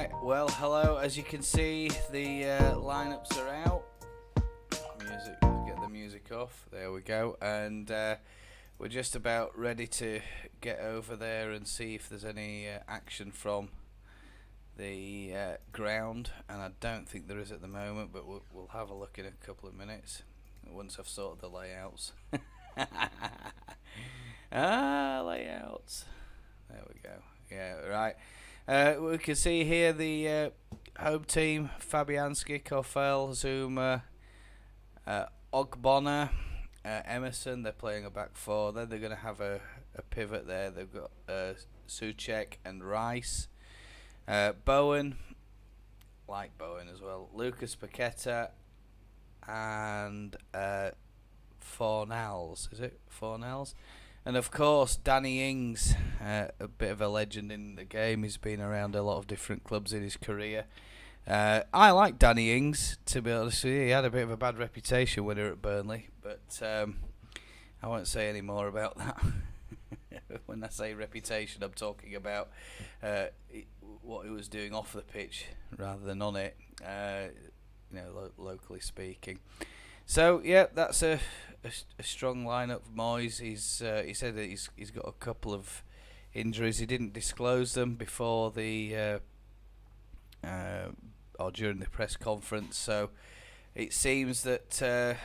Right, well, hello. As you can see, the lineups are out. Music, get the music off. There we go. And we're just about ready to get over there and see if there's any action from the ground. And I don't think there is at the moment, but we'll have a look in a couple of minutes once I've sorted the layouts. Layouts. There we go. Yeah, right. We can see here the home team: Fabianski, Kofel, Zuma, Ogbonna, Emerson. They're playing a back four. Then they're going to have a pivot there. They've got Souček and Rice. Bowen, like Bowen as well. Lucas Paqueta and Fornals. Is it Fornals? And of course, Danny Ings, a bit of a legend in the game. He's been around a lot of different clubs in his career. I like Danny Ings, to be honest with you. He had a bit of a bad reputation when he was at Burnley, but I won't say any more about that. When I say reputation, I'm talking about what he was doing off the pitch rather than on it, locally speaking. So yeah, that's a strong lineup. Moyes, he said that he's got a couple of injuries. He didn't disclose them before the or during the press conference. So it seems that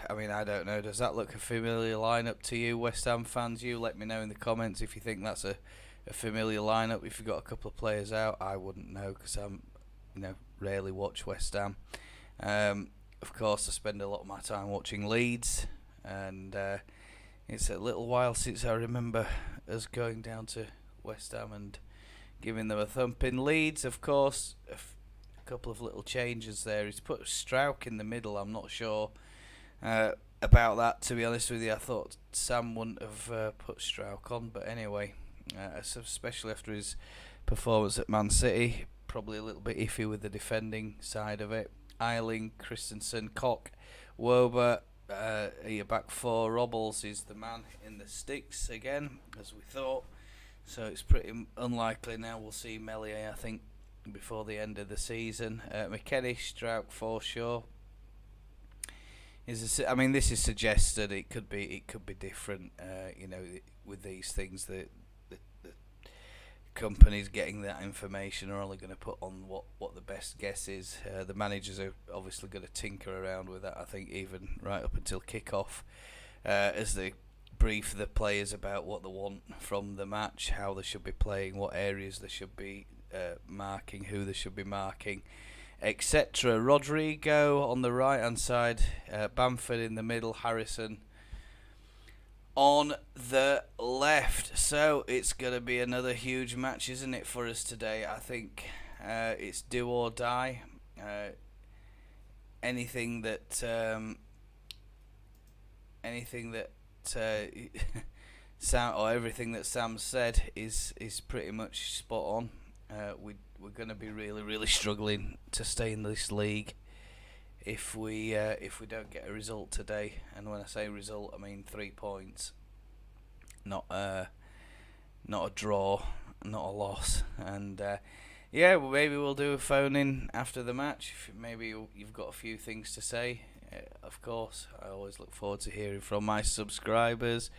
I don't know. Does that look a familiar lineup to you, West Ham fans? You let me know in the comments if you think that's a familiar lineup. If you've got a couple of players out, I wouldn't know because I'm rarely watch West Ham. Of course, I spend a lot of my time watching Leeds, and it's a little while since I remember us going down to West Ham and giving them a thumping. Leeds, of course, a couple of little changes there. He's put Strauch in the middle. I'm not sure about that, to be honest with you. I thought Sam wouldn't have put Strauch on, but anyway, especially after his performance at Man City, probably a little bit iffy with the defending side of it. Eiling, Christensen, Koch, Wober, your back four. Robles is the man in the sticks again, as we thought. So it's pretty unlikely now we'll see Meslier, I think, before the end of the season. McKennie, Strauch, Forshaw. This is suggested. It could be different. With these things, the companies getting that information are only going to put on what the best guess is. The managers are obviously going to tinker around with that, I think, even right up until kick-off, as they brief the players about what they want from the match, how they should be playing, what areas they should be marking, who they should be marking, etc. Rodrigo on the right-hand side, Bamford in the middle, Harrison on the left. So it's going to be another huge match, isn't it, for us today? I think it's do or die. Anything that Sam, or everything that Sam said is pretty much spot on. We're going to be really struggling to stay in this league if we don't get a result today. And when I say result, I mean 3 points, not a draw, not a loss. And maybe we'll do a phone in after the match. Maybe you've got a few things to say. Of course, I always look forward to hearing from my subscribers,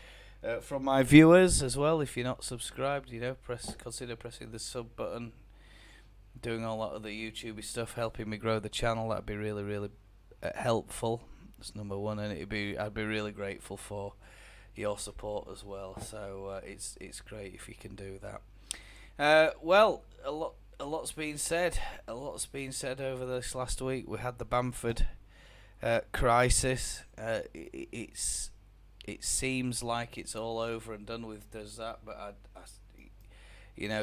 from my viewers as well. If you're not subscribed, consider pressing the sub button. Doing all that other YouTubey stuff, helping me grow the channel. That'd be really helpful. That's number one, and I'd be really grateful for your support as well. So it's great if you can do that. Well, a lot's been said. A lot's been said over this last week. We had the Bamford crisis. It seems like it's all over and done with. Does that? But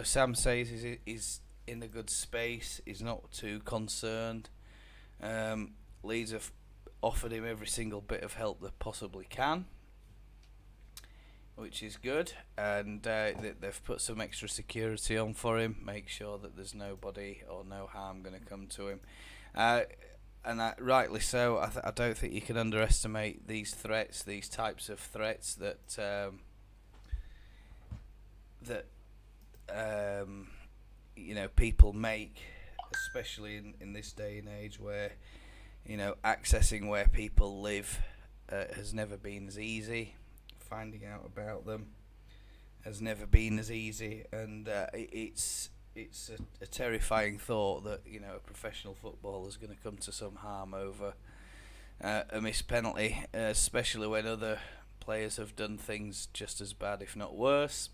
Sam says he's in a good space. He's not too concerned. Leeds have offered him every single bit of help they possibly can, which is good, and they've put some extra security on for him, make sure that there's nobody or no harm going to come to him, and rightly so. I don't think you can underestimate these types of threats that people make especially in this day and age where, accessing where people live has never been as easy. Finding out about them has never been as easy, and it's a terrifying thought that a professional footballer is going to come to some harm over a missed penalty, especially when other players have done things just as bad, if not worse,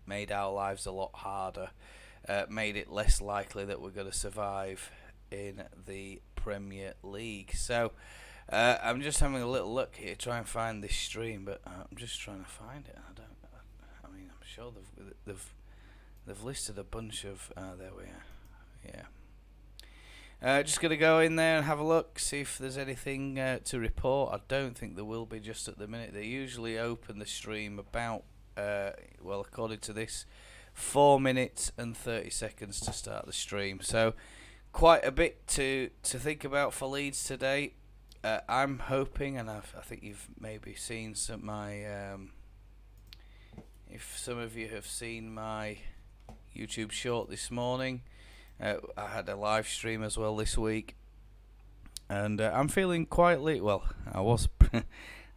made our lives a lot harder, made it less likely that we're going to survive in the Premier League. So I'm just having a little look here, try and find this stream, but I'm just trying to find it. I mean, I'm sure they've listed a bunch of. There we are. Yeah. Just gonna go in there and have a look, see if there's anything to report. I don't think there will be just at the minute. They usually open the stream about, according to this, 4 minutes and 30 seconds to start the stream. So quite a bit to think about for Leeds today. I'm hoping, and I think you've maybe seen some my. If some of you have seen my YouTube short this morning, I had a live stream as well this week, and I'm feeling quietly. Well, I was.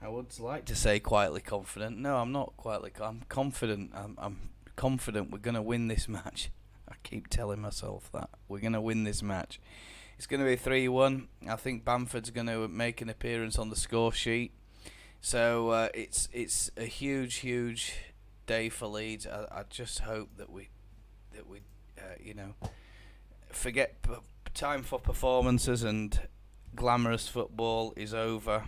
I would like to say quietly confident. No, I'm not quietly. I'm confident. I'm confident we're gonna win this match. I keep telling myself that we're gonna win this match. It's going to be 3-1. I think Bamford's going to make an appearance on the score sheet. So it's a huge day for Leeds. I just hope that we forget time for performances and glamorous football is over,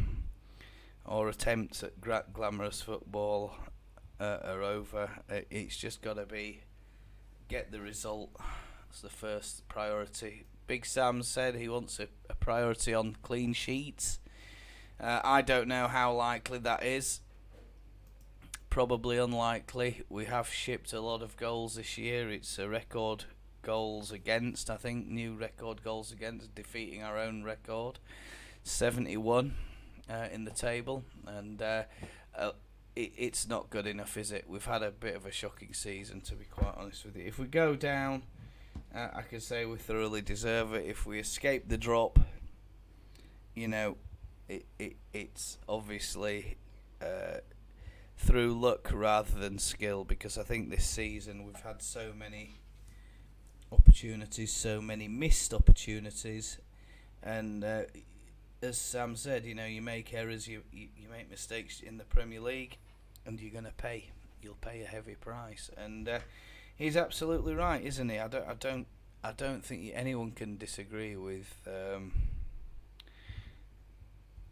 or attempts at glamorous football are over. It's just got to be get the result. That's the first priority. Big Sam said he wants a priority on clean sheets. I don't know how likely that is. Probably unlikely. We have shipped a lot of goals this year. It's a record goals against, I think, new record goals against, defeating our own record. 71 in the table. And it's not good enough, is it? We've had a bit of a shocking season, to be quite honest with you. If we go down, I can say we thoroughly deserve it. If we escape the drop, it's obviously through luck rather than skill, because I think this season we've had so many opportunities, so many missed opportunities, and as Sam said, you make errors, you make mistakes in the Premier League, and you're going to pay. You'll pay a heavy price, and he's absolutely right, isn't he? I don't think anyone can disagree with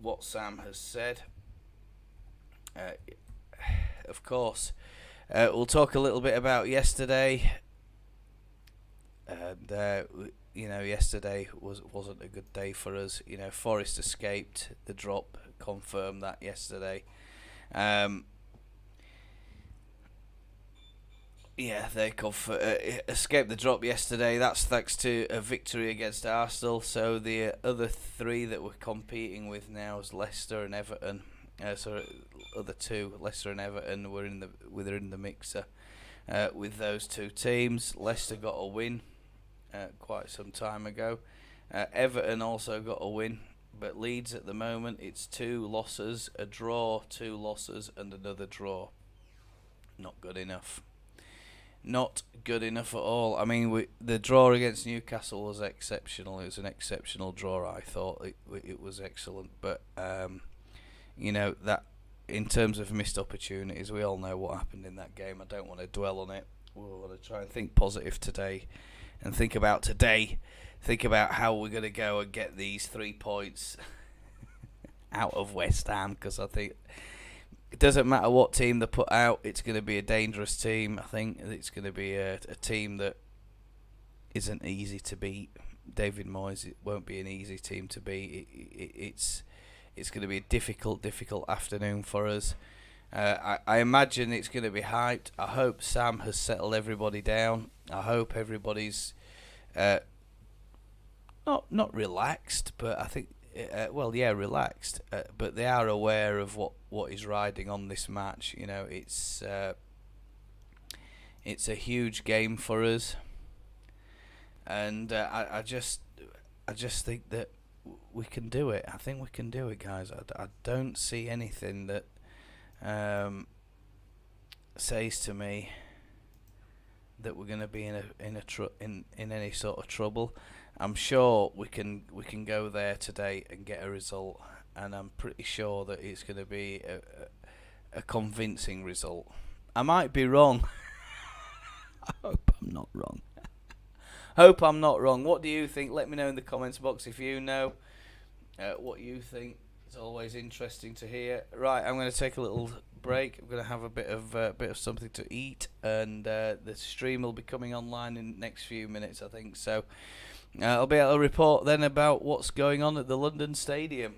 what Sam has said. Of course, we'll talk a little bit about yesterday. And yesterday wasn't a good day for us. Forest escaped the drop, confirmed that yesterday. They escaped the drop yesterday. That's thanks to a victory against Arsenal. So the other three that we're competing with now is Leicester and Everton. Other two, Leicester and Everton, were in the mixer with those two teams. Leicester got a win quite some time ago. Everton also got a win, but Leeds at the moment, it's 2 losses, a draw, 2 losses, and another draw. Not good enough. Not good enough at all. I mean, the draw against Newcastle was exceptional. It was an exceptional draw. I thought it was excellent, but that in terms of missed opportunities, we all know what happened in that game. I don't want to dwell on it. We want to try and think positive today, and think about today. Think about how we're going to go and get these 3 points out of West Ham, because I think it doesn't matter what team they put out, it's going to be a dangerous team. I think it's going to be a team that isn't easy to beat. David Moyes, it won't be an easy team to beat. It's going to be a difficult afternoon for us. I imagine it's going to be hyped. I hope Sam has settled everybody down. I hope everybody's not relaxed, but I think relaxed. But they are aware of what is riding on this match. It's a huge game for us. and I just think that we can do it. I think we can do it, guys. I don't see anything that says to me that we're going to be in any sort of trouble. I'm sure we can go there today and get a result, and I'm pretty sure that it's going to be a convincing result. I might be wrong. I hope I'm not wrong. Hope I'm not wrong. What do you think? Let me know in the comments box if you know what you think. It's always interesting to hear. Right, I'm going to take a little break. I'm going to have a bit of something to eat, and the stream will be coming online in the next few minutes, I think. So I'll be able to report then about what's going on at the London Stadium.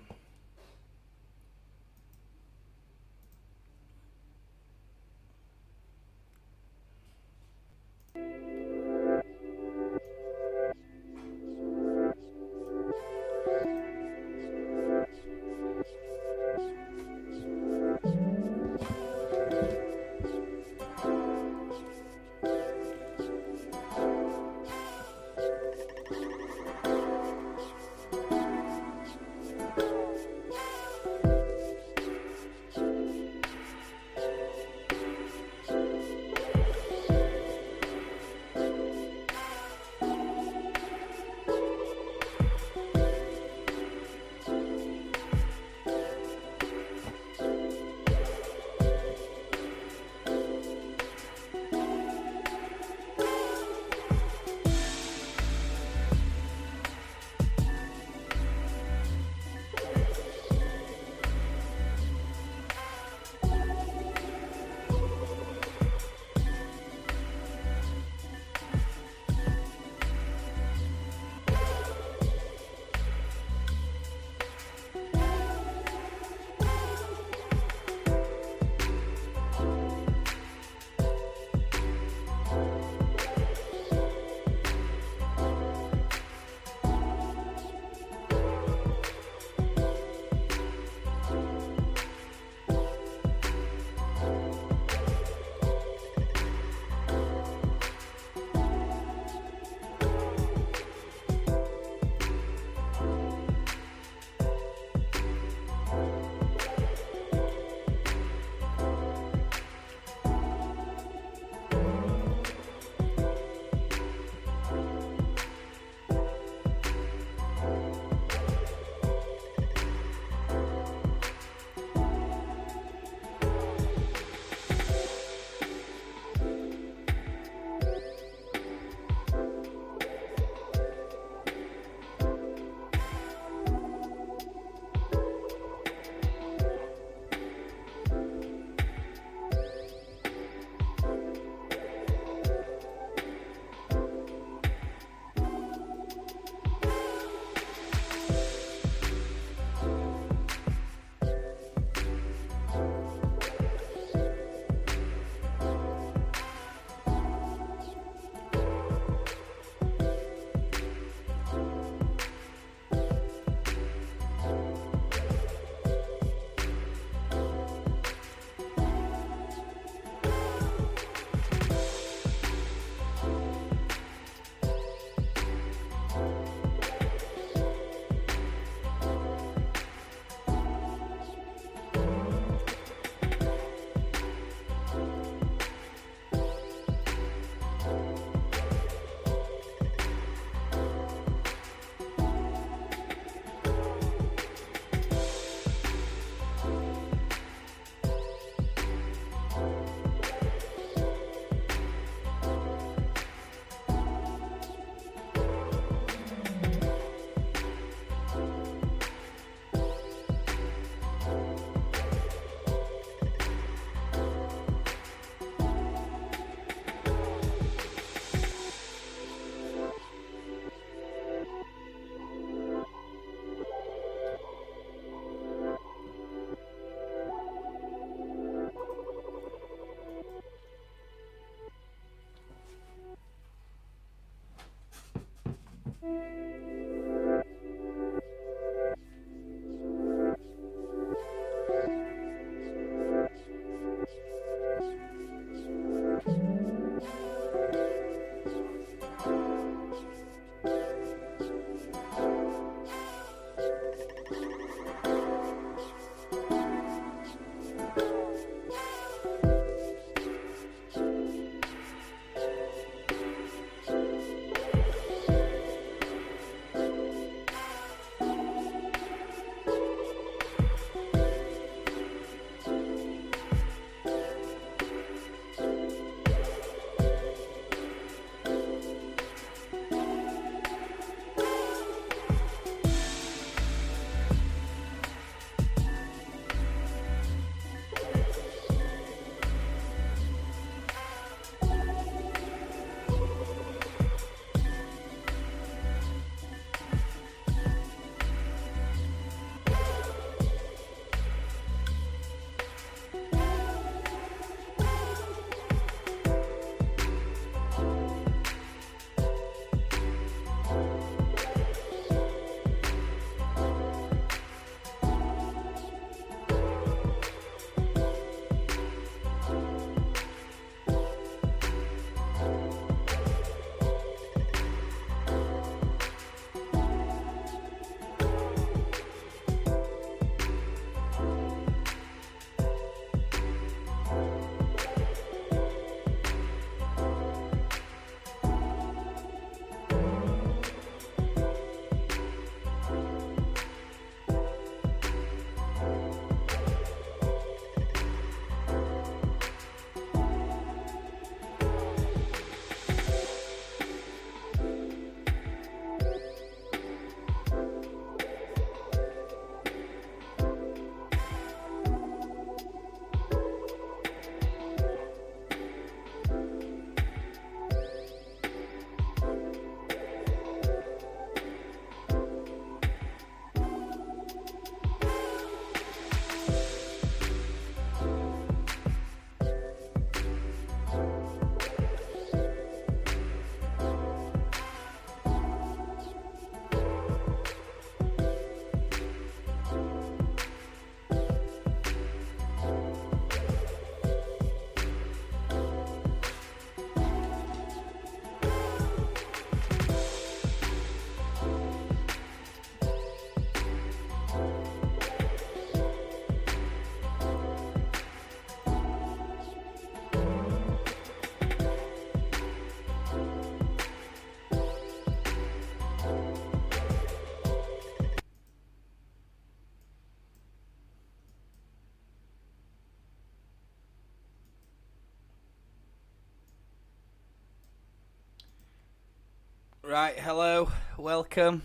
Right, hello, welcome.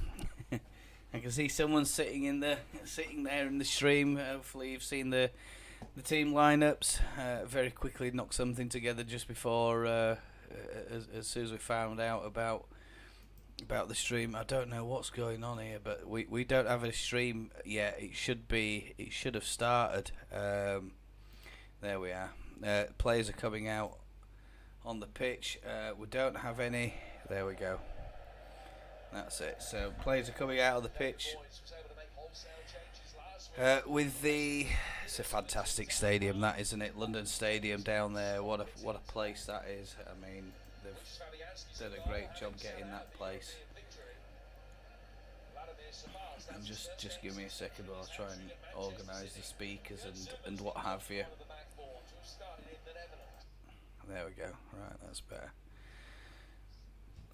I can see someone sitting there in the stream. Hopefully, you've seen the team lineups. Very quickly knocked something together just before, as soon as we found out about the stream. I don't know what's going on here, but we don't have a stream yet. It should have started. There we are. Players are coming out on the pitch. We don't have any. There we go. That's it. So players are coming out of the pitch. It's a fantastic stadium, that, isn't it? London Stadium down there. What a place that is. I mean, they've done a great job getting that place. And just give me a second while I try and organise the speakers and what have you. There we go. Right, that's better.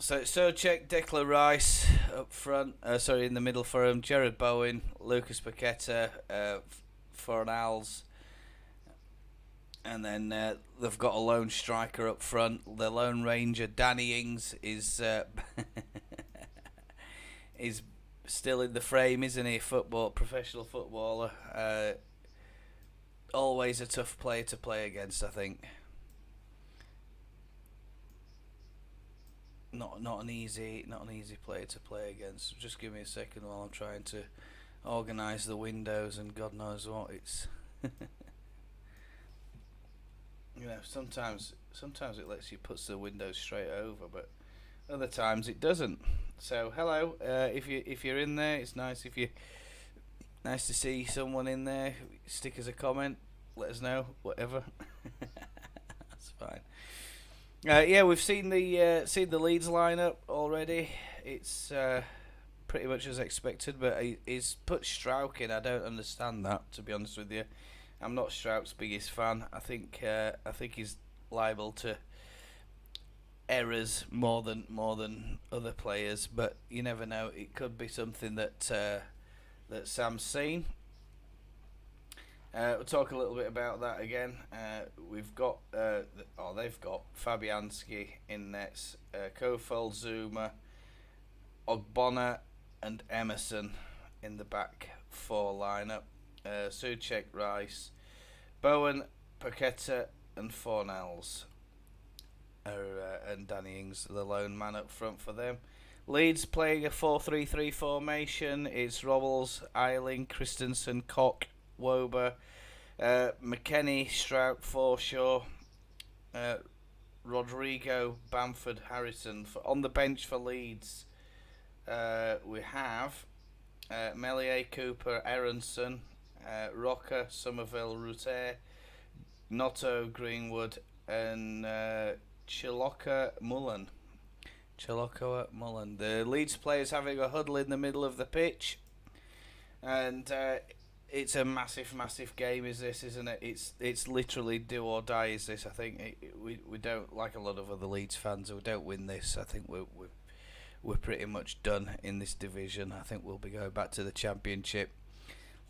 So Souček, Declan Rice up front. In the middle for him. Jared Bowen, Lucas Paqueta, Fornals, and then they've got a lone striker up front. The Lone Ranger, Danny Ings, is is still in the frame, isn't he? Professional footballer. Always a tough player to play against, I think. Not an easy player to play against. Just give me a second while I'm trying to organise the windows and God knows what. It's sometimes it lets you put the windows straight over, but other times it doesn't. So hello, if you're in there, it's nice nice to see someone in there. Stick us a comment, let us know, whatever. That's fine. We've seen the Leeds lineup already. It's pretty much as expected, but he's put Strauch in. I don't understand that, to be honest with you. I'm not Strauch's biggest fan. I think he's liable to errors more than other players, but you never know. It could be something that Sam's seen. We'll talk a little bit about that again. We've got they've got Fabianski in nets, Kofeld, Zuma, Ogbonna, and Emerson in the back four lineup. Souček, Rice, Bowen, Paqueta, and Fornals, and Danny Ings, the lone man up front for them. Leeds playing a 4-3-3 formation. It's Robles, Eiling, Christensen, Koch, Wober, McKennie, Strout, Forshaw, Rodrigo, Bamford, Harrison. On the bench for Leeds, we have Melier, Cooper, Aronson, Rocker, Somerville, Rutter, Notto, Greenwood, and Chiloka Mullen. The Leeds players having a huddle in the middle of the pitch, and it's a massive game, is this, isn't it? It's literally do or die, is this? I think we don't, like a lot of other Leeds fans, we don't win this. I think we're pretty much done in this division. I think we'll be going back to the Championship.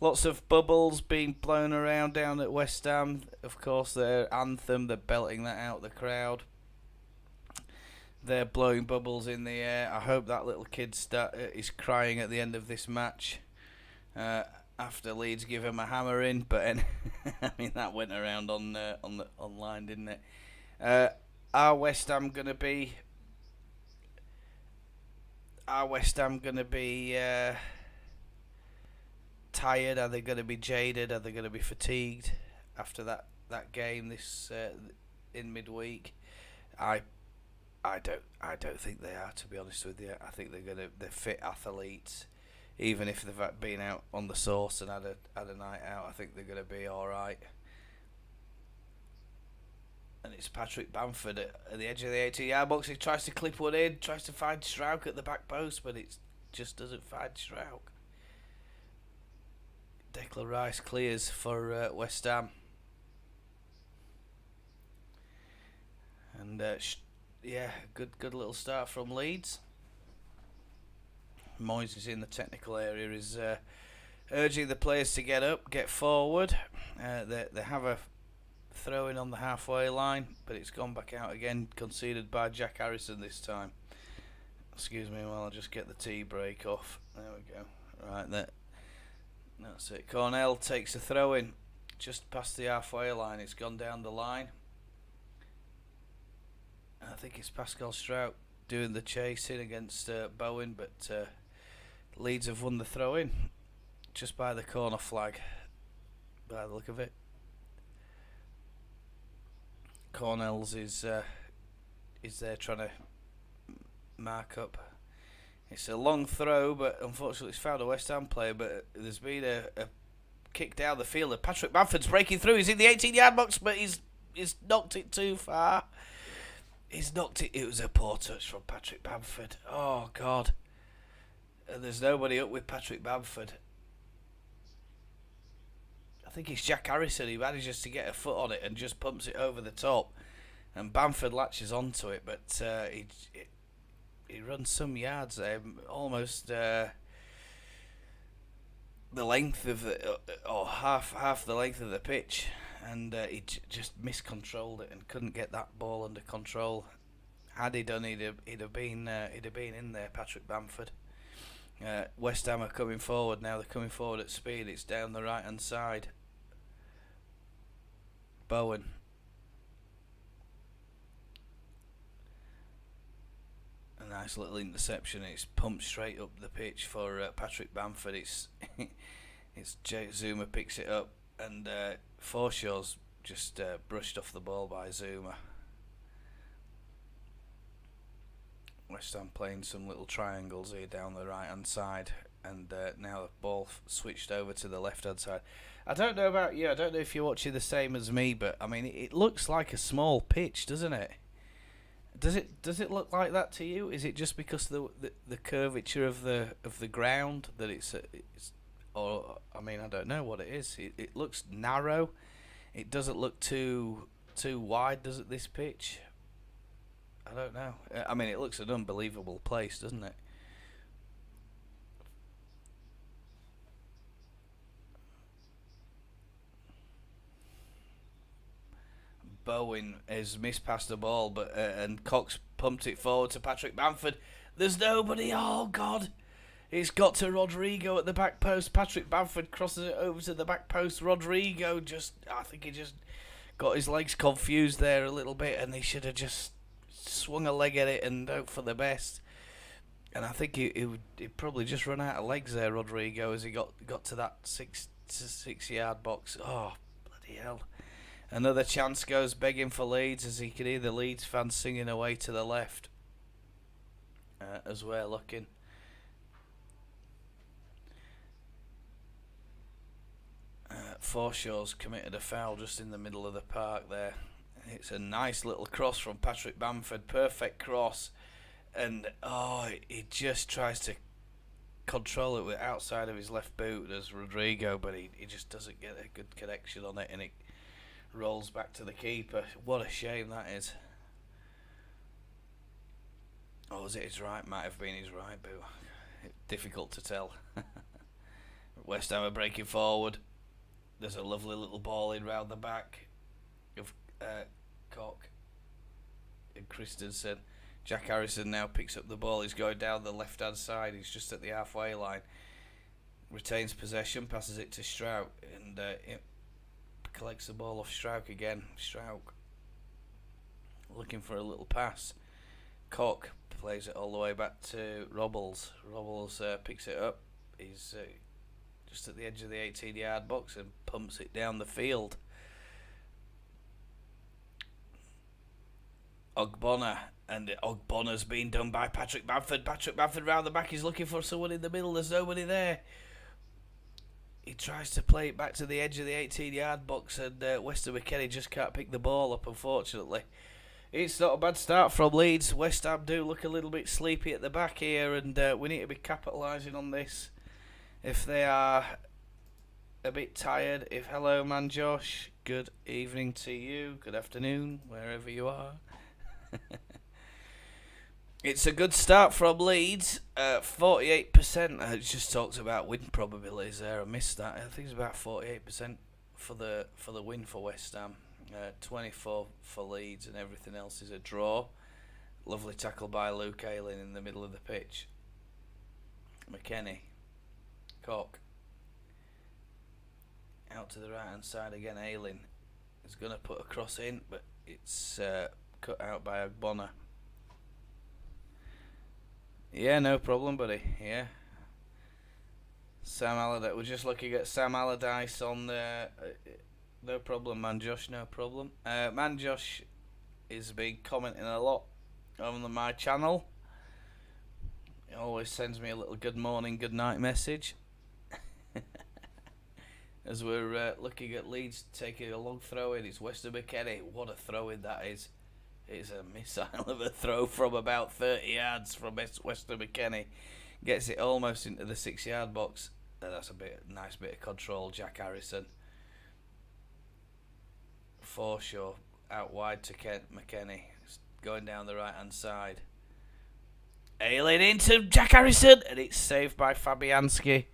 Lots of bubbles being blown around down at West Ham. Of course, their anthem, they're belting that out the crowd. They're blowing bubbles in the air. I hope that little kid is crying at the end of this match. After Leeds give him a hammer in, but I mean that went around on online, didn't it? Are West Ham gonna be tired? Are they gonna be jaded? Are they gonna be fatigued after that game this in midweek? I don't think they are, to be honest with you. I think they're fit athletes. Even if they've been out on the sauce and had a night out, I think they're going to be all right. And it's Patrick Bamford at the edge of the 18-yard box. He tries to clip one in, tries to find Strauch at the back post, but it just doesn't find Strauch. Declan Rice clears for West Ham. And good little start from Leeds. Moyes is in the technical area, is urging the players to get up, get forward. They have a throw in on the halfway line, but it's gone back out again, conceded by Jack Harrison this time. Excuse me while I just get the tea break off. There we go. Right, that's it. Cornell takes a throw in just past the halfway line. It's gone down the line. I think it's Pascal Strout doing the chasing against Bowen, but Leeds have won the throw in just by the corner flag, by the look of it. Cornell's is there trying to mark up. It's a long throw, but unfortunately it's found a West Ham player, but there's been a kick down the field. Patrick Bamford's breaking through. He's in the 18-yard box, but he's knocked it too far. He's knocked it. It was a poor touch from Patrick Bamford. Oh, God. And there's nobody up with Patrick Bamford. I think it's Jack Harrison. He manages to get a foot on it and just pumps it over the top. And Bamford latches onto it, but he runs some yards there, almost the length of the, or half the length of the pitch, and he just miscontrolled it and couldn't get that ball under control. Had he done, he'd have been in there, Patrick Bamford. West Ham are coming forward now. They're coming forward at speed. It's down the right hand side. Bowen. A nice little interception. It's pumped straight up the pitch for Patrick Bamford. It's Zuma picks it up, and Forshaw's just brushed off the ball by Zuma. West Ham playing some little triangles here down the right hand side, and now the ball switched over to the left hand side. I don't know about you. I don't know if you're watching the same as me, but I mean it looks like a small pitch, doesn't it? Does it look like that to you? Is it just because the curvature of the ground that it's or I mean I don't know what it is. It looks narrow. It doesn't look too wide, does it? This pitch. I don't know. I mean it looks an unbelievable place, doesn't it? Bowen has mispast the ball, but and Cox pumped it forward to Patrick Bamford. There's nobody. Oh God! It's got to Rodrigo at the back post. Patrick Bamford crosses it over to the back post. Rodrigo I think he just got his legs confused there a little bit, and he should have just swung a leg at it and hope for the best. And I think he'd probably just run out of legs there, Rodrigo, as he got to that 6 yard box. Oh bloody hell! Another chance goes begging for Leeds, as you can hear the Leeds fans singing away to the left as we're looking. Forshaw's committed a foul just in the middle of the park there. It's a nice little cross from Patrick Bamford, perfect cross, and he just tries to control it with outside of his left boot as Rodrigo, but he just doesn't get a good connection on it, and it rolls back to the keeper. What a shame that is. Or was it his right? Might have been his right boot. Difficult to tell. West Ham are breaking forward. There's a lovely little ball in round the back of Koch and Christensen. Jack Harrison now picks up the ball. He's going down the left hand side. He's just at the halfway line. Retains possession, passes it to Strout, and collects the ball off Strouk again. Strouk looking for a little pass. Koch plays it all the way back to Robles. Robles picks it up. He's just at the edge of the 18 yard box and pumps it down the field. Ogbonna, and Ogbonna's been done by Patrick Bamford. Patrick Bamford round the back. He's looking for someone in the middle. There's nobody there. He tries to play it back to the edge of the 18 yard box, and Weston McKennie just can't pick the ball up, unfortunately. It's not a bad start from Leeds. West Ham do look a little bit sleepy at the back here, and we need to be capitalising on this. If they are a bit tired, hello man Josh, good evening to you, good afternoon, wherever you are. It's a good start from Leeds. 48%. I just talked about win probabilities there. I missed that. I think it's about 48% for the win for West Ham. 24 for Leeds, and everything else is a draw. Lovely tackle by Luke Ayling in the middle of the pitch. McKennie. Cock. Out to the right hand side again. Ayling is going to put a cross in, but it's cut out by Ogbonna. Yeah, no problem, buddy. Yeah. Sam Allardyce. We're just looking at Sam Allardyce on the. No problem, man, Josh. No problem. Man, Josh is been commenting a lot on my channel. He always sends me a little good morning, good night message. As we're looking at Leeds taking a long throw in, it's Weston McKennie. What a throw in that is! It's a missile of a throw from about 30 yards from Weston McKennie. Gets it almost into the 6-yard box. That's a nice bit of control. Jack Harrison. Forshaw out wide to McKennie. Going down the right hand side. Ayling into Jack Harrison, and it's saved by Fabianski.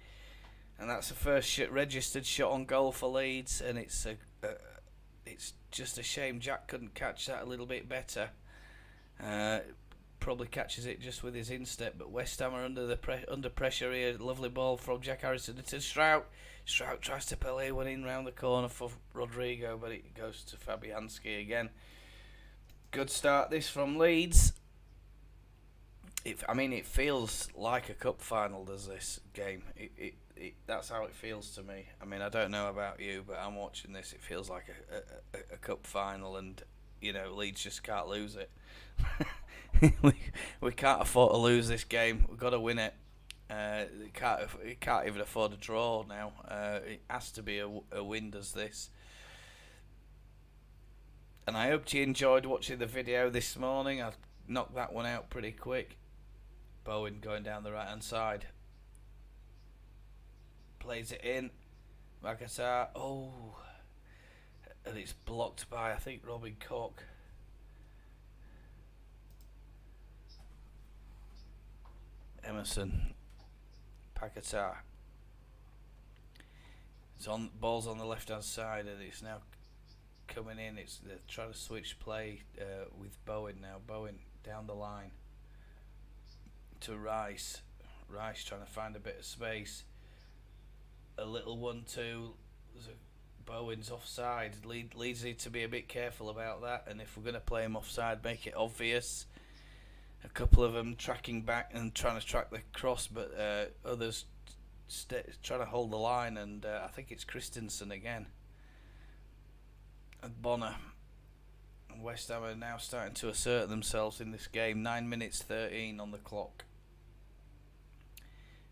And that's the first registered shot on goal for Leeds, and it's just a shame Jack couldn't catch that a little bit better. Probably catches it just with his instep, but West Ham are under pressure here. Lovely ball from Jack Harrison to Strout. Strout tries to play one in round the corner for Rodrigo, but it goes to Fabianski again. Good start this from Leeds. It feels like a cup final, does this game? That's how it feels to me. I mean, I don't know about you, but I'm watching this. It feels like a cup final, and Leeds just can't lose it. we can't afford to lose this game. We've got to win it. We can't even afford a draw now. It has to be a win, does this? And I hope you enjoyed watching the video this morning. I've knocked that one out pretty quick. Bowen going down the right hand side. Plays it in. Magatar. Oh. And it's blocked by, I think, Robin Koch. Emerson. Paquetá. Ball's on the left hand side, and it's now coming in. They're trying to switch play with Bowen now. Bowen down the line to Rice. Rice trying to find a bit of space. A little 1-2. Bowen's offside. Leeds need to be a bit careful about that, and if we're going to play him offside, make it obvious. A couple of them tracking back and trying to track the cross, but others trying to hold the line, and I think it's Christensen again. And Bonner. And West Ham are now starting to assert themselves in this game. 9 minutes 13 on the clock.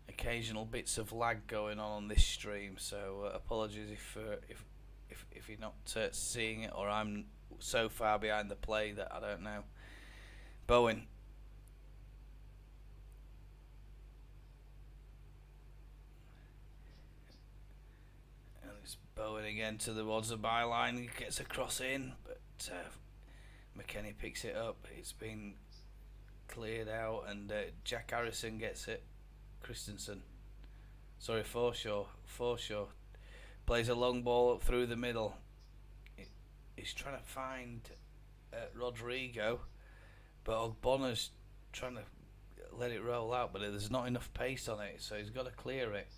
Occasional bits of lag going on this stream, so apologies if you're not seeing it, or I'm so far behind the play that I don't know. Bowen. And it's Bowen again towards the byline. He gets a cross in, but McKennie picks it up. It's been cleared out, and Jack Harrison gets it. Christensen. Sorry, Forshaw. Forshaw plays a long ball up through the middle. He's trying to find Rodrigo, but Ogbonna's trying to let it roll out, but there's not enough pace on it, so he's got to clear it.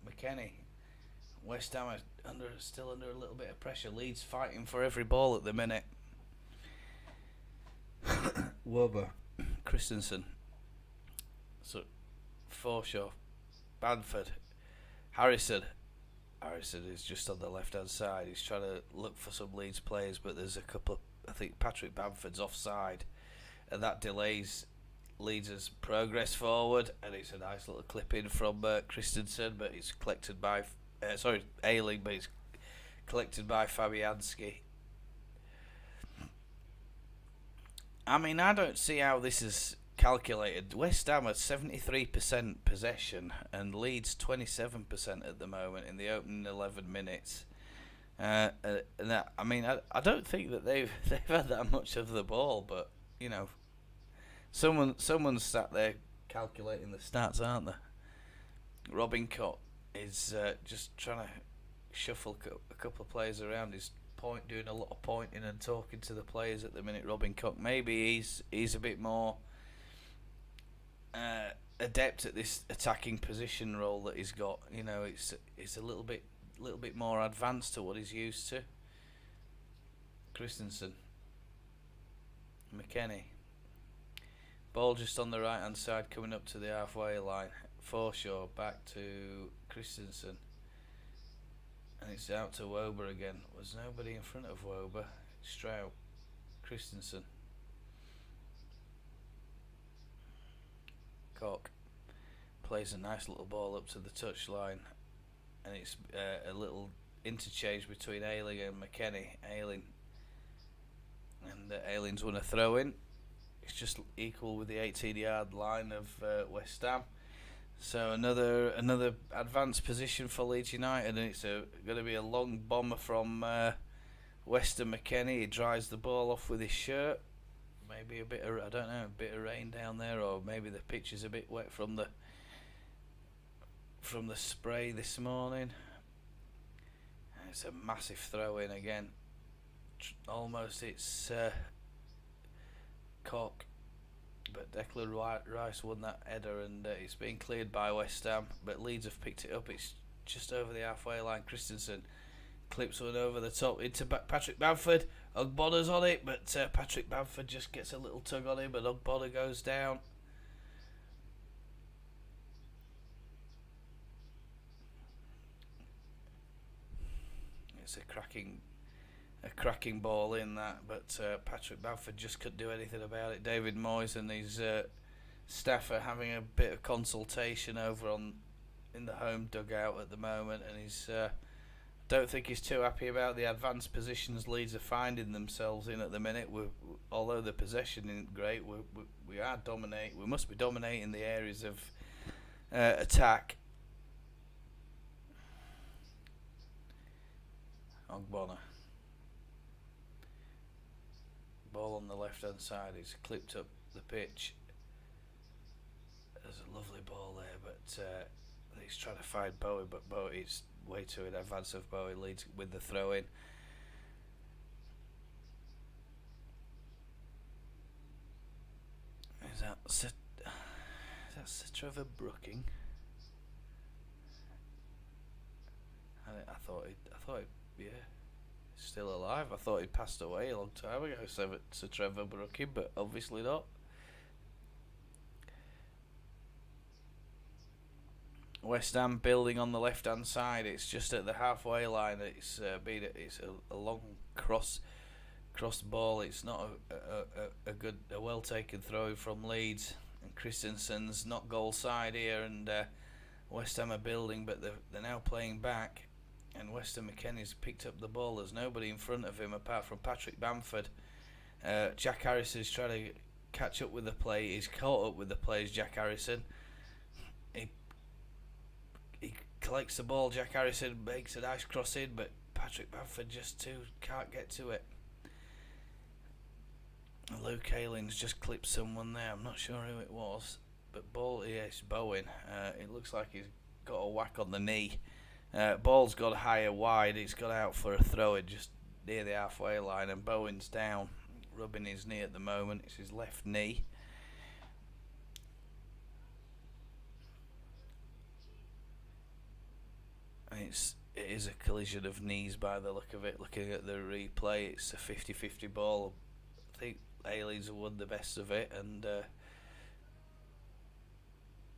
McKennie. West Ham are still under a little bit of pressure. Leeds fighting for every ball at the minute. Wobber. Christensen. So Forshaw, Bamford, Harrison. Harrison is just on the left hand side. He's trying to look for some Leeds players, but there's a couple. I think Patrick Bamford's offside, and that delays Leeds' progress forward. And it's a nice little clip in from Christensen, but it's collected by Ayling, but it's collected by Fabianski. I mean, I don't see how this is calculated. West Ham at 73% possession and Leeds 27% at the moment in the opening 11 minutes. And that, I mean, I don't think that they've had that much of the ball, but someone's sat there calculating the stats, aren't they? Robin Koch is just trying to shuffle a couple of players around. He's doing a lot of pointing and talking to the players at the minute. Robin Koch, maybe he's a bit more adept at this attacking position role that he's got. You know, it's a little bit more advanced to what he's used to. Christensen, McKennie, ball just on the right hand side coming up to the halfway line. Forshaw back to Christensen, and it's out to Wober again. Was nobody in front of Wober? Stroud, Christensen, Koch plays a nice little ball up to the touchline, and it's a little interchange between Ayling and McKennie. Ayling's won a throw in. It's just equal with the 18-yard line of West Ham. So another advanced position for Leeds United, and it's going to be a long bomber from Weston McKennie. He dries the ball off with his shirt. Maybe a bit of rain down there, or maybe the pitch is a bit wet from the spray this morning. And it's a massive throw in again. Almost it's Koch, but Declan Rice won that header, and it's been cleared by West Ham, but Leeds have picked it up. It's just over the halfway line. Christensen clips one over the top into Patrick Bamford. Ogbonna's on it, but Patrick Bamford just gets a little tug on him, and Ogbonna goes down. It's a cracking ball in that, but Patrick Bamford just couldn't do anything about it. David Moyes and his staff are having a bit of consultation over in the home dugout at the moment, and he's don't think he's too happy about the advanced positions Leeds are finding themselves in at the minute. Although the possession isn't great, we must be dominating the areas of attack. Ogbonna. Ball on the left hand side. He's clipped up the pitch. There's a lovely ball there, but he's trying to find Bowie, but Bowie's way too in advance of Bowie. Leads with the throw in. Is that Sir Trevor Brooking? I thought yeah, still alive. I thought he'd passed away a long time ago, Sir Trevor Brooking, but obviously not. West Ham building on the left hand side. It's just at the halfway line. It's a long cross ball. It's not a well taken throw from Leeds, and Christensen's not goal side here, and West Ham are building, but they're now playing back. And Weston McKennie's picked up the ball. There's nobody in front of him apart from Patrick Bamford. Jack Harrison's trying to catch up with the play. He's caught up with the plays, Jack Harrison. He collects the ball. Jack Harrison makes a nice cross in, but Patrick Bamford just can't get to it. Luke Ayling's just clipped someone there. I'm not sure who it was, but it's Bowen. It looks like he's got a whack on the knee. Ball's got higher wide. It's got out for a throw in just near the halfway line, and Bowen's down, rubbing his knee at the moment. It's his left knee. And it is a collision of knees by the look of it. Looking at the replay, it's a 50-50 ball. I think Ailey's won the best of it, and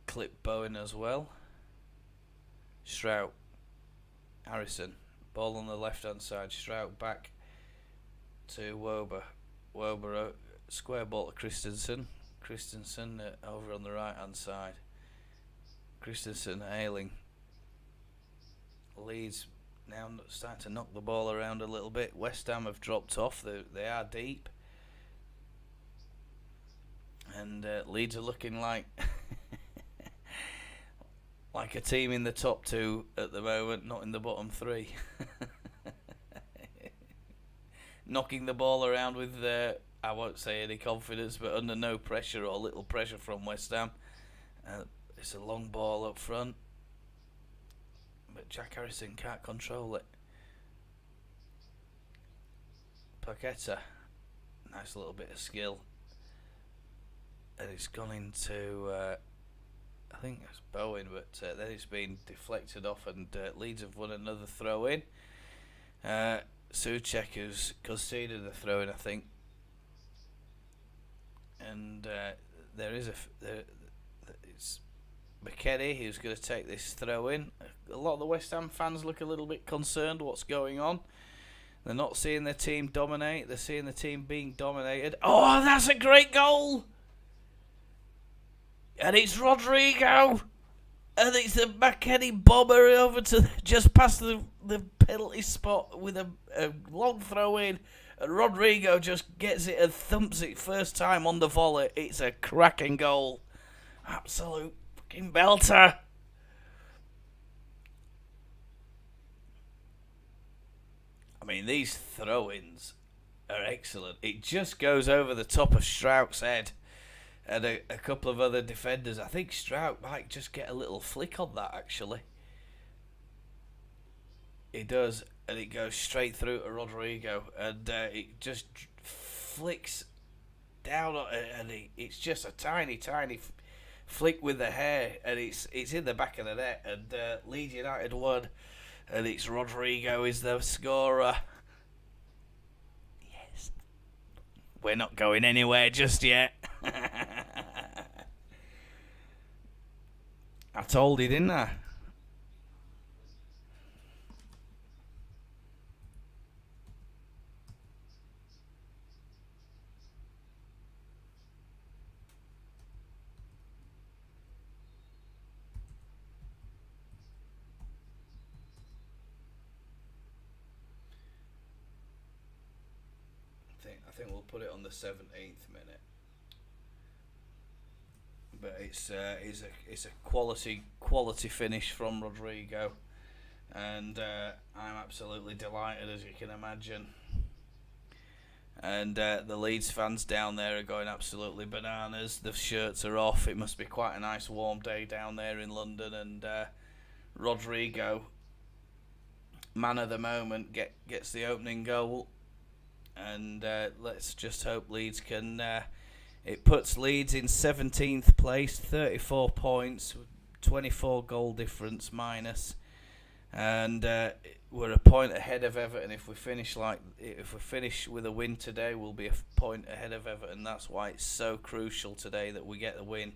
clipped Bowen as well. Stroud, Harrison, ball on the left hand side. Stroud back to Wober. Square ball to Christensen. Over on the right hand side. Christensen, Ayling. Leeds now starting to knock the ball around a little bit. West Ham have dropped off. They are deep, and Leeds are looking like like a team in the top two at the moment, not in the bottom three. Knocking the ball around with, I won't say any confidence, but under no pressure or little pressure from West Ham. It's a long ball up front, but Jack Harrison can't control it. Paqueta. Nice little bit of skill. And it's gone into, I think it's Bowen, but then it's been deflected off, and Leeds have won another throw in. Souček, who's conceded the throw in, I think. And there is it's McKennie who's going to take this throw in. A lot of the West Ham fans look a little bit concerned what's going on. They're not seeing their team dominate, they're seeing the team being dominated. Oh, that's a great goal! And it's Rodrigo! And it's the McKennie bomber over to just past the penalty spot with a long throw in. And Rodrigo just gets it and thumps it first time on the volley. It's a cracking goal. Absolute fucking belter. I mean, these throw-ins are excellent. It just goes over the top of Strout's head and a couple of other defenders. I think Strout might just get a little flick on that, actually. He does, and it goes straight through to Rodrigo, and it just flicks down, and it's just a tiny flick with the hair, and it's in the back of the net, and Leeds United won, and it's Rodrigo is the scorer. Yes. We're not going anywhere just yet. I told you, didn't I? I think we'll put it on the 17th minute. But it's a quality finish from Rodrigo, and I'm absolutely delighted, as you can imagine. And the Leeds fans down there are going absolutely bananas. The shirts are off. It must be quite a nice warm day down there in London, and Rodrigo, man of the moment, gets the opening goal. And let's just hope Leeds can... it puts Leeds in 17th place, 34 points, 24 goal difference minus. And we're a point ahead of Everton. If we finish with a win today, we'll be a point ahead of Everton. That's why it's so crucial today that we get the win.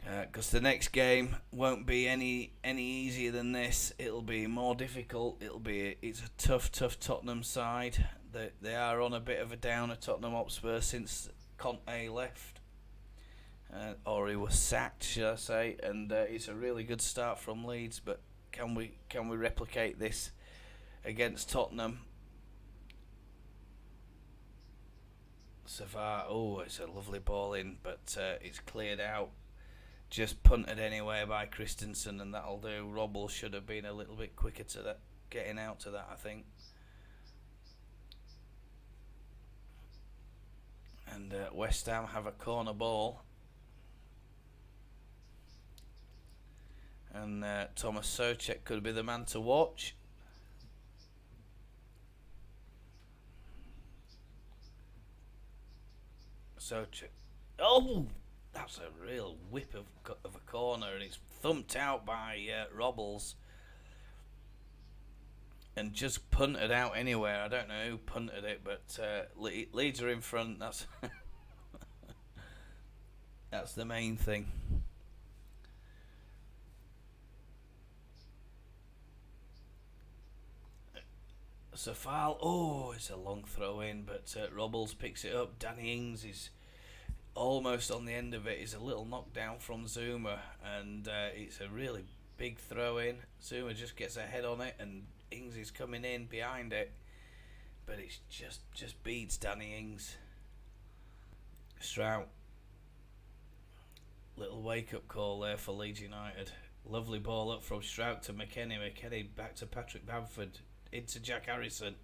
Because the next game won't be any easier than this. It'll be more difficult. It's a tough Tottenham side. They are on a bit of a downer, Tottenham Hotspur, since Conte left, or he was sacked, should I say? And it's a really good start from Leeds. But can we replicate this against Tottenham? Savard, it's a lovely ball in, but it's cleared out. Just punted anywhere by Christensen, and that'll do. Robble should have been a little bit quicker to that, getting out to that, I think. And West Ham have a corner ball. And Thomas Souček could be the man to watch. Souček. Oh! That's a real whip of a corner, and it's thumped out by Robbles. And just punted out anywhere. I don't know who punted it, but Leeds are in front. That's that's the main thing. Safal, it's a long throw in, but Robbles picks it up. Danny Ings is almost on the end of it. Is a little knockdown from Zuma, and it's a really big throw in. Zuma just gets a head on it, and Ings is coming in behind it, but it's just beats Danny Ings. Strout, little wake up call there for Leeds United. Lovely ball up from Strout to McKennie. McKennie back to Patrick Bamford, into Jack Harrison.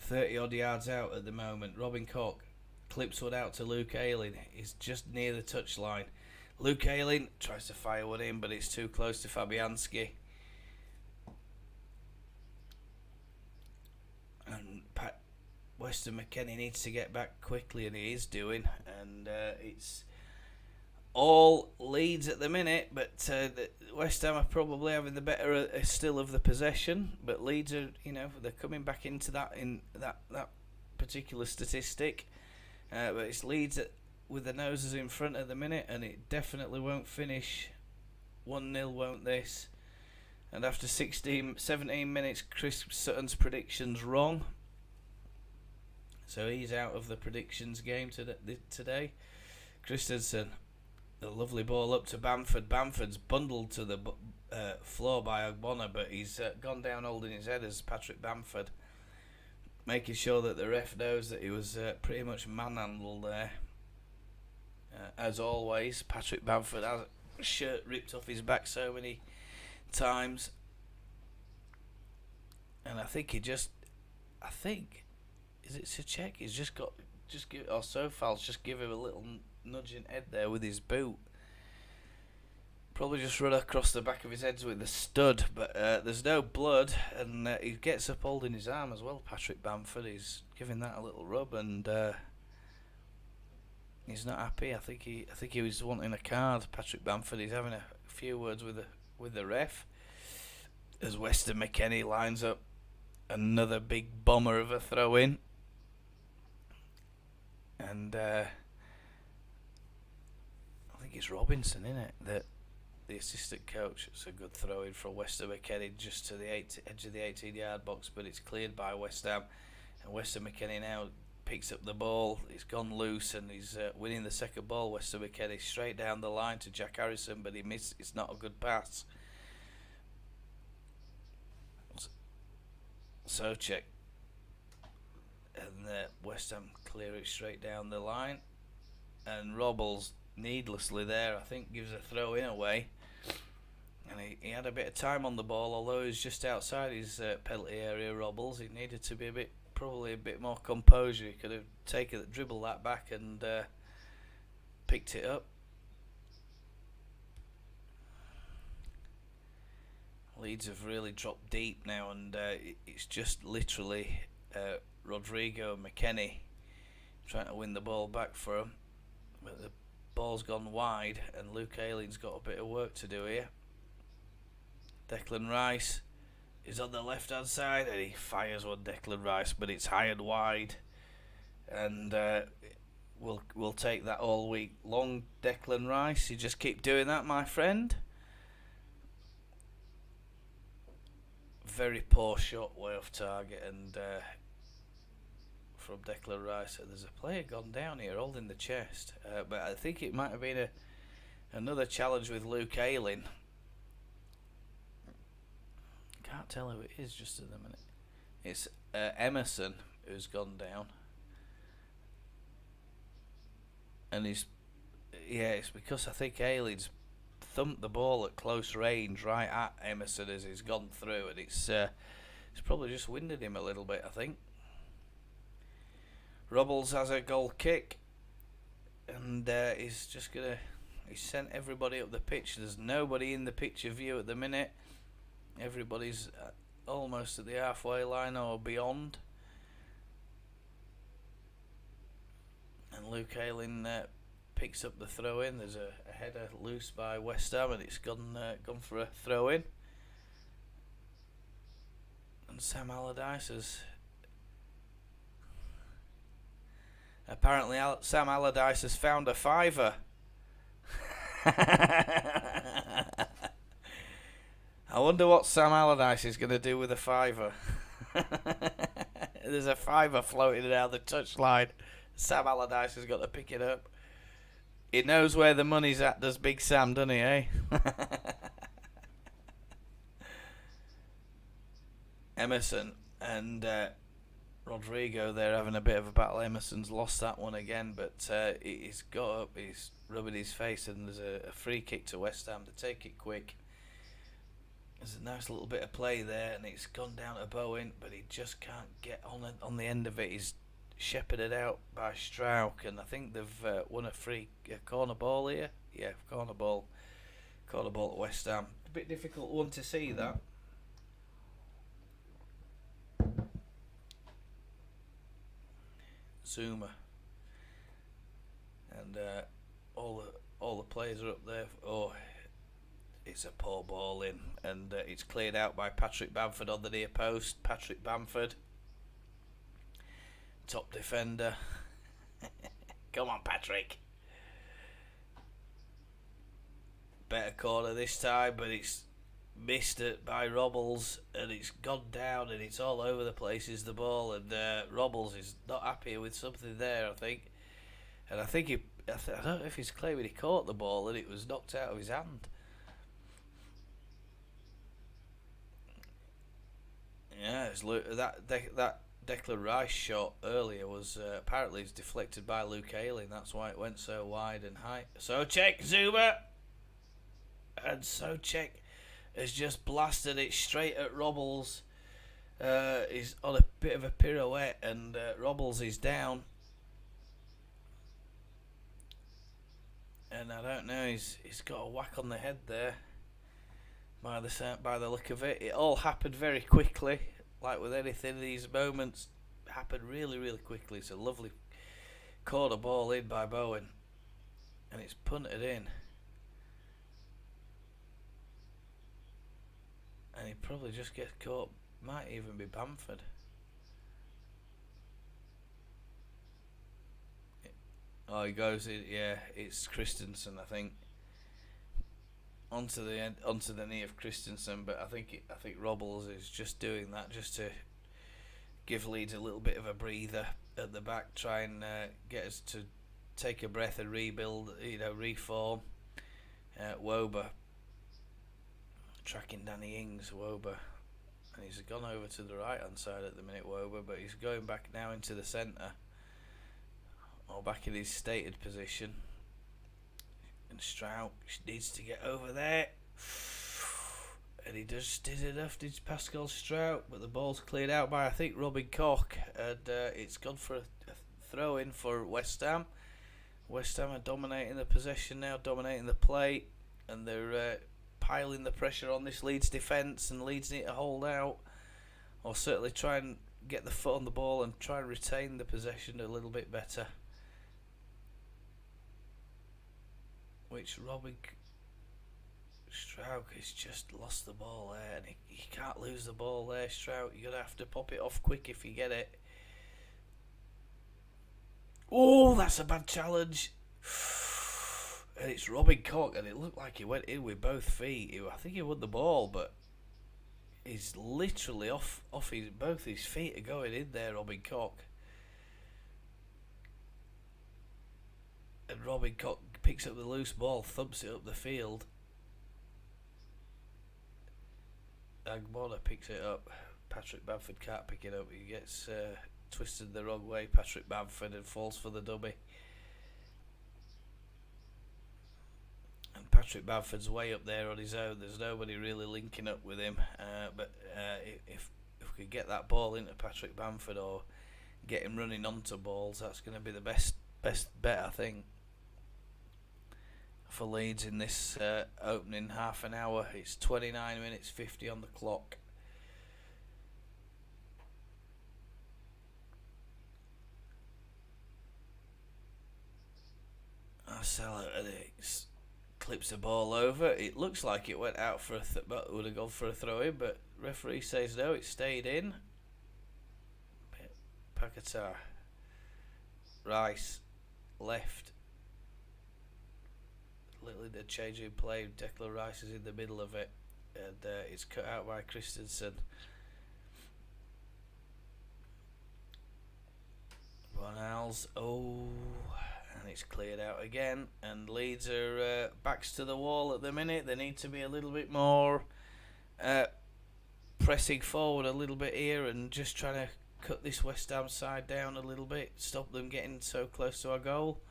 30 odd yards out at the moment. Robin Koch clips one out to Luke Ayling. He's just near the touchline. Luke Ayling tries to fire one in, but it's too close to Fabianski. And Weston McKennie needs to get back quickly, and he is doing. And it's all Leeds at the minute, but West Ham are probably having the better still of the possession. But Leeds are, they're coming back into that that particular statistic. But it's Leeds with the noses in front at the minute, and it definitely won't finish 1-0, won't this? And after 17 minutes, Chris Sutton's prediction's wrong. So he's out of the predictions game today. Christensen, a lovely ball up to Bamford. Bamford's bundled to the floor by Ogbonna, but he's gone down holding his head as Patrick Bamford, making sure that the ref knows that he was pretty much manhandled there. As always, Patrick Bamford has a shirt ripped off his back so many times, and I think is it Suchek? He's just give, or Sofal's just give him a little nudging head there with his boot. Probably just run across the back of his head with the stud, but there's no blood, and he gets up holding his arm as well. Patrick Bamford, he's giving that a little rub, and he's not happy. I think he was wanting a card. Patrick Bamford, he's having a few words with the ref as Weston McKennie lines up another big bomber of a throw in, and I think it's Robinson, isn't it, that the assistant coach. It's a good throw in from Weston McKennie just to the edge of the 18-yard box, but it's cleared by West Ham, and Weston McKennie now picks up the ball. It's gone loose, and he's winning the second ball. Weston McKennie straight down the line to Jack Harrison, but he missed. It's not a good pass. Souček, and West Ham clear it straight down the line, and Robles needlessly there, I think, gives a throw in away, and he had a bit of time on the ball, although he was just outside his penalty area. Robles, he needed to be probably a bit more composure. He could have dribbled that back and picked it up. Leeds have really dropped deep now, and it's just literally Rodrigo and McKennie trying to win the ball back for him. But the ball's gone wide, and Luke Ayling's got a bit of work to do here. Declan Rice is on the left-hand side, and he fires one, Declan Rice, but it's high and wide. And we'll take that all week long, Declan Rice. You just keep doing that, my friend. Very poor shot, way off target, and from Declan Rice. There's a player gone down here holding the chest, but I think it might have been another challenge with Luke Ayling. Can't tell who it is just at the minute. It's Emerson who's gone down, and it's because I think Ayling's thumped the ball at close range right at Emerson as he's gone through, and it's probably just winded him a little bit, I think. Robles has a goal kick, and he's sent everybody up the pitch. There's nobody in the picture view at the minute. Everybody's almost at the halfway line or beyond, and Luke Ayling picks up the throw in. There's a header loose by West Ham, and it's gone for a throw in. And Sam Allardyce has Sam Allardyce has found a fiver. I wonder what Sam Allardyce is going to do with a fiver. There's a fiver floating down the touchline. Sam Allardyce has got to pick it up. He knows where the money's at, does Big Sam, doesn't he, eh? Emerson and Rodrigo, they're having a bit of a battle. Emerson's lost that one again, but he's got up, he's rubbing his face, and there's a free kick to West Ham to take it quick. There's a nice little bit of play there, and it's gone down to Bowen, but he just can't get on the end of it. He's shepherded out by Strauch, and I think they've won a corner ball here. Yeah, corner ball at West Ham. A bit difficult one to see that. Zuma, and all the players are up there. Oh, it's a poor ball in, and it's cleared out by Patrick Bamford on the near post. Patrick Bamford, top defender. Come on, Patrick. Better corner this time, but it's missed it by Robbles, and it's gone down, and it's all over the place is the ball, and Robbles is not happy with something there, I think. And I think I don't know if he's claiming he caught the ball and it was knocked out of his hand. Yeah, that Declan Rice shot earlier was apparently deflected by Luke Ayling. That's why it went so wide and high. Souček, Zuma, and Souček has just blasted it straight at Robbles. He's on a bit of a pirouette, and Robbles is down. And I don't know, he's got a whack on the head there. By the look of it, it all happened very quickly. Like with anything, these moments happen really, really quickly. It's a lovely corner ball in by Bowen, and it's punted in. And he probably just gets caught. Might even be Bamford. Oh, he goes in. Yeah, it's Christensen, I think. Onto the knee of Christensen, but I think Robbles is just doing that just to give Leeds a little bit of a breather at the back, try and get us to take a breath and rebuild, reform. Wober tracking Danny Ings, Wober, and he's gone over to the right hand side at the minute, Wober, but he's going back now into the centre, or back in his stated position. And Strout needs to get over there, and he just did enough, did Pascal Strout, but the ball's cleared out by I think Robin Koch, and it's gone for a throw in for West Ham. West Ham are dominating the possession now, dominating the play, and they're piling the pressure on this Leeds defence, and Leeds need to hold out, or certainly try and get the foot on the ball and try and retain the possession a little bit better. Which Robin Strout has just lost the ball there, and he can't lose the ball there, Strout. You're going to have to pop it off quick if you get it. Oh, that's a bad challenge. And it's Robin Koch, and it looked like he went in with both feet. I think he won the ball, but he's literally off both his feet are going in there, Robin Koch. And Robin Koch picks up the loose ball, thumps it up the field. Agbona picks it up. Patrick Bamford can't pick it up. He gets twisted the wrong way, Patrick Bamford, and falls for the dummy. And Patrick Bamford's way up there on his own. There's nobody really linking up with him. But if we could get that ball into Patrick Bamford or get him running onto balls, that's going to be the best bet, I think, for Leeds in this opening half an hour. It's 29 minutes 50 on the clock. Marcelo clips the ball over. It looks like it went out for but would have gone for a throw in, but referee says no, it stayed in. Paquetá, Rice, left. Little the change in play. Declan Rice is in the middle of it, and it's cut out by Christensen. Ronalds, and it's cleared out again, and Leeds are backs to the wall at the minute. They need to be a little bit more pressing forward a little bit here, and just trying to cut this West Ham side down a little bit, stop them getting so close to our goal.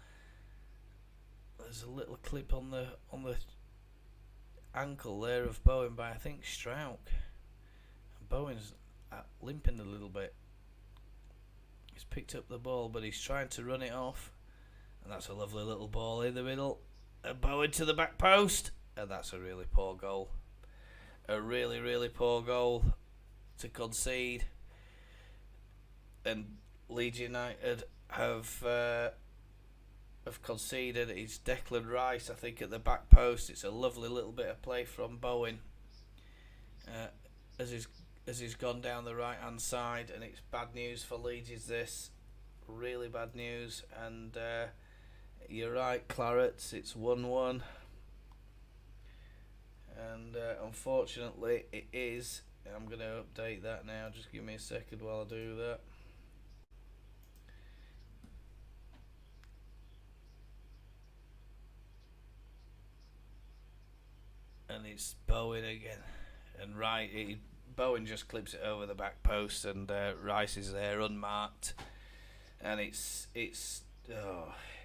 There's a little clip on the ankle there of Bowen by I think Strout. Bowen's limping a little bit. He's picked up the ball, but he's trying to run it off, and that's a lovely little ball in the middle. And Bowen to the back post, and that's a really poor goal. A really, really poor goal to concede. And Leeds United have conceded is Declan Rice, I think, at the back post. It's a lovely little bit of play from Bowen uh, as he's gone down the right hand side, and it's bad news for Leeds. Is this really bad news? And you're right, Clarets. It's 1-1, and unfortunately it is. I'm going to update that now. Just give me a second while I do that. And it's Bowen again, and Bowen just clips it over the back post, and Rice is there unmarked, and it's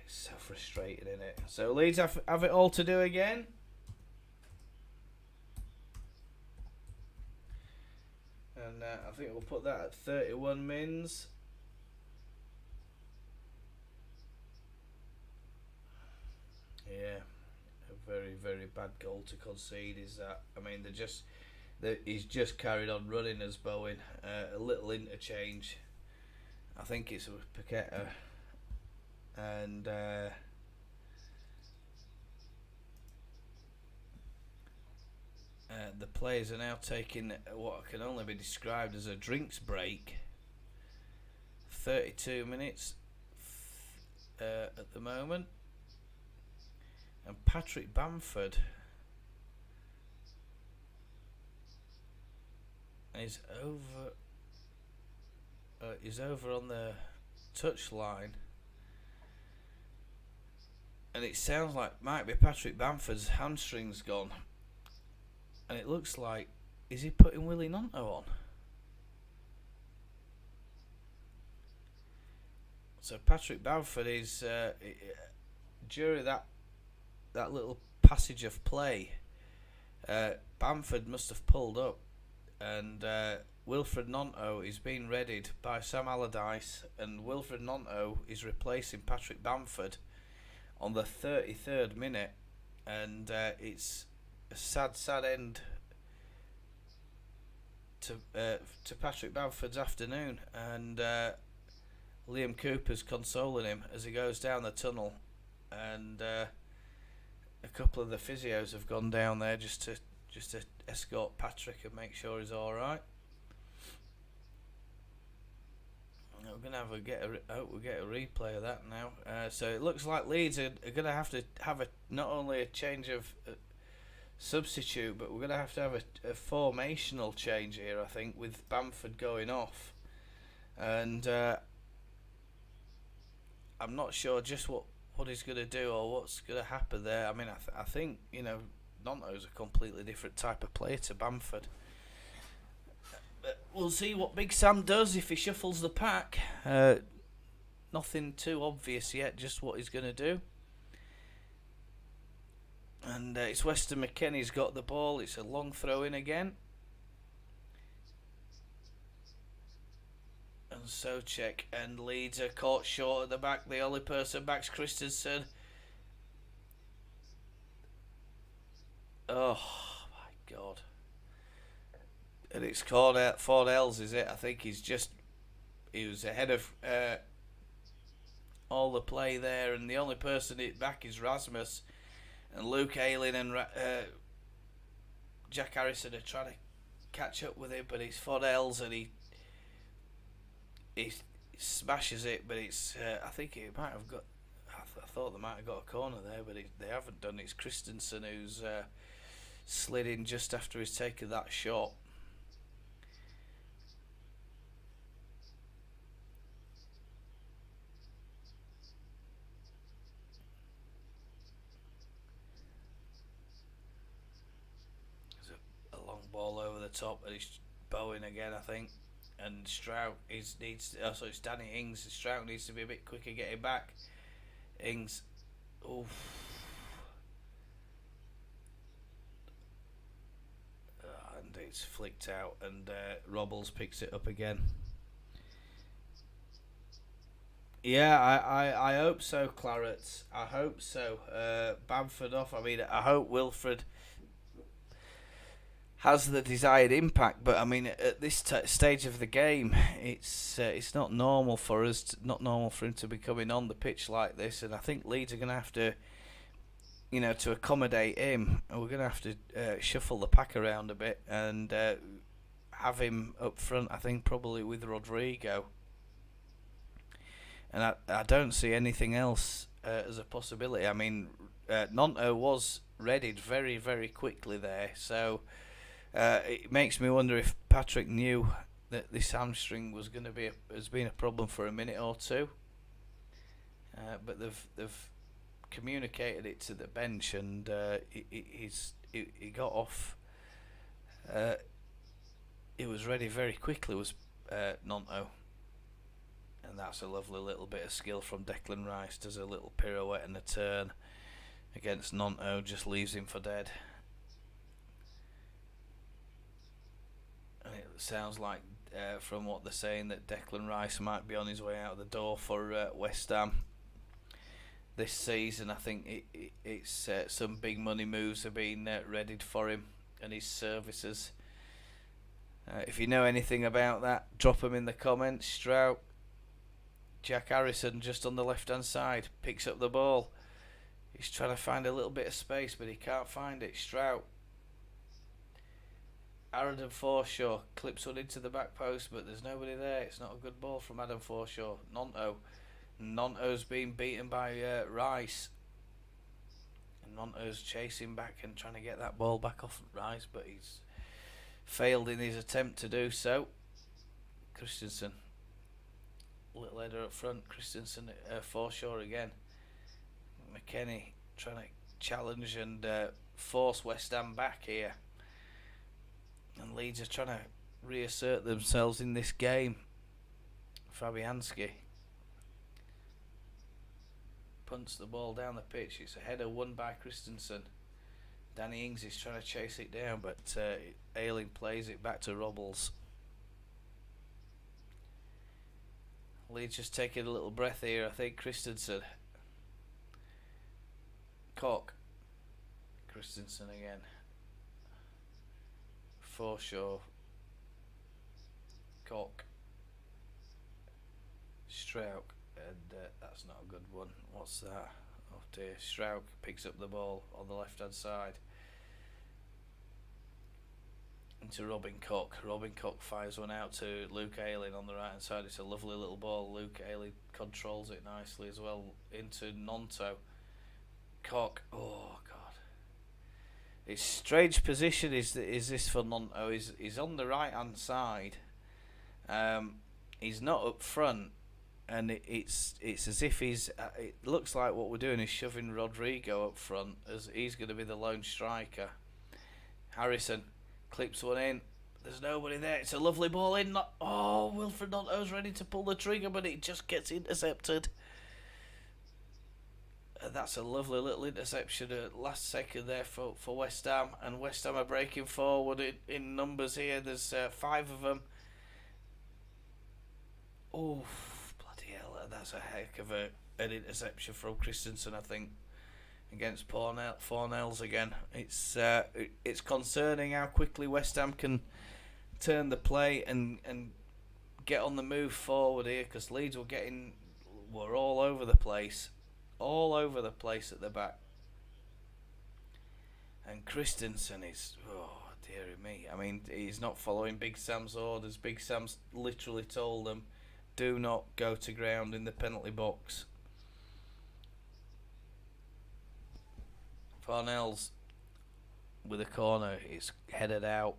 so frustrating, isn't it? So Leeds have it all to do again. And I think we'll put that at 31 mins. Yeah, a very, very bad goal to concede is that. I mean, he's just carried on running as Bowen. A little interchange. I think it's with Paqueta. And the players are now taking what can only be described as a drinks break. 32 minutes at the moment. And Patrick Bamford is over on the touchline, and it sounds like might be Patrick Bamford's hamstring's gone, and it looks like, is he putting Willie Nonto on? So Patrick Bamford is during that little passage of play, Bamford must have pulled up, and Wilfred Nonto is being readied by Sam Allardyce, and Wilfred Nonto is replacing Patrick Bamford on the 33rd minute, and it's a sad end to Patrick Bamford's afternoon, and Liam Cooper's consoling him as he goes down the tunnel, and a couple of the physios have gone down there just to escort Patrick and make sure he's all right. We're gonna get a replay of that now. So it looks like Leeds are gonna have to have not only a change of substitute, but we're gonna have to have a formational change here, I think, with Bamford going off, and I'm not sure just what he's going to do or what's going to happen there. I mean, I think, Nonto's a completely different type of player to Bamford. But we'll see what Big Sam does if he shuffles the pack. Nothing too obvious yet, just what he's going to do. And it's Weston McKennie's got the ball. It's a long throw in again. And Souček and Leeds are caught short at the back. The only person back's Christensen. Oh my God! And it's Fordell's, is it? I think he was ahead of all the play there, and the only person back is Rasmus, and Luke Ayling and Jack Harrison are trying to catch up with him, but it's Fordell's, and he smashes it, but it's I think he might have got. I thought they might have got a corner there, but they haven't done. It's Christensen who's slid in just after he's taken that shot. There's a long ball over the top, and it's Bowen again, I think. And Strout it's Danny Ings. Strout needs to be a bit quicker getting back. Ings, oof. And it's flicked out, and Robbles picks it up again. Yeah, I hope so, Clarets. I hope so. Bamford off. I mean, I hope Wilfred has the desired impact. But I mean, at this stage of the game, it's not normal for us, not normal for him to be coming on the pitch like this. And I think Leeds are going to have to, to accommodate him, we're going to have to shuffle the pack around a bit and have him up front. I think probably with Rodrigo. And I don't see anything else as a possibility. I mean, Nonto was readied very, very quickly there, so it makes me wonder if Patrick knew that this hamstring was going to be has been a problem for a minute or two. But they've communicated it to the bench, and he got off. He was ready very quickly. Was Nonto. And that's a lovely little bit of skill from Declan Rice. Does a little pirouette and a turn against Nonto, just leaves him for dead. And it sounds like, from what they're saying, that Declan Rice might be on his way out the door for West Ham this season. I think it's some big money moves have been readied for him and his services. If you know anything about that, drop them in the comments. Strout. Jack Harrison just on the left hand side picks up the ball. He's trying to find a little bit of space, but he can't find it. Strout. Aaron Forshaw clips one into the back post, but there's nobody there. It's not a good ball from Adam Forshaw. Nonto's being beaten by Rice. And Nonto's chasing back and trying to get that ball back off Rice, but he's failed in his attempt to do so. Christensen. Little header up front. Christensen, Forshaw again. McKennie trying to challenge and force West Ham back here. And Leeds are trying to reassert themselves in this game. Fabianski punts the ball down the pitch. It's a header won by Christensen. Danny Ings is trying to chase it down, but Ayling plays it back to Robles. Leeds just taking a little breath here. I think Christensen. Koch. Christensen again. Forshaw. Koch. Strauch. And that's not a good one. What's that? Oh dear. Strauch picks up the ball on the left hand side. Into Robin Koch. Robin Koch fires one out to Luke Ayling on the right hand side. It's a lovely little ball. Luke Ayling controls it nicely as well into Nonto. Koch. Oh god. His strange position is this for Nonto. He's on the right hand side. He's not up front, and it's as if he's. It looks like what we're doing is shoving Rodrigo up front as he's going to be the lone striker. Harrison clips one in. There's nobody there. It's a lovely ball in. Wilfred Nonto's ready to pull the trigger, but it just gets intercepted. That's a lovely little interception at last second there for West Ham. And West Ham are breaking forward in numbers here. There's 5 of them. Oh, bloody hell. That's a heck of an interception from Christensen, I think, against Fornells again. It's concerning how quickly West Ham can turn the play and get on the move forward here, because Leeds were all over the place. All over the place at the back. And Christensen is, oh dearie me. I mean, he's not following Big Sam's orders. Big Sam's literally told them, do not go to ground in the penalty box. Fornells with a corner is headed out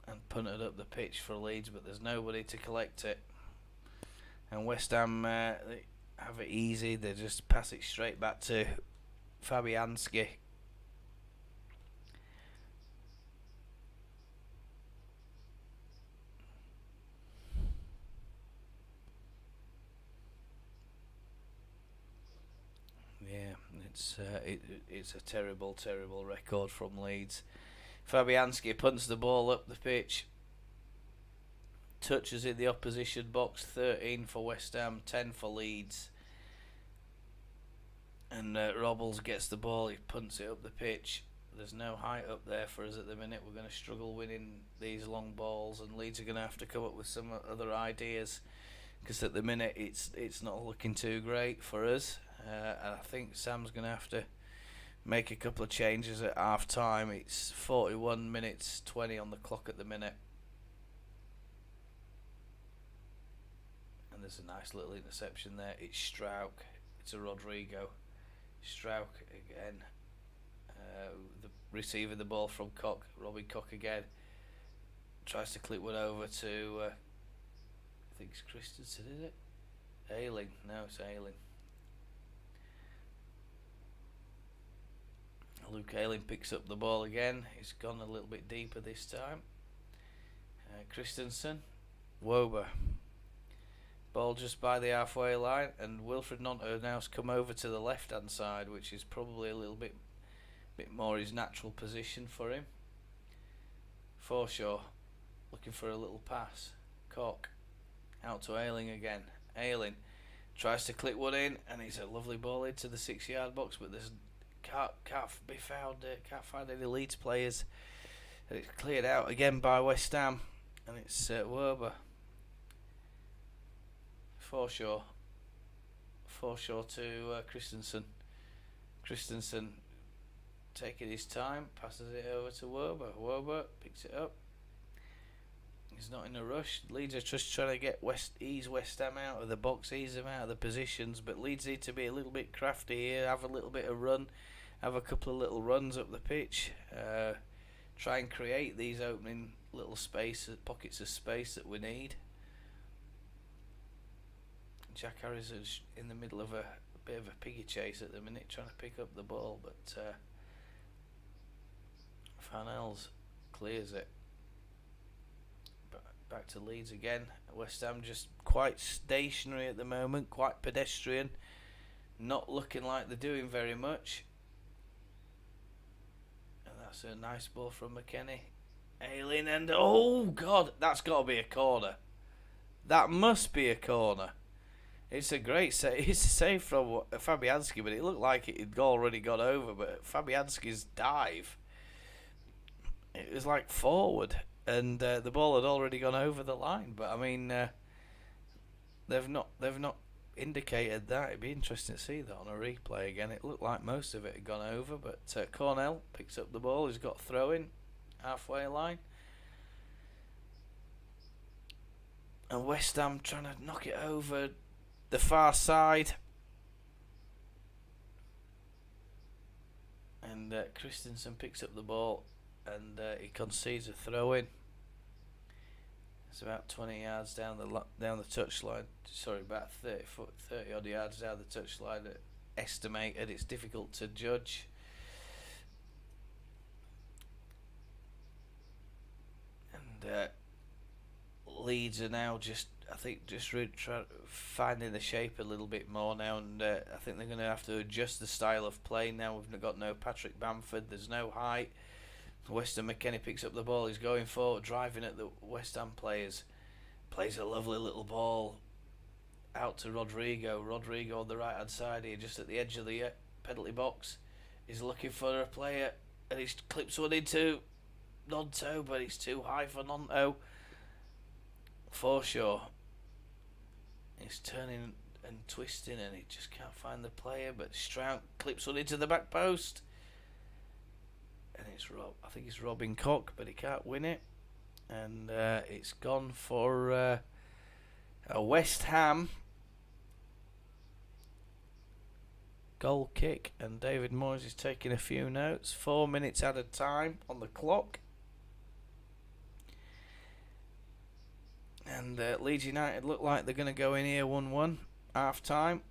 and punted up the pitch for Leeds, but there's nobody to collect it. And West Ham they have it easy. They just pass it straight back to Fabianski. Yeah, it's a terrible record from Leeds. Fabianski punts the ball up the pitch. Touches in the opposition box. 13 for West Ham, 10 for Leeds. And Robles gets the ball. He punts it up the pitch. there's no height up there for us at the minute. We're going to struggle winning these long balls, and Leeds are going to have to come up with some other ideas, because at the minute it's not looking too great for us. And I think Sam's going to have to make a couple of changes at half time. It's 41 minutes 20 on the clock at the minute. And there's a nice little interception there. It's Strauch. It's a Rodrigo. Strauch again. The receiving the ball from Koch. Robbie Koch again. Tries to clip one over to, I think it's Christensen, is it? Ayling. No, it's Ayling. Luke Ayling picks up the ball again. He's gone a little bit deeper this time. Christensen. Wober. Ball just by the halfway line, and Wilfred Gnonto now's come over to the left hand side, which is probably a little bit more his natural position for him. Forshaw looking for a little pass. Koch out to Ayling again. Ayling tries to clip one in, and it's a lovely ball into the 6-yard box, but there's can't be found. Can't find any Leeds players. And it's cleared out again by West Ham, and it's Werber. Forshaw to Christensen. Christensen taking his time, passes it over to Werber. Werber picks it up. He's not in a rush. Leeds are just trying to ease West Ham out of the box, ease them out of the positions, but Leeds need to be a little bit crafty here, have a little bit of run, have a couple of little runs up the pitch, try and create these opening little pockets of space that we need. Jack Harris is in the middle of a bit of a piggy chase at the minute, trying to pick up the ball, but Van Els clears it. Back to Leeds again. West Ham just quite stationary at the moment, quite pedestrian, not looking like they're doing very much. And that's a nice ball from McKennie. Ayling, and oh god, that's got to be a corner. That must be a corner. It's a great save. It's a save from Fabianski, but it looked like it had already got over. But Fabianski's dive, it was like forward, and the ball had already gone over the line. But I mean, they've not indicated that. It'd be interesting to see that on a replay again. It looked like most of it had gone over, but Cornell picks up the ball. He's got throw in halfway line, and West Ham trying to knock it over the far side, and Christensen picks up the ball, and he concedes a throw in. It's about 20 yards down the touchline. Sorry, about 30 odd yards down the touchline. Estimated. It's difficult to judge. And Leeds are now just really finding the shape a little bit more now, and I think they're going to have to adjust the style of play now. We've got no Patrick Bamford, there's no height. West Ham McKennie picks up the ball, he's going forward, driving at the West Ham players, plays a lovely little ball out to Rodrigo. Rodrigo on the right hand side here, just at the edge of the penalty box. He's looking for a player, and he clips one into Gnonto, but it's too high for Gnonto. Forshaw is turning and twisting, and he just can't find the player, but Strout clips one into the back post, and I think it's Robin Koch, but he can't win it, and it's gone for a West Ham goal kick, and David Moyes is taking a few notes. 4 minutes at a time on the clock. And Leeds United look like they're going to go in here 1-1, half time.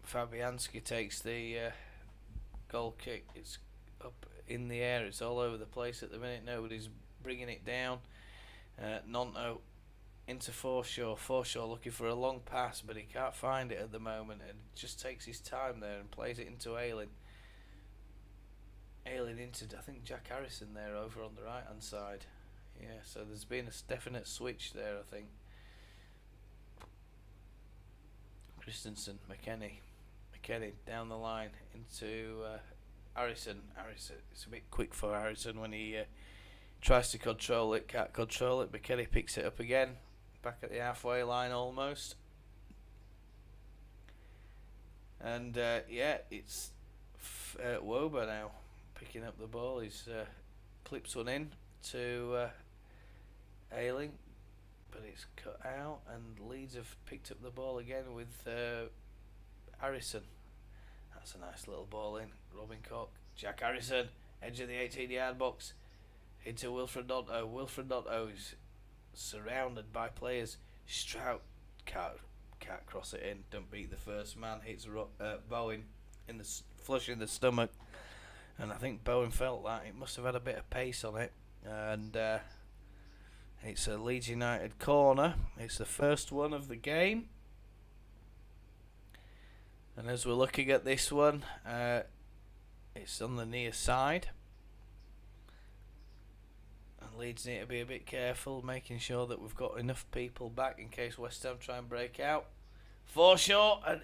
Fabianski takes the goal kick. It's up in the air, it's all over the place at the minute. Nobody's bringing it down. Gnonto into Forshaw. Forshaw looking for a long pass, but he can't find it at the moment, and just takes his time there and plays it into Ayling. ailing into, I think, Jack Harrison there over on the right hand side. Yeah, so there's been a definite switch there, I think. Christensen, McKennie down the line into Harrison. It's a bit quick for Harrison when he tries to control it, can't control it. McKennie picks it up again, back at the halfway line almost. And yeah, it's Woba now picking up the ball. He's clips one in to Ayling, but it's cut out, and Leeds have picked up the ball again with Harrison. That's a nice little ball in. Robin Koch, Jack Harrison, edge of the 18-yard box, into Wilfred Notto. Wilfred Notto is surrounded by players. Strout can't cross it in. Don't beat the first man. Hits Bowen in the flush in the stomach, and I think Bowen felt that. It must have had a bit of pace on it, and it's a Leeds United corner. It's the first one of the game. And as we're looking at this one, it's on the near side. And Leeds need to be a bit careful, making sure that we've got enough people back in case West Ham try and break out. Foreshore, and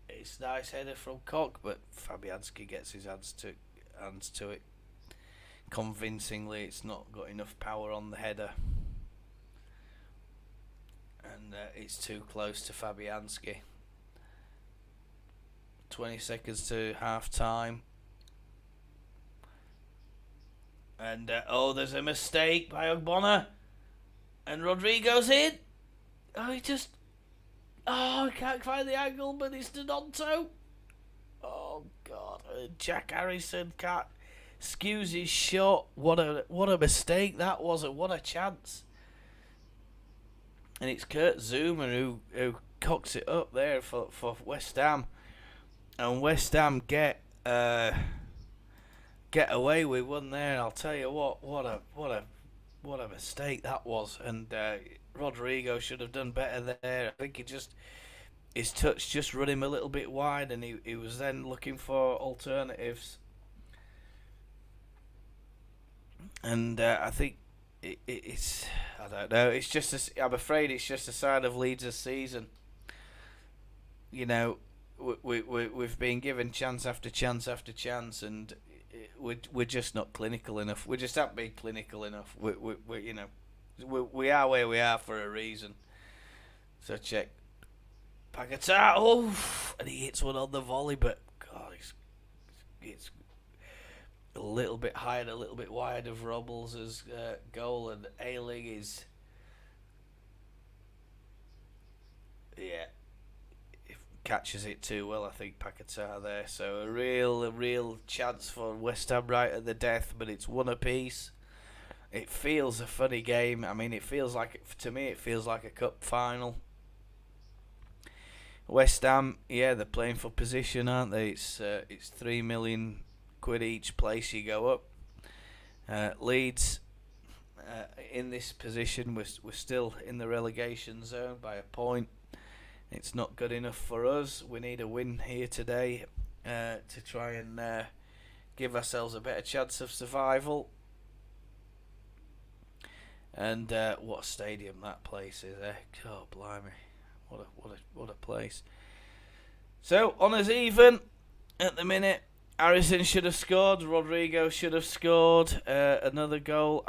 it's a nice header from Koch, but Fabianski gets his hands to it. Convincingly, it's not got enough power on the header, and it's too close to Fabianski. 20 seconds to half time, and there's a mistake by Ogbonna, and Rodrigo's in. He can't find the angle, but it's Donato. Oh God, Jack Harrison can't skews his shot. What a mistake that was, and what a chance. And it's Kurt Zuma who cocks it up there for West Ham, and West Ham get away with one there. I'll tell you what a mistake that was, and Rodrigo should have done better there. I think his touch just run him a little bit wide, and he was then looking for alternatives. And I think it's I don't know. It's just I'm afraid it's just a sign of Leeds' season. You know, we've been given chance after chance after chance, and we're just not clinical enough. We just haven't been clinical enough. We are where we are for a reason. So check Paquetá, and he hits one on the volley, but God, it's a little bit high and a little bit wide of Robles' goal, and Ayling is, catches it too well, I think, Paquetá there. So a real chance for West Ham right at the death, but it's one apiece. It feels a funny game. I mean, it feels like a cup final. West Ham, they're playing for position, aren't they? It's £3 million each place you go up. Leeds, in this position, we're still in the relegation zone by a point. It's not good enough for us. We need a win here today to try and give ourselves a better chance of survival. And what a stadium that place is, eh? God blimey, what a place. So honours even at the minute. Harrison should have scored. Rodrigo should have scored another goal.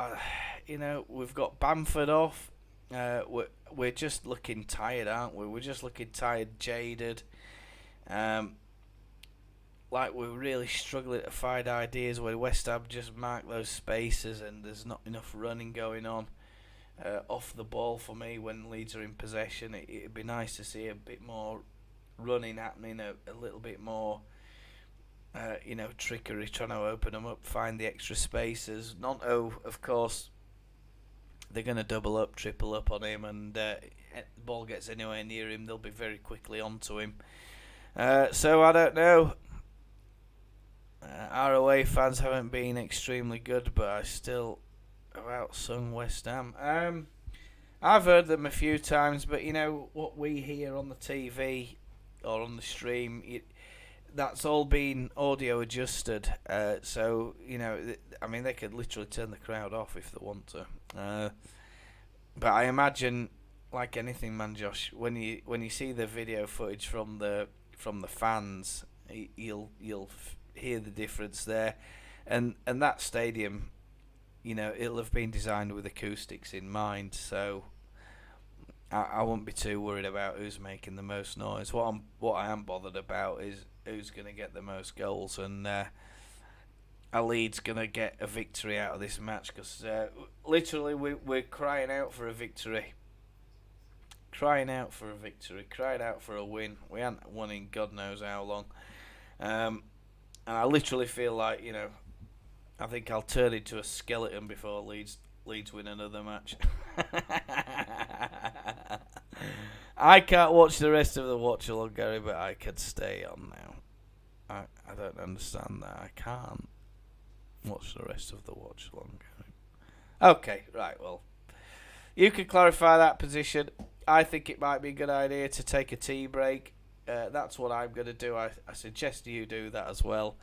We've got Bamford off. We're just looking tired, aren't we? We're just looking tired, jaded. Like we're really struggling to find ideas where West Ham just mark those spaces, and there's not enough running going on off the ball for me when Leeds are in possession. It'd be nice to see a bit more running happening, a little bit more trickery, trying to open them up, find the extra spaces. Nonto, of course, they're going to double up, triple up on him, and the ball gets anywhere near him, they'll be very quickly onto him. So I don't know. Our away fans haven't been extremely good, but I still have outsung West Ham. I've heard them a few times, but what we hear on the TV or on the stream, that's all been audio adjusted. So I mean, they could literally turn the crowd off if they want to. But I imagine, like anything, man, Josh, when you see the video footage from the fans, you'll hear the difference there, and that stadium, it'll have been designed with acoustics in mind. So I won't be too worried about who's making the most noise. What I am bothered about is who's going to get the most goals, and are Leeds going to get a victory out of this match? Because literally we're crying out for a victory. Crying out for a victory. Crying out for a win. We haven't won in God knows how long. And I literally feel like, I think I'll turn into a skeleton before Leeds win another match. I can't watch the rest of the watch along, Gary, but I could stay on now. I don't understand that. I can't watch the rest of the watch along, Gary. Okay, right, well, you can clarify that position. I think it might be a good idea to take a tea break. That's what I'm going to do. I suggest you do that as well.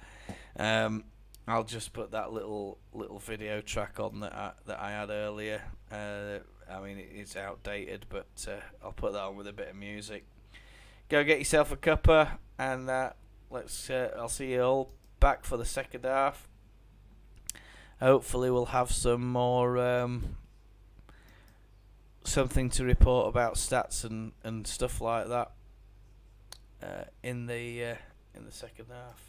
I'll just put that little video track on that I had earlier. I mean, it's outdated, but I'll put that on with a bit of music. Go get yourself a cuppa, and I'll see you all back for the second half. Hopefully we'll have some more something to report about stats and stuff like that in the second half.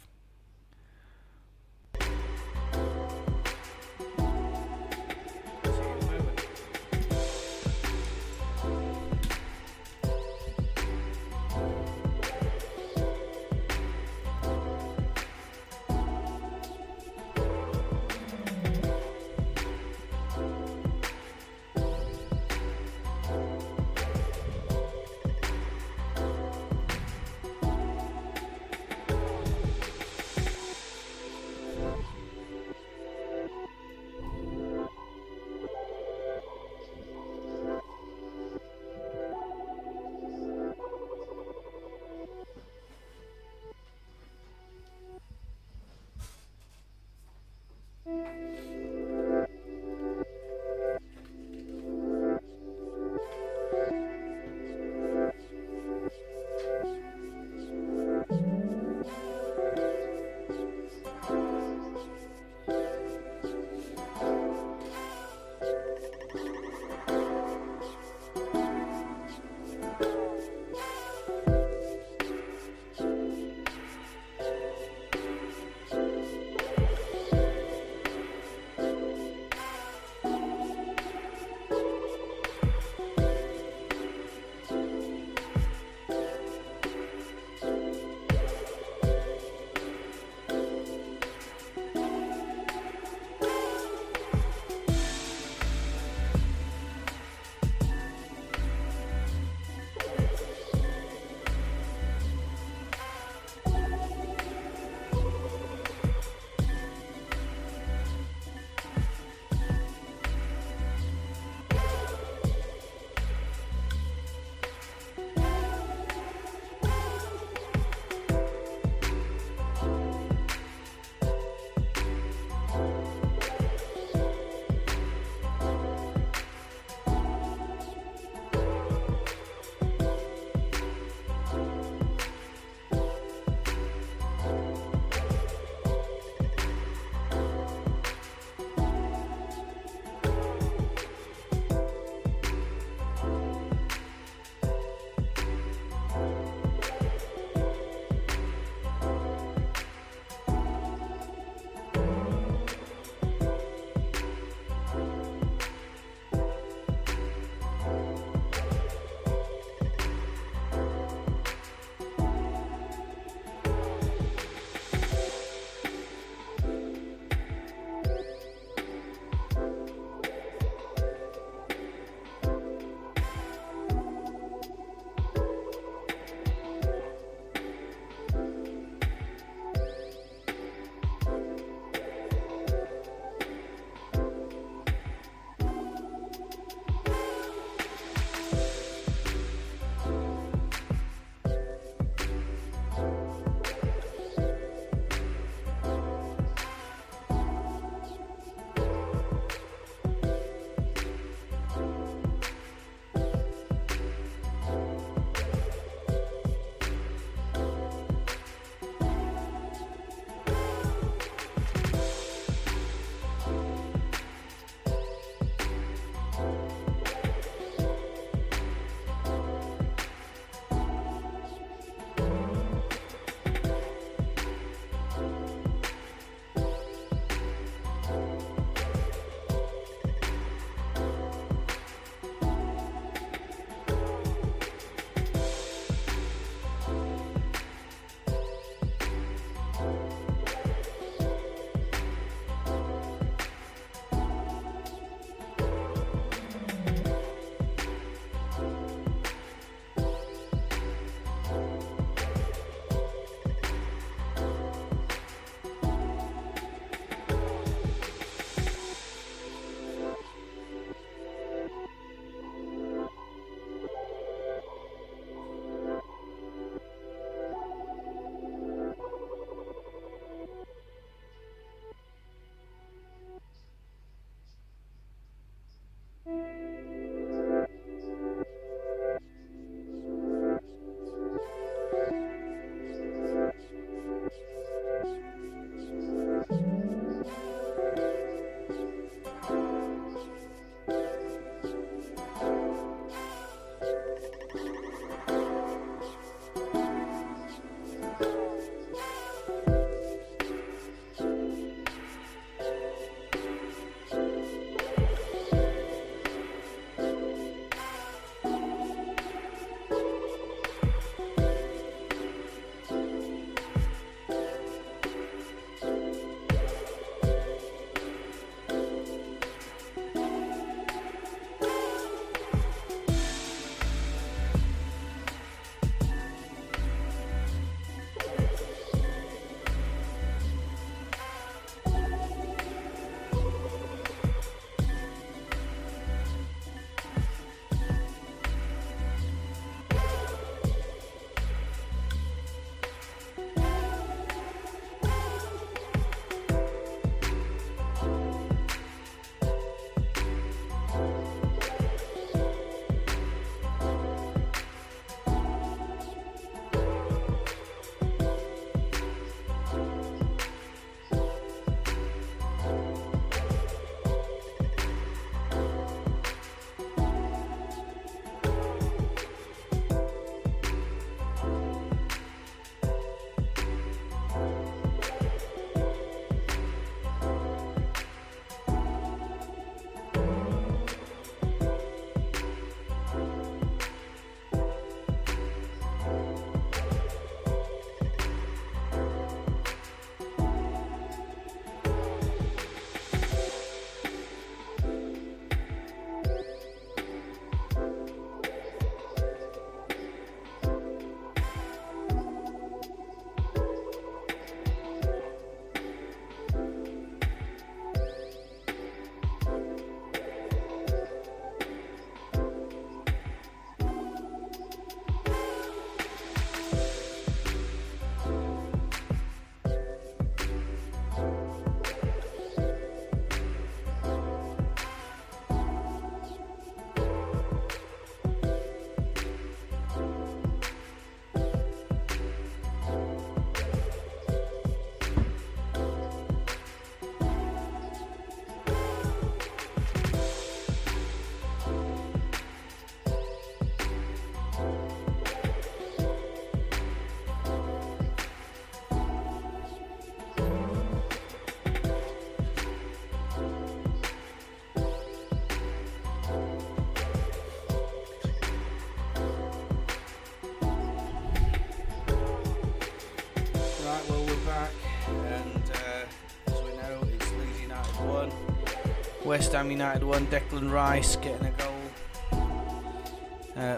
West Ham United 1, Declan Rice getting a goal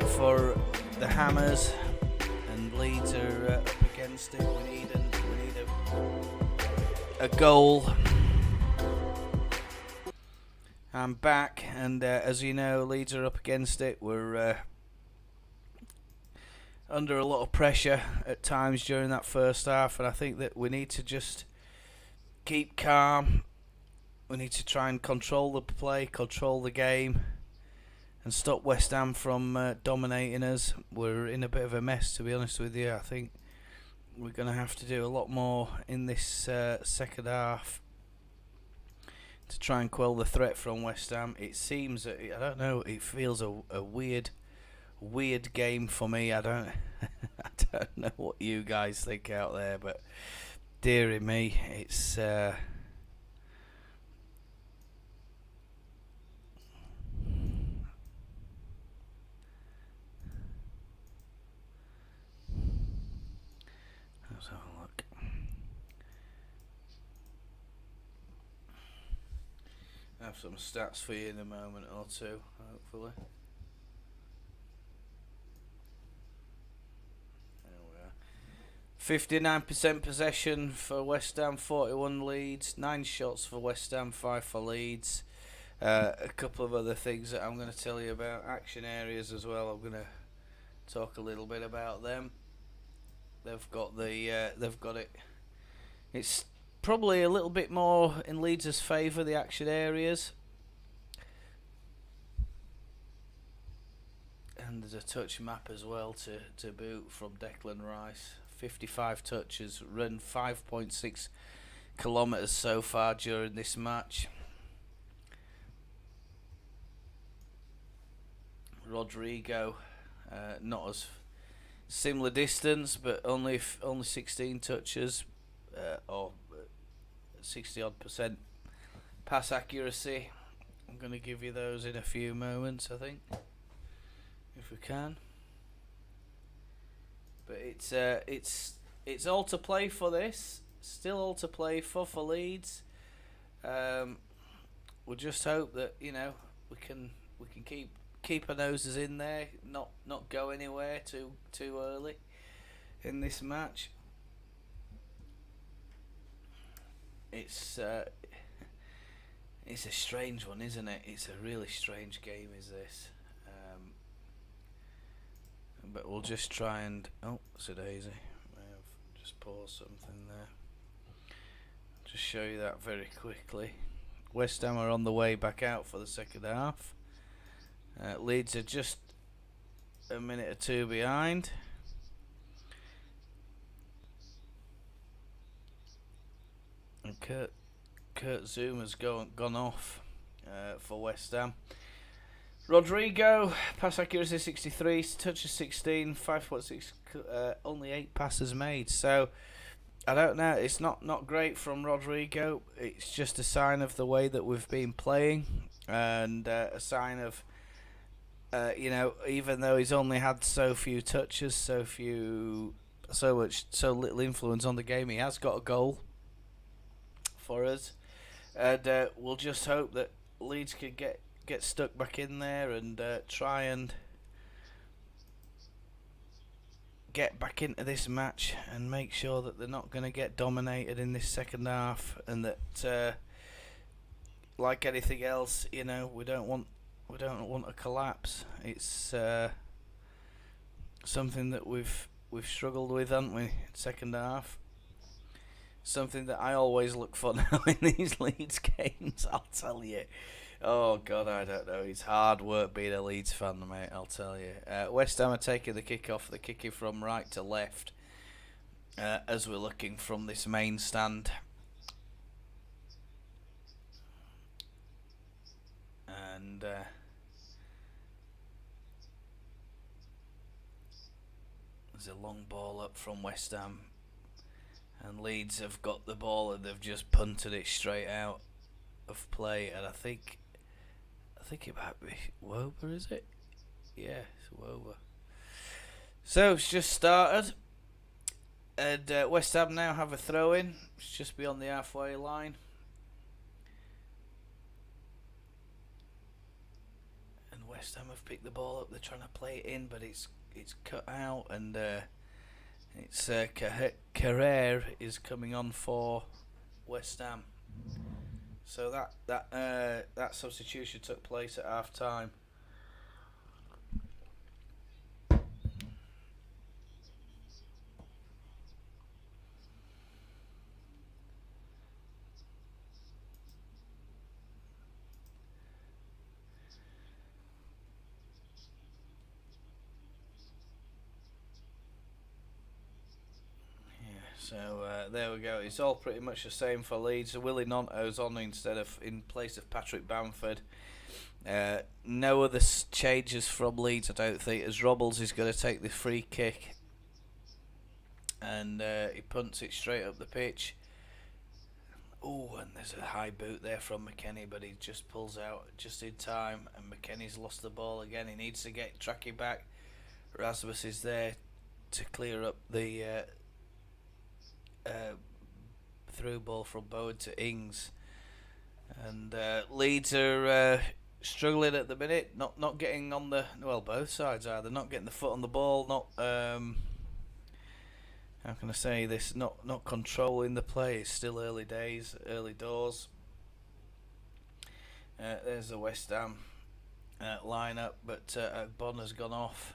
for the Hammers, and Leeds are up against it. We need a goal. I'm back, and as you know, Leeds are up against it. We're under a lot of pressure at times during that first half, and I think that we need to just keep calm. We need to try and control the play, control the game, and stop West Ham from dominating us. We're in a bit of a mess, to be honest with you. I think we're going to have to do a lot more in this second half to try and quell the threat from West Ham. It seems, I don't know, it feels a weird game for me. I don't know what you guys think out there, but dearie me, it's let's have a look. I have some stats for you in a moment or two, hopefully. 59% possession for West Ham, 41 Leeds, 9 shots for West Ham, 5 for Leeds. A couple of other things that I'm going to tell you about. Action areas as well. I'm going to talk a little bit about them. They've got it. It's probably a little bit more in Leeds' favour, the action areas. And there's a touch map as well to boot from Declan Rice. 55 touches, run 5.6 kilometres so far during this match. Rodrigo, not as similar distance, but only 16 touches, or 60-odd% pass accuracy. I'm going to give you those in a few moments, I think, if we can. But it's all to play for this. Still all to play for Leeds. We'll just hope that we can keep our noses in there, not go anywhere too early in this match. It's a strange one, isn't it? It's a really strange game, is this? But we'll just try and... Oh, it's a daisy. I have just paused something there. Just show you that very quickly. West Ham are on the way back out for the second half. Leeds are just a minute or two behind. And Kurt Zouma's gone off for West Ham. Rodrigo, pass accuracy 63, touches 16, 5.6, only 8 passes made. So, I don't know, it's not great from Rodrigo. It's just a sign of the way that we've been playing, and a sign of, even though he's only had so few touches, so little influence on the game, he has got a goal for us. And we'll just hope that Leeds can get stuck back in there and try and get back into this match and make sure that they're not going to get dominated in this second half, and that like anything else, we don't want a collapse. It's something that we've struggled with, haven't we? Second half. Something that I always look for now in these Leeds games, I'll tell you. Oh, God, I don't know. It's hard work being a Leeds fan, mate, I'll tell you. West Ham are taking the kick-off. They're kicking from right to left as we're looking from this main stand. And there's a long ball up from West Ham. And Leeds have got the ball and they've just punted it straight out of play. And I think it might be Wober, is it? Yeah, it's Wober. So it's just started. And West Ham now have a throw-in. It's just beyond the halfway line. West Ham have picked the ball up. They're trying to play it in, but it's cut out, and it's Carrere is coming on for West Ham. So that substitution took place at half time. So there we go. It's all pretty much the same for Leeds. Willie Nonto's on in place of Patrick Bamford. No other changes from Leeds, I don't think, as Robles is going to take the free kick, and he punts it straight up the pitch. Oh, and there's a high boot there from McKennie, but he just pulls out just in time, and McKennie's lost the ball again. He needs to get tracking back. Rasmus is there to clear up the through ball from Bowen to Ings, and Leeds are struggling at the minute, not getting on the, well, both sides are. They're not getting the foot on the ball, not how can I say this, not controlling the play. It's still early days, early doors. There's the West Ham lineup, but Bonner's gone off.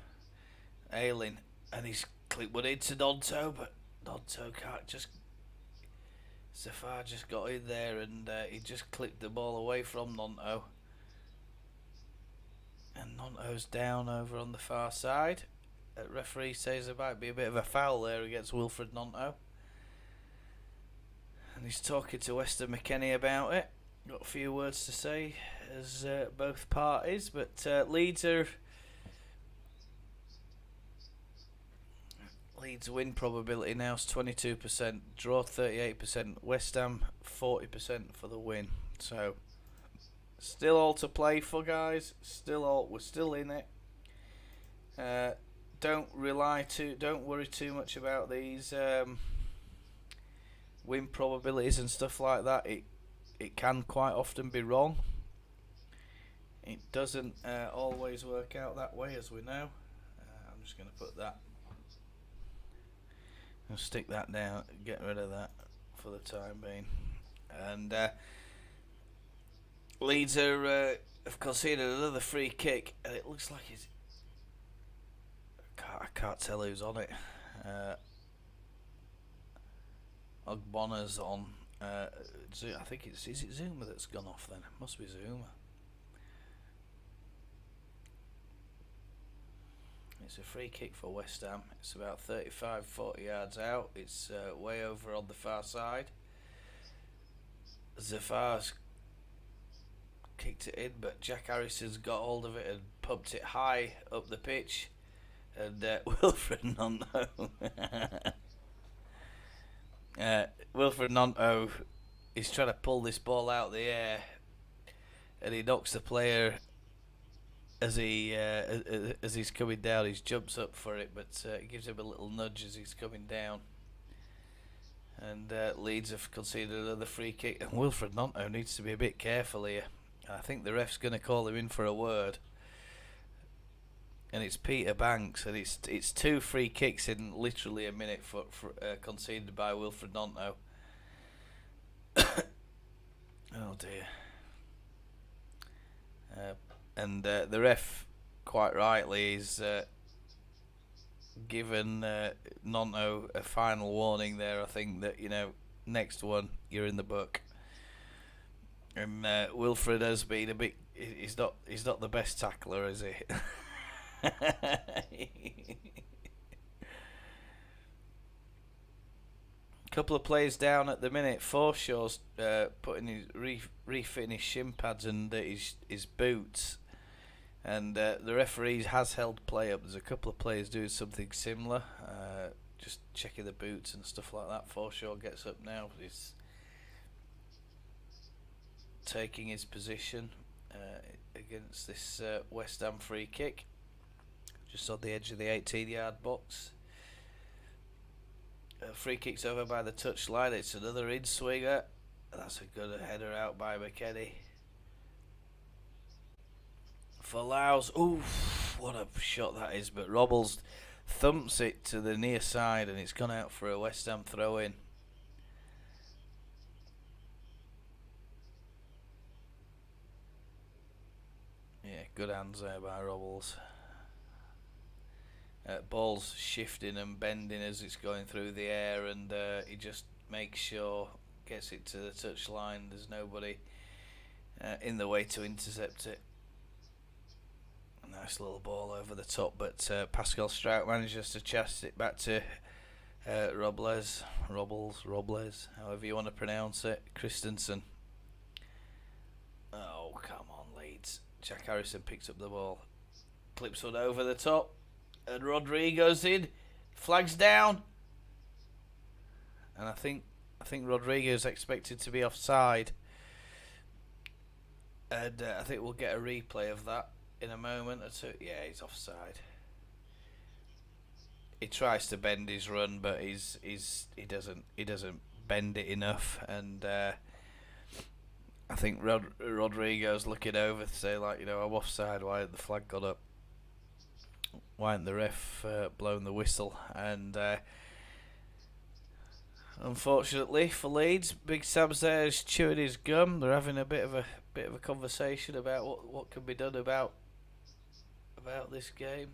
Ayling, and he's clipped one into Nonto, but Nonto can't just. Zafar just got in there, and he just clipped the ball away from Nonto. And Nonto's down over on the far side. Referee says there might be a bit of a foul there against Wilfred Nonto. And he's talking to Weston McKennie about it. Got a few words to say as both parties, but Leeds win probability now is 22%, draw 38%, West Ham 40% for the win. So still all to play for, guys. We're still in it. Don't worry too much about these win probabilities and stuff like that. It can quite often be wrong. It doesn't always work out that way, as we know. I'm just going to put that. I'll stick that down, get rid of that for the time being. And Leeds have conceded another free kick, and it looks like it's. I can't tell who's on it. Ogbonna's on. I think is it Zuma that's gone off then? It must be Zuma. It's a free kick for West Ham. It's about 35-40 yards out. It's way over on the far side. Zafar's kicked it in, but Jack Harrison's got hold of it and pumped it high up the pitch. And Wilfred Nonto Wilfred Nonto is trying to pull this ball out of the air, and he knocks the player as he's coming down. He jumps up for it, but it gives him a little nudge as he's coming down. And Leeds have conceded another free kick, and Wilfred Nonto needs to be a bit careful here. I think the ref's going to call him in for a word. And it's Peter Banks, and it's two free kicks in literally a minute for conceded by Wilfred Nonto. Oh dear. And the ref, quite rightly, is given Nonto a final warning there. I think that, next one, you're in the book. And Wilfred has been a bit. He's not the best tackler, is he? Couple of players down at the minute. Forshaw's putting his refitting his shin pads and his boots, and the referee has held play up. There's a couple of players doing something similar, just checking the boots and stuff like that. Forshaw gets up now. He's taking his position against this West Ham free kick, just on the edge of the 18-yard box. Free kick's over by the touchline. It's another in-swinger. That's a good header out by McKennie. for Laos. Oof, what a shot that is. But Robbles thumps it to the near side and it's gone out for a West Ham throw in. Yeah, good hands there by Robbles. Ball's shifting and bending as it's going through the air, and he just makes sure, gets it to the touch line. There's nobody in the way to intercept it. A nice little ball over the top, but Pascal Strout manages to chest it back to Robles, however you want to pronounce it, Christensen. Oh, come on, Leeds. Jack Harrison picks up the ball, clips one over the top, and Rodrigo's in, flags down, and I think Rodrigo's expected to be offside, and I think we'll get a replay of that in a moment or two. Yeah, he's offside. He tries to bend his run, but he doesn't bend it enough, and I think Rodrigo's looking over to say, like, I'm offside. Why hasn't the flag got up? Why hasn't the ref blown the whistle? And unfortunately for Leeds, Big Sam's there is chewing his gum. They're having a bit of a conversation about what can be done about this game.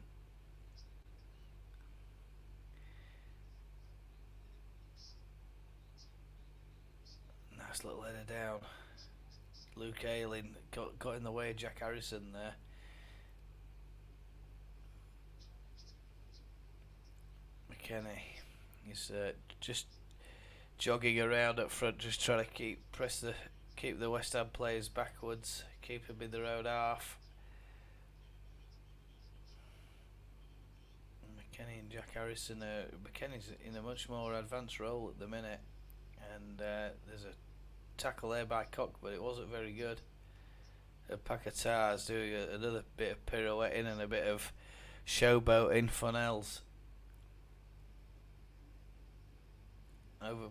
Nice little header down. Luke Ayling got in the way of Jack Harrison there. McKennie is just jogging around up front, just trying to keep the West Ham players backwards, keep them in their own half. McKennie and Jack Harrison. McKennie's in a much more advanced role at the minute, and there's a tackle there by Koch, but it wasn't very good. Paquetá's doing another bit of pirouetting and a bit of showboating. Funnels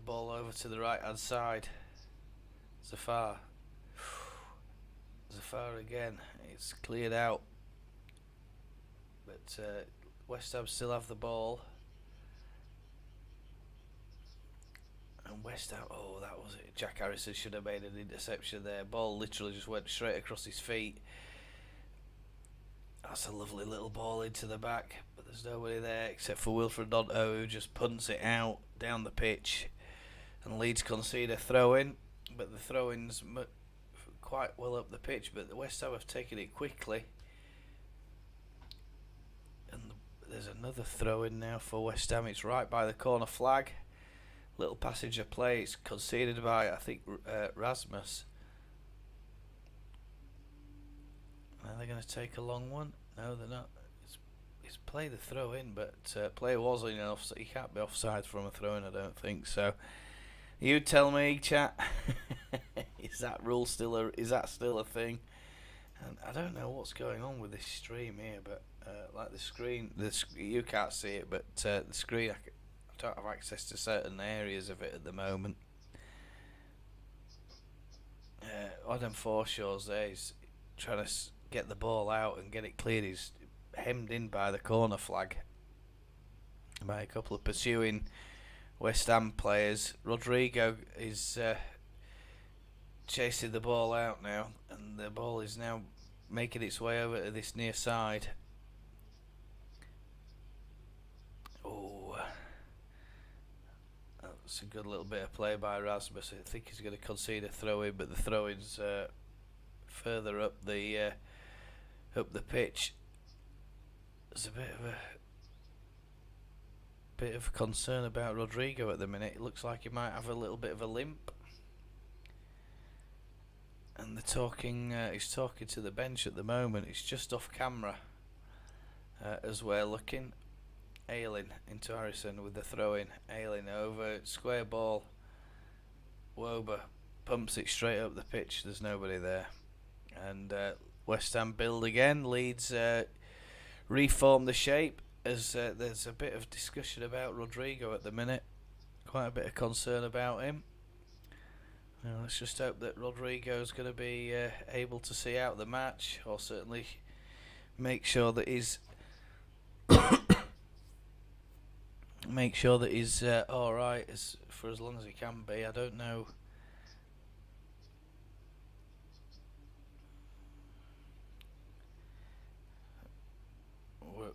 ball over to the right hand side. Zafar again. It's cleared out, but West Ham still have the ball. And West Ham, that was it. Jack Harrison should have made an interception there. Ball literally just went straight across his feet. That's a lovely little ball into the back, but there's nobody there except for Wilfred Donto, who just punts it out down the pitch. And Leeds concede a throw-in, but the throw-in's quite well up the pitch, but the West Ham have taken it quickly. And there's another throw-in now for West Ham. It's right by the corner flag. Little passage of play. It's conceded by, I think, Rasmus. Are they going to take a long one? No, they're not. It's play the throw in, but player was in an offside. He can't be offside from a throw in, I don't think. So, you tell me, chat. Is that still a thing? And I don't know what's going on with this stream here, but like the screen, you can't see it, but the screen, I don't have access to certain areas of it at the moment. Adam Forshaw's there. He's trying to get the ball out and get it cleared. He's hemmed in by the corner flag by a couple of pursuing West Ham players. Rodrigo is chasing the ball out now, and the ball is now making its way over to this near side. That's a good little bit of play by Rasmus. I think he's going to concede a throw-in, but the throw-in's further up the pitch. There's a bit of concern about Rodrigo at the minute. It looks like he might have a little bit of a limp. And he's talking to the bench at the moment. It's just off camera as we're looking. Ayling into Harrison with the throw-in. Ayling over, square ball. Wober pumps it straight up the pitch. There's nobody there. And West Ham build again. Leeds reform the shape, as there's a bit of discussion about Rodrigo at the minute. Quite a bit of concern about him. Let's just hope that Rodrigo's going to be able to see out the match, or certainly make sure that he's all right for as long as he can be. I don't know.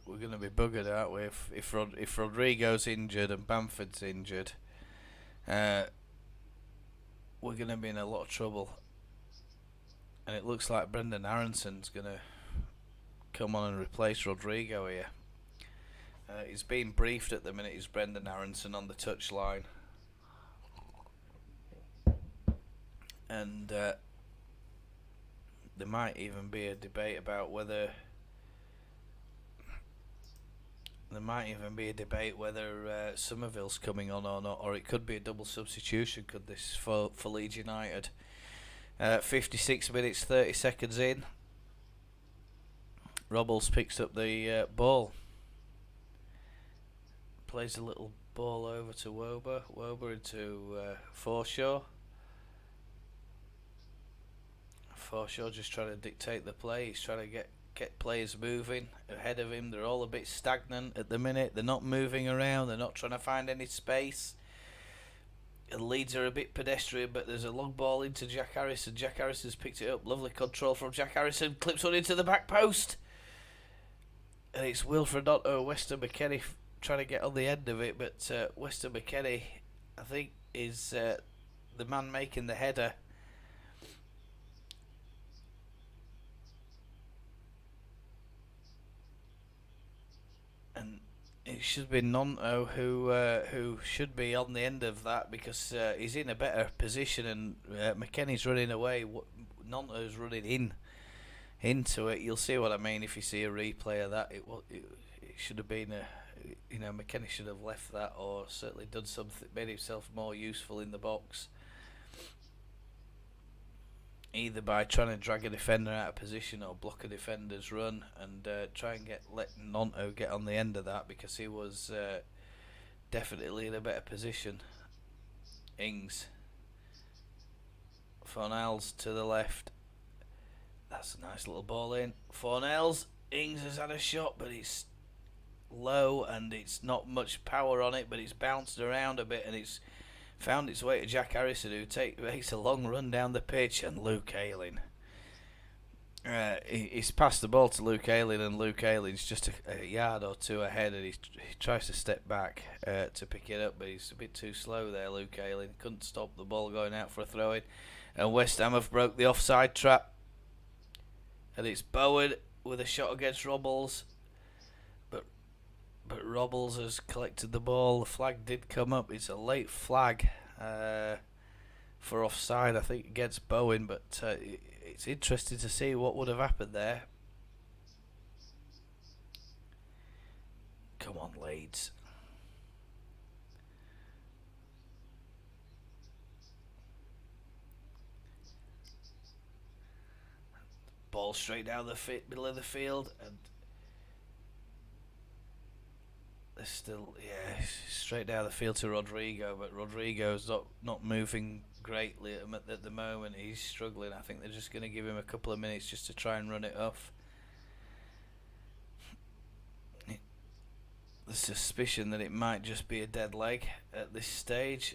We're going to be buggered, aren't we? If Rodrigo's injured and Bamford's injured, we're going to be in a lot of trouble. And it looks like Brendan Aronson's going to come on and replace Rodrigo here. He's being briefed at the minute. He's Brendan Aronson on the touchline. And there might even be a debate about whether Somerville's coming on or not, or it could be a double substitution. Could this for Leeds United? 56 minutes 30 seconds in. Robles picks up the ball. Plays a little ball over to Wober. Wober into Forshaw. Forshaw just trying to dictate the play. He's trying to get players moving ahead of him. They're all a bit stagnant at the minute. They're not moving around. They're not trying to find any space. And Leeds are a bit pedestrian, but there's a long ball into Jack Harrison. Jack Harrison's picked it up. Lovely control from Jack Harrison. Clips one into the back post. And it's Wilfred Otto, Weston McKennie trying to get on the end of it, but Weston McKennie, I think, is the man making the header. And it should be Nonto who should be on the end of that, because he's in a better position, and McKennie's running away. Nonto's running into it. You'll see what I mean if you see a replay of that. It should have been McKennie should have left that, or certainly done something, made himself more useful in the box, either by trying to drag a defender out of position or block a defender's run, and try and let Nonto get on the end of that, because he was definitely in a better position. Ings, Fornals to the left. That's a nice little ball in. Fornals, Ings has had a shot, but it's low and it's not much power on it, but it's bounced around a bit and it's found its way to Jack Harrison, who makes a long run down the pitch, and Luke Ayling. He's passed the ball to Luke Ayling, and Luke Ayling's just a yard or two ahead, and he tries to step back to pick it up, but he's a bit too slow there, Luke Ayling. Couldn't stop the ball going out for a throw-in, and West Ham have broke the offside trap. And it's Bowen with a shot against Robles, but Robles has collected the ball. The flag did come up. It's a late flag for offside, I think, against Bowen, but it's interesting to see what would have happened there. Come on, Leeds. Ball straight down the middle of the field, and they're still, straight down the field to Rodrigo, but Rodrigo's not moving greatly at the moment. He's struggling. I think they're just going to give him a couple of minutes just to try and run it off. The suspicion that it might just be a dead leg at this stage,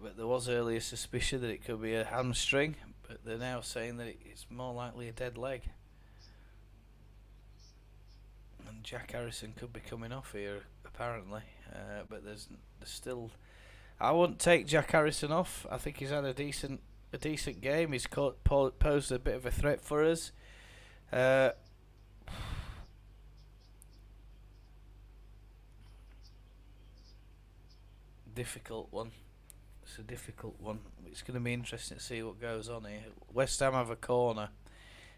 but there was earlier suspicion that it could be a hamstring, but they're now saying that it's more likely a dead leg. And Jack Harrison could be coming off here, apparently, but there's still. I wouldn't take Jack Harrison off. I think he's had a decent game. He's posed a bit of a threat for us. Difficult one. It's a difficult one. It's going to be interesting to see what goes on here. West Ham have a corner.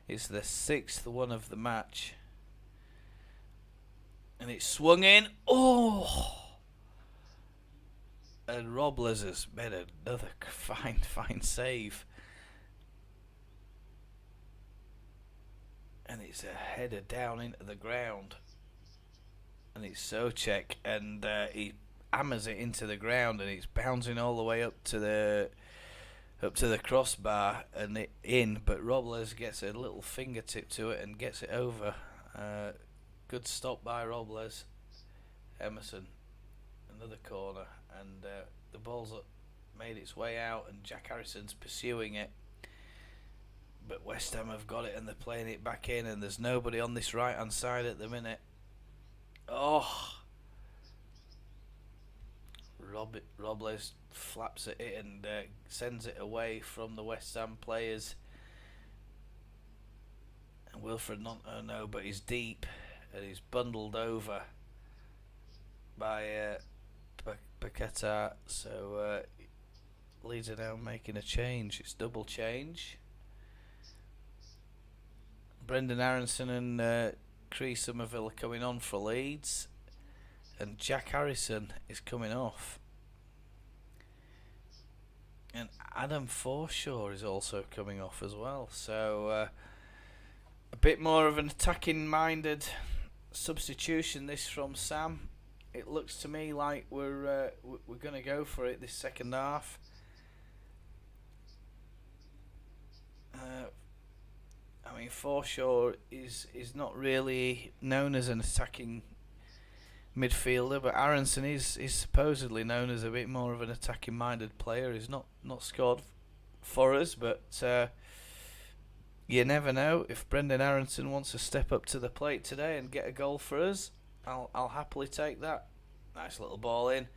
It's the 6th one of the match. And it's swung in. Oh! And Robles has made another fine save. And it's a header down into the ground. And it's Souček, and he hammers it into the ground, and it's bouncing all the way up to the crossbar and it in, but Robles gets a little fingertip to it and gets it over. Good stop by Robles. Emerson, another corner, and the ball's made its way out, and Jack Harrison's pursuing it. But West Ham have got it, and they're playing it back in, and there's nobody on this right-hand side at the minute. Oh! Robles flaps at it and sends it away from the West Ham players. And Wilfred no, but he's deep, and he's bundled over by Paquetá. So Leeds are now making a change. It's double change. Brendan Aronson and Cree Somerville are coming on for Leeds, and Jack Harrison is coming off. And Adam Forshaw is also coming off as well. So a bit more of an attacking-minded substitution this from Sam. It looks to me like we're going to go for it this second half. I mean, Forshaw is not really known as an attacking midfielder, but Aronson is supposedly known as a bit more of an attacking minded player. He's not scored for us, but you never know. If Brendan Aronson wants to step up to the plate today and get a goal for us, I'll happily take that. Nice little ball in,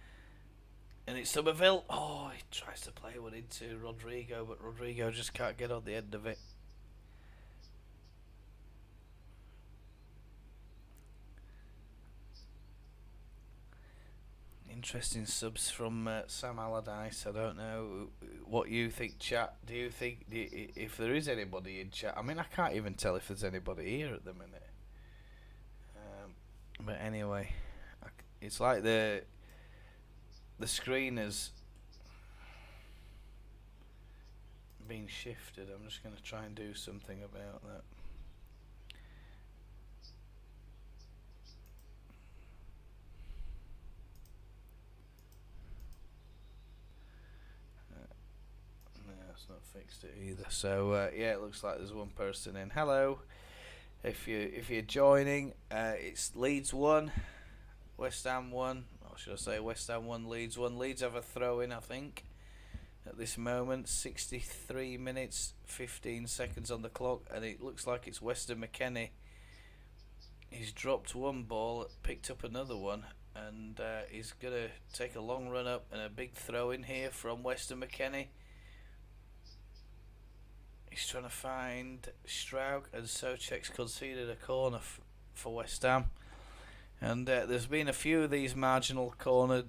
and it's Somerville. Oh, he tries to play one into Rodrigo, but Rodrigo just can't get on the end of it. Interesting subs from Sam Allardyce. I don't know what you think, chat. Do you think if there is anybody in chat? I mean, I can't even tell if there's anybody here at the minute. But anyway, it's like the screen has been shifted. I'm just going to try and do something about that. Not fixed it either. So yeah, it looks like there's one person in. Hello, if you're joining, it's Leeds 1, West Ham 1, or should I say West Ham 1, Leeds 1. Leeds have a throw in, I think, at this moment. 63 minutes 15 seconds on the clock, and it looks like it's Weston McKennie. He's dropped one ball, picked up another one, and he's gonna take a long run up and a big throw in here from Weston McKennie. He's trying to find Straug, and Soucek's conceded a corner for West Ham. And there's been a few of these marginal corner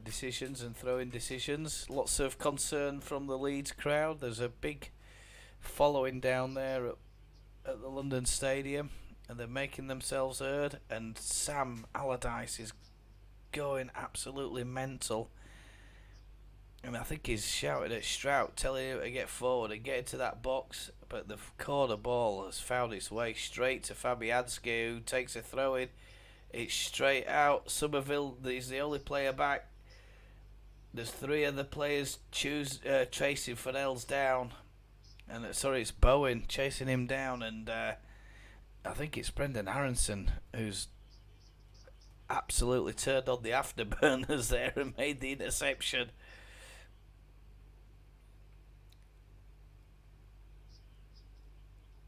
decisions and throw-in decisions. Lots of concern from the Leeds crowd. There's a big following down there at the London Stadium, and they're making themselves heard. And Sam Allardyce is going absolutely mental. And I think he's shouted at Strout, telling him to get forward and get into that box. But the corner ball has found its way straight to Fabianski, who takes a throw in. It's straight out. Somerville is the only player back. There's three other players chasing Fennell's down. And it's Bowen chasing him down. And I think it's Brendan Aronson who's absolutely turned on the afterburners there and made the interception.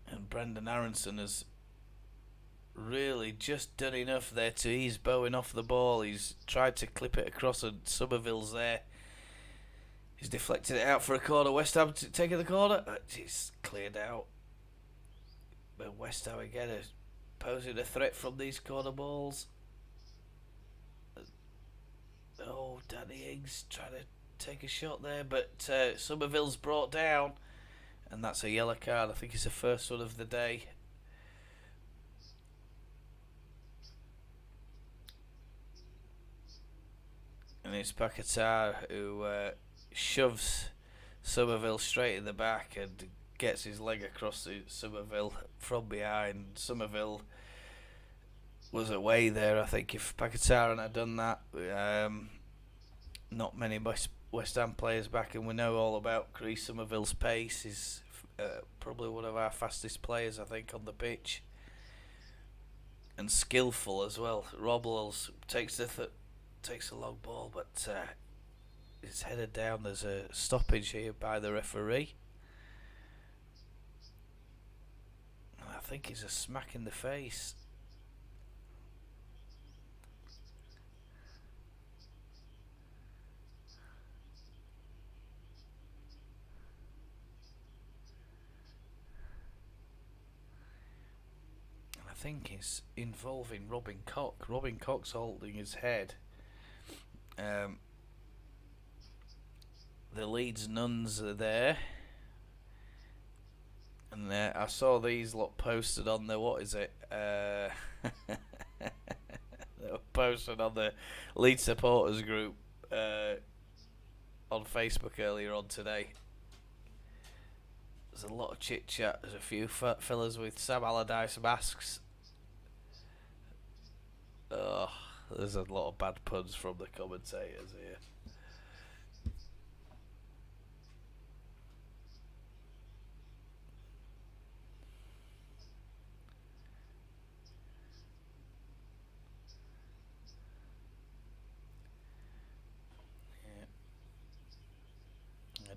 And Brendan Aronson has really just done enough there to ease Bowen off the ball. He's tried to clip it across, and Somerville's there. He's deflected it out for a corner. West Ham taking the corner. It's cleared out. But West Ham again is posing a threat from these corner balls. Oh, Danny Ings trying to take a shot there, but Somerville's brought down. And that's a yellow card. I think it's the first one of the day. And it's Paquetá who shoves Somerville straight in the back and gets his leg across to Somerville from behind. Somerville was away there. I think if Paquetá had done that, not many West Ham players back, and we know all about Cree Somerville's pace. He's probably one of our fastest players, I think, on the pitch. and skillful as well. Robles takes takes a long ball, but it's headed down. There's a stoppage here by the referee. I think he's a smack in the face. I think it's involving Robin Koch. Robin Koch's holding his head. The Leeds nuns are there. And I saw these lot posted on the, what is it? They were posted on the Leeds supporters group on Facebook earlier on today. There's a lot of chit chat. There's a few fellas with Sam Allardyce masks. Oh, there's a lot of bad puns from the commentators here.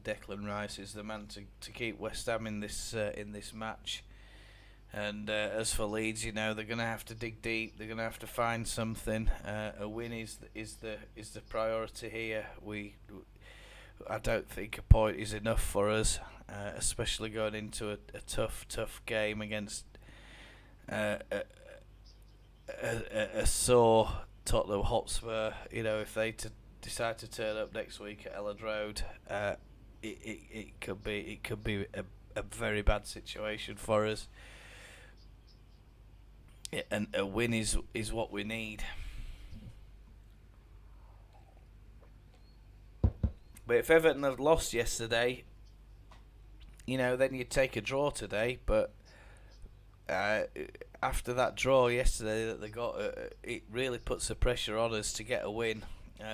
Declan Rice is the man to keep West Ham in this match. And as for Leeds, you know, they're going to have to dig deep. They're going to have to find something. A win is the priority here. I don't think a point is enough for us, especially going into a tough game against a sore Tottenham Hotspur. You know, if they decide to turn up next week at Elland Road, it could be a very bad situation for us. Yeah, and a win is what we need. But if Everton had lost yesterday, you know, then you'd take a draw today. But after that draw yesterday that they got, it really puts the pressure on us to get a win.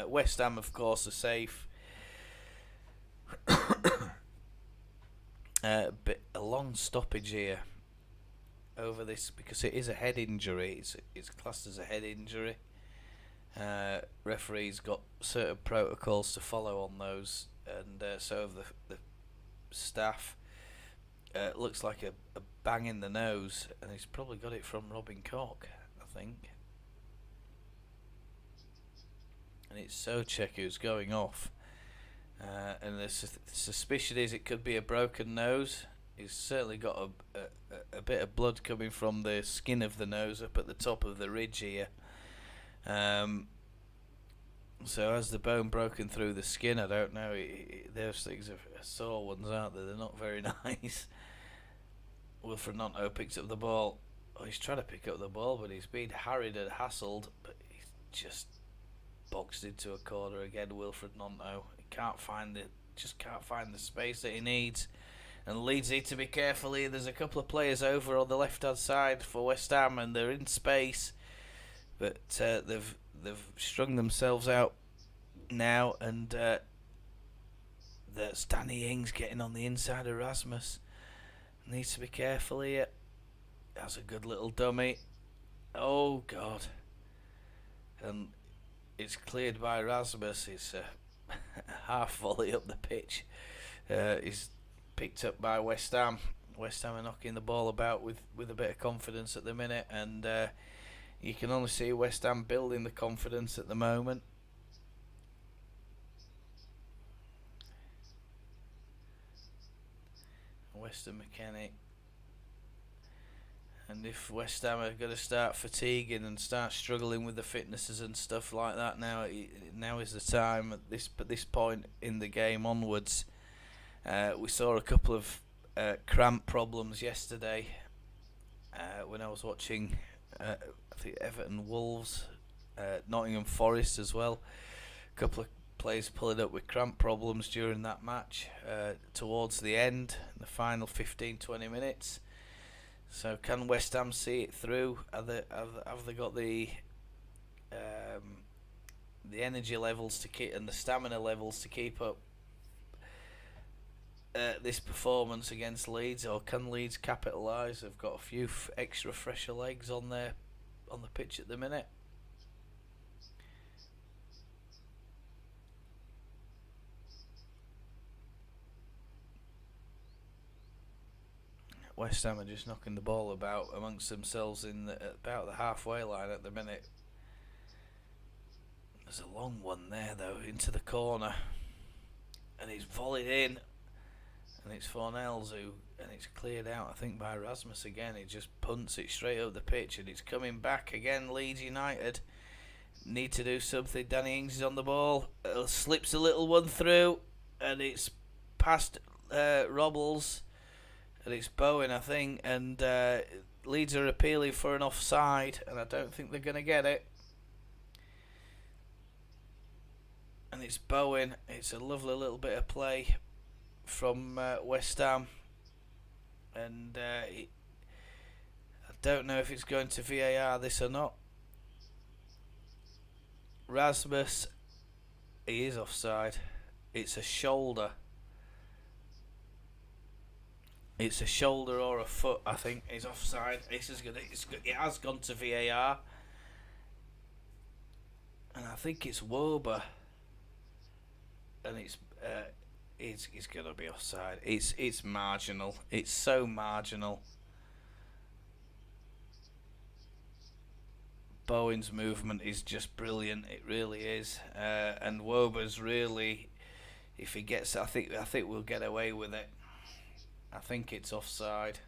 West Ham, of course, are safe. But a long stoppage here over this, because it is a head injury. It's classed as a head injury. Referees got certain protocols to follow on those, and so have the staff. Looks like a bang in the nose, and he's probably got it from Robin Koch, I think. And it's Souček who's going off. And the suspicion is it could be a broken nose. He's certainly got a bit of blood coming from the skin of the nose up at the top of the ridge here. So has the bone broken through the skin? I don't know. Those things are sore ones, aren't they? They're not very nice. Wilfred Gnonto picks up the ball. Oh, he's trying to pick up the ball, but he's been harried and hassled. But he's just boxed into a corner again. Wilfred Gnonto. He can't find the space that he needs. And Leeds need to be careful here. There's a couple of players over on the left-hand side for West Ham, and they're in space, but they've strung themselves out now, and that's Danny Ings getting on the inside of Rasmus. Needs to be careful here. That's a good little dummy. Oh God! And it's cleared by Rasmus. It's a half volley up the pitch. He's picked up by West Ham. West Ham are knocking the ball about with a bit of confidence at the minute, and you can only see West Ham building the confidence at the moment. Weston McKennie. And if West Ham are going to start fatiguing and start struggling with the fitnesses and stuff like that, now is the time. At this point in the game onwards, we saw a couple of cramp problems yesterday when I was watching. I think Everton, Wolves, Nottingham Forest as well. A couple of players pulling up with cramp problems during that match towards the end, the final 15-20 minutes. So can West Ham see it through? Have they got the energy levels to keep and the stamina levels to keep up this performance against Leeds, or can Leeds capitalise? They've got a few extra fresher legs on on the pitch at the minute. West Ham are just knocking the ball about amongst themselves about the halfway line at the minute. There's a long one there though, into the corner, and he's volleyed in, and it's Fornells and it's cleared out, I think, by Rasmus again. He just punts it straight up the pitch, and it's coming back again. Leeds United need to do something. Danny Ings is on the ball, slips a little one through, and it's past Robles. And it's Bowen, I think, and Leeds are appealing for an offside, and I don't think they're going to get it. And it's Bowen. It's a lovely little bit of play from West Ham, and I don't know if it's going to VAR this or not. Rasmus, he is offside. It's a shoulder. It's a shoulder or a foot, I think, is offside. It has gone to VAR. And I think it's Wober. And it's going to be offside. It's marginal. It's so marginal. Bowen's movement is just brilliant. It really is. And Wober's really, if he gets, I think we'll get away with it. I think it's offside.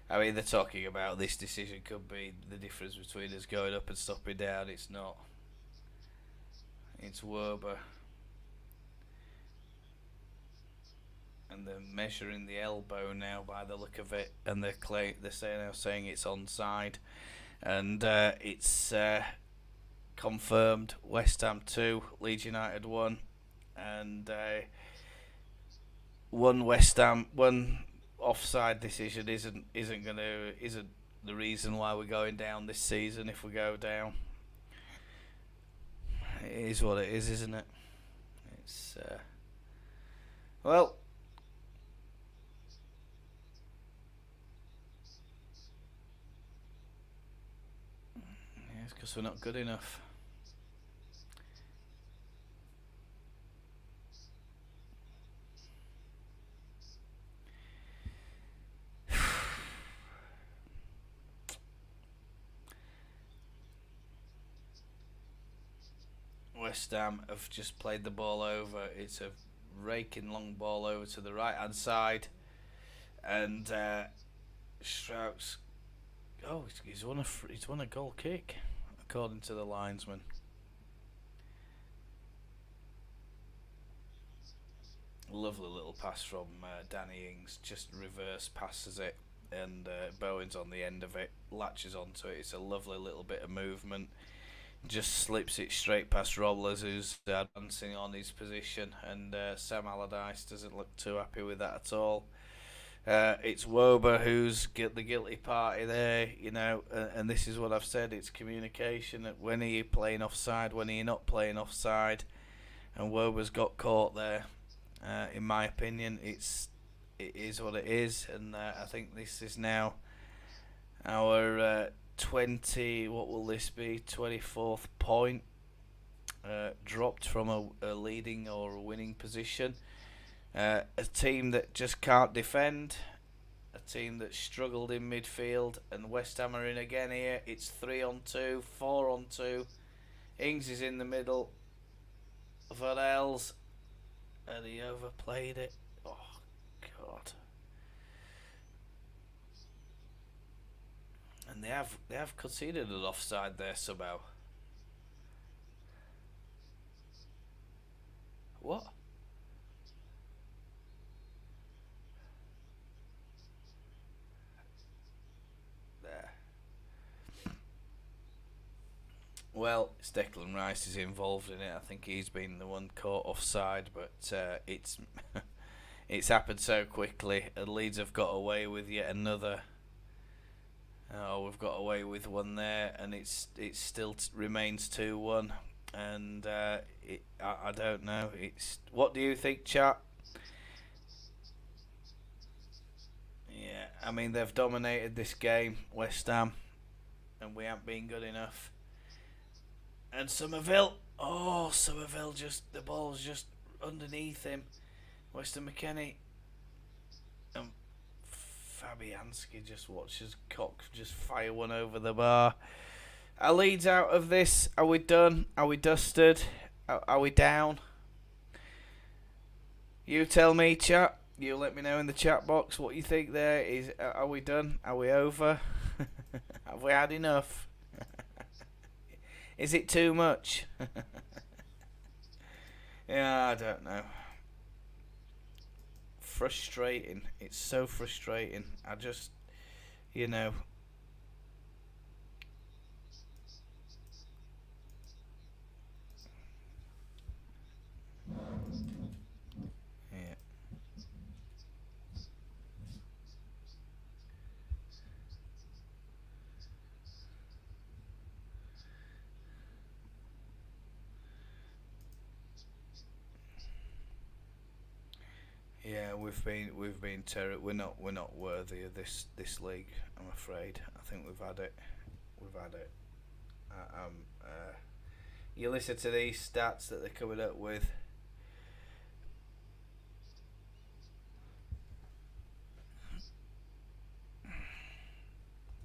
I mean, they're talking about this decision could be the difference between us going up and stopping down. It's not. It's Werber. And they're measuring the elbow now by the look of it, and they're saying it's onside, and it's confirmed. West Ham 2, Leeds United 1, and one offside decision isn't the reason why we're going down this season. If we go down, it is what it is, isn't it? It's well. Because we're not good enough. West Ham have just played the ball over. It's a raking long ball over to the right hand side, and Strauss. Oh, he's won a goal kick, according to the linesman. Lovely little pass from Danny Ings, just reverse passes it, and Bowen's on the end of it, latches onto it. It's a lovely little bit of movement, just slips it straight past Robles, who's advancing on his position, and Sam Allardyce doesn't look too happy with that at all. It's Wober who's the guilty party there, and this is what I've said, it's communication. When are you playing offside, when are you not playing offside? And Wober's got caught there. In my opinion, it is what it is, and I think this is now our 24th point, dropped from a leading or a winning position. A team that just can't defend, a team that struggled in midfield, and West Ham are in again here. It's 3-on-2, 4-on-2. Ings is in the middle. Varels, and he overplayed it. Oh God! And they have conceded an offside there somehow. What? Well, it's Declan Rice is involved in it. I think he's been the one caught offside, but it's it's happened so quickly, and Leeds have got away with yet another. Oh, we've got away with one there, and it still remains 2-1. and I don't know. It's what do you think, chat? Yeah, I mean they've dominated this game, West Ham, and we haven't been good enough. And Somerville just the ball's just underneath him. Weston McKennie and Fabianski just watches Cox just fire one over the bar. Are Leeds out of this? Are we done? Are we dusted? Are we down? You tell me, chat. You let me know in the chat box what you think. There is. Are we done? Are we over? Have we had enough? Is it too much? Yeah, I don't know. Frustrating. It's so frustrating. I just, you know. Yeah. Yeah, we've been terrible. We're not worthy of this league. I'm afraid. I think we've had it. We've had it. You listen to these stats that they're coming up with.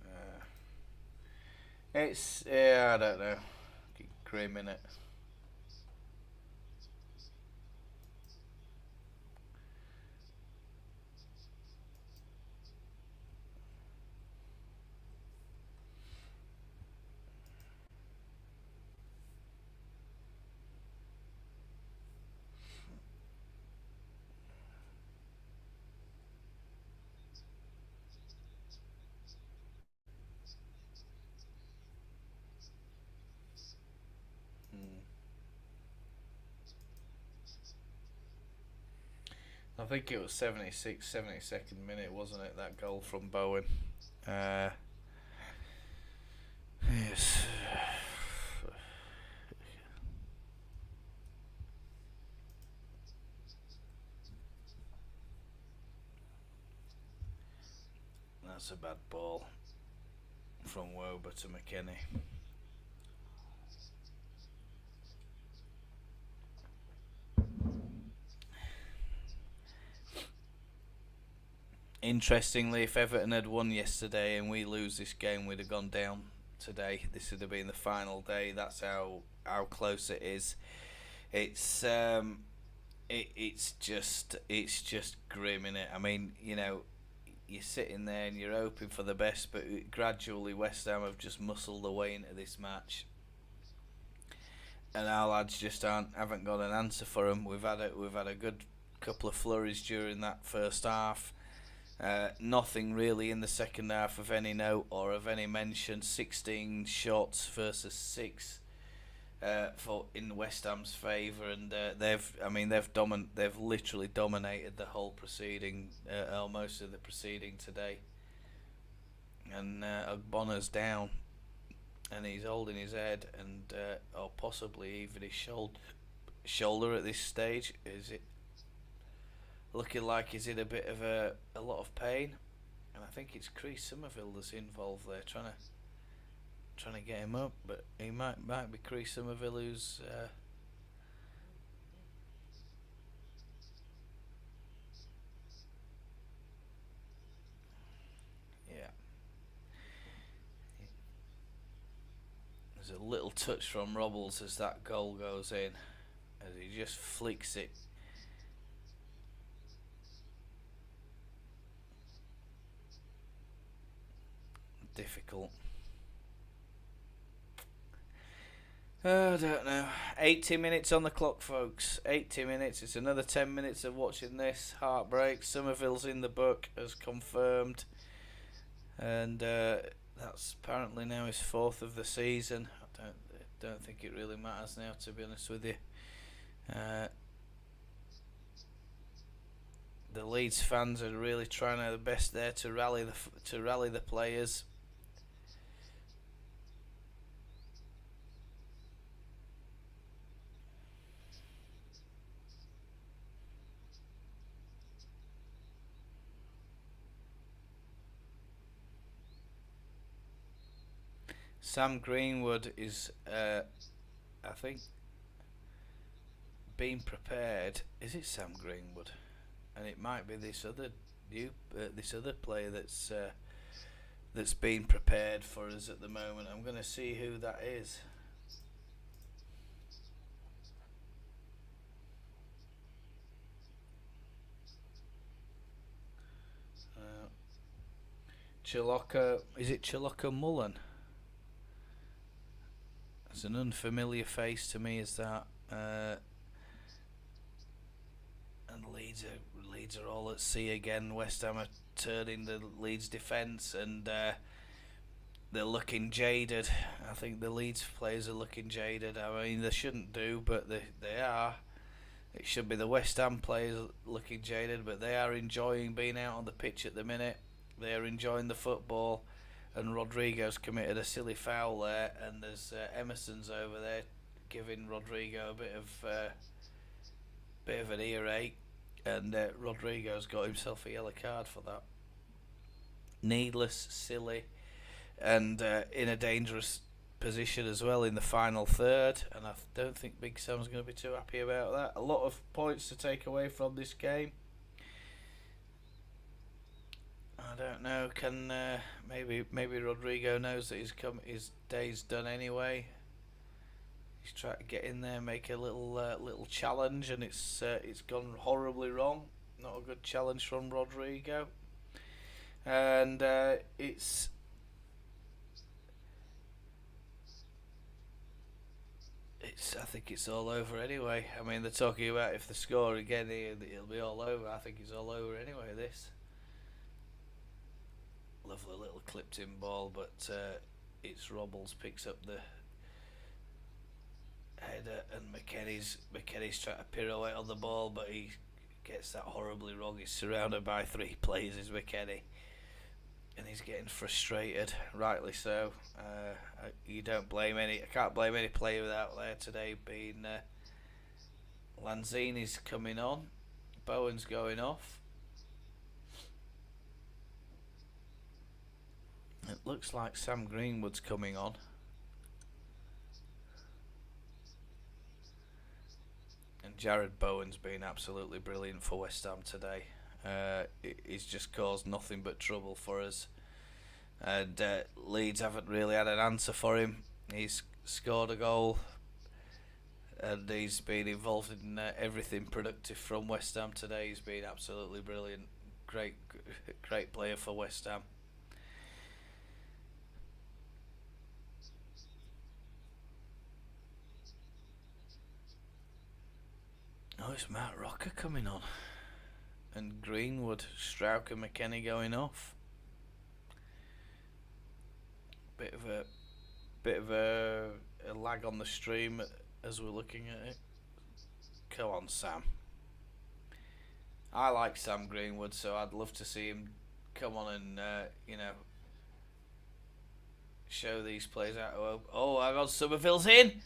Uh, it's yeah, I don't know. Keep creaming it. Mm. I think it was 76, 72nd minute, wasn't it? That goal from Bowen. Uh, yes. That's a bad ball from Wober to McKennie. Interestingly, if Everton had won yesterday and we lose this game, we'd have gone down today. This would have been the final day. That's how close it is. It's it's just grim, innit? I mean, you're sitting there and you're hoping for the best, but gradually West Ham have just muscled their way into this match, and our lads just haven't got an answer for them. We've had a good couple of flurries during that first half. Nothing really in the second half of any note or of any mention. 16 shots versus 6 for in West Ham's favour, and they've literally dominated the whole proceeding, almost of the proceeding today. And Ogbonna's down, and he's holding his head, and or possibly even his shoulder at this stage. Is it looking like he's in a bit of a lot of pain? And I think it's Chris Somerville that's involved there, trying to get him up, but he might be Chris Somerville who's yeah. There's a little touch from Robles as that goal goes in, as he just flicks it. Difficult. I don't know. 80 minutes on the clock, folks. 80 minutes. It's another 10 minutes of watching this. Heartbreak. Somerville's in the book, as confirmed. And that's apparently now his 4th of the season. I don't think it really matters now, to be honest with you. Uh, the Leeds fans are really trying their best there to rally the players. Sam Greenwood is, I think, being prepared. Is it Sam Greenwood? And it might be this other player that's being prepared for us at the moment. I'm going to see who that is. Chilocca, is it Chilocca Mullen? It's an unfamiliar face to me, is that? And Leeds are all at sea again. West Ham are turning the Leeds defence, and they're looking jaded. I think the Leeds players are looking jaded. I mean, they shouldn't do, but they are. It should be the West Ham players looking jaded, but they are enjoying being out on the pitch at the minute. They are enjoying the football, and Rodrigo's committed a silly foul there, and there's Emerson's over there giving Rodrigo a bit of an earache, and Rodrigo's got himself a yellow card for that. Needless, silly, and in a dangerous position as well in the final third, and I don't think Big Sam's going to be too happy about that. A lot of points to take away from this game. I don't know. Can maybe Rodrigo knows that his day's done anyway. He's trying to get in there, make a little challenge, and it's gone horribly wrong. Not a good challenge from Rodrigo, and I think it's all over anyway. I mean, they're talking about if they score again, it'll be all over. I think it's all over anyway. This lovely little clipped-in ball, but it's Robles picks up the header, and McKennie's trying to pirouette on the ball, but he gets that horribly wrong. He's surrounded by three players, is McKennie, and he's getting frustrated, rightly so. You don't blame I can't blame any player out there today. Being Lanzini's coming on, Bowen's going off. It looks like Sam Greenwood's coming on. And Jared Bowen's been absolutely brilliant for West Ham today. He's just caused nothing but trouble for us. And Leeds haven't really had an answer for him. He's scored a goal, and he's been involved in everything productive from West Ham today. He's been absolutely brilliant. Great player for West Ham. Oh, it's Matt Rocker coming on, and Greenwood, Strauch and McKennie going off. Bit of a lag on the stream as we're looking at it. Come on, Sam. I like Sam Greenwood, so I'd love to see him come on and show these players out. Oh, I got Somerville's in.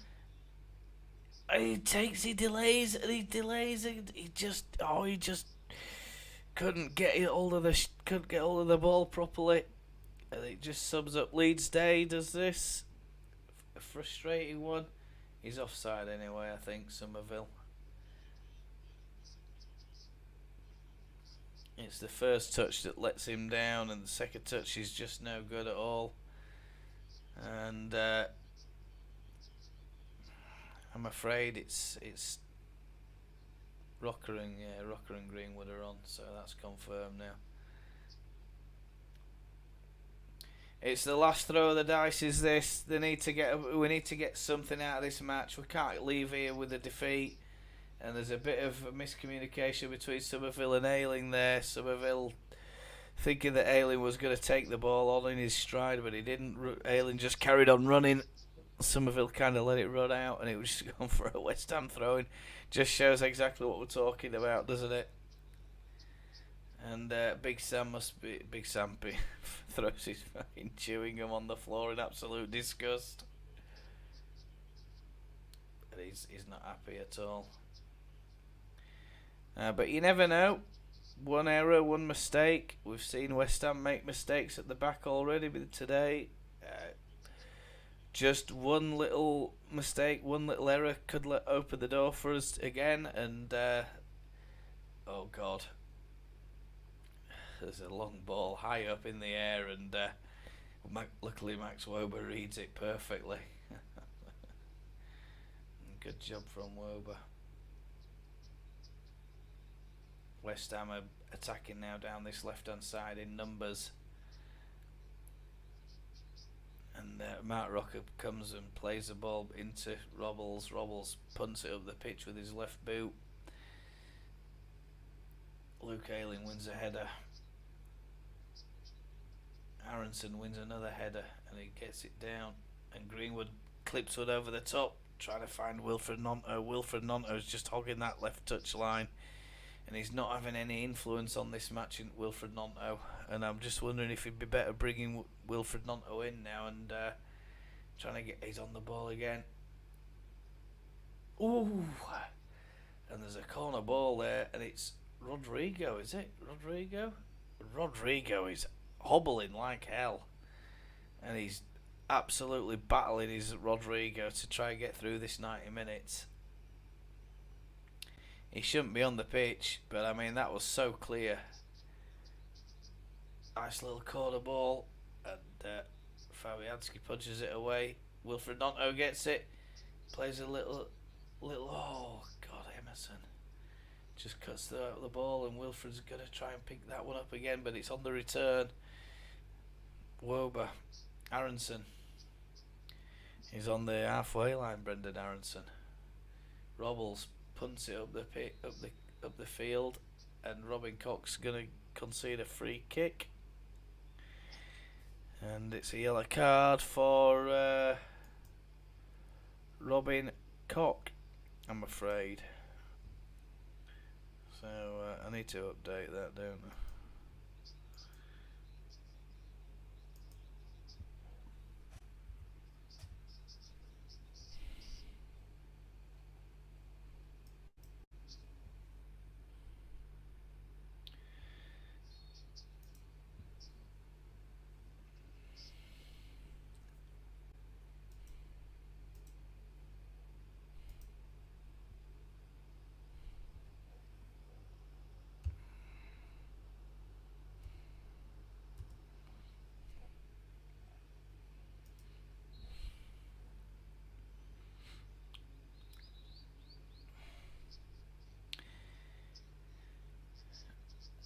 He delays, and he just couldn't get hold of the ball properly, and it just sums up Leeds' day. Does this a frustrating one? He's offside anyway, I think. Somerville. It's the first touch that lets him down, and the second touch is just no good at all. And I'm afraid it's Rocker and Greenwood are on, so that's confirmed now. It's the last throw of the dice. Is this? We need to get something out of this match. We can't leave here with a defeat. And there's a bit of a miscommunication between Somerville and Ayling there. Somerville thinking that Ayling was going to take the ball on in his stride, but he didn't. Ayling just carried on running. Somerville kind of let it run out, and it was just gone for a West Ham throw-in. Just shows exactly what we're talking about, doesn't it? And Big Sam throws his fucking chewing gum on the floor in absolute disgust. But he's not happy at all. But you never know. One error, one mistake. We've seen West Ham make mistakes at the back already today. Just one little mistake, one little error could open the door for us again, and oh god, there's a long ball high up in the air, and luckily Max Wober reads it perfectly. Good job from Wober. West Ham are attacking now down this left-hand side in numbers. And Mark Rocker comes and plays the ball into Robbles. Robbles punts it up the pitch with his left boot. Luke Ayling wins a header. Aronson wins another header and he gets it down. And Greenwood clips one over the top, trying to find Wilfred Gnonto. Wilfred Gnonto's just hogging that left touch line. And he's not having any influence on this match in Wilfred Gnonto. And I'm just wondering if it'd be better bringing Wilfred Gnonto in now and trying to get... He's on the ball again. Ooh! And there's a corner ball there, and it's Rodrigo, is it? Rodrigo? Rodrigo is hobbling like hell. And he's absolutely battling his Rodrigo to try and get through this 90 minutes. He shouldn't be on the pitch, but I mean, that was so clear. Nice little corner ball, and Fabianski punches it away. Wilfred Gnonto gets it, plays a little, oh god, Emerson just cuts the ball, and Wilfred's going to try and pick that one up again, but it's on the return. Wober, Aronson, he's on the halfway line. Brendan Aronson, Robbles punts it up the field, and Robin Koch's gonna concede a free kick, and it's a yellow card for Robin Koch, I'm afraid. So I need to update that, don't I?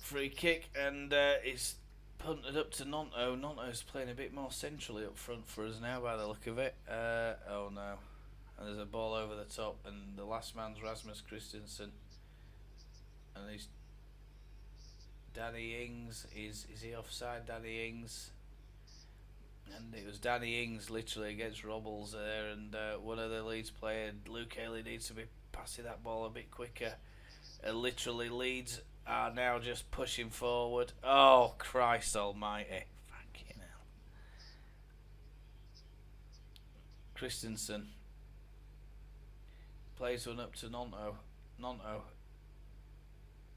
Free kick, and it's punted up to Gnonto. Gnonto's playing a bit more centrally up front for us now by the look of it. Oh no. And there's a ball over the top, and the last man's Rasmus Christensen. And he's Danny Ings. Is he offside, Danny Ings? And it was Danny Ings literally against Robbles there, and one of the Leeds players, Luke Ayling, needs to be passing that ball a bit quicker. Literally Leeds are now just pushing forward. Oh, Christ almighty. Fucking hell. Christensen plays one up to Gnonto. Gnonto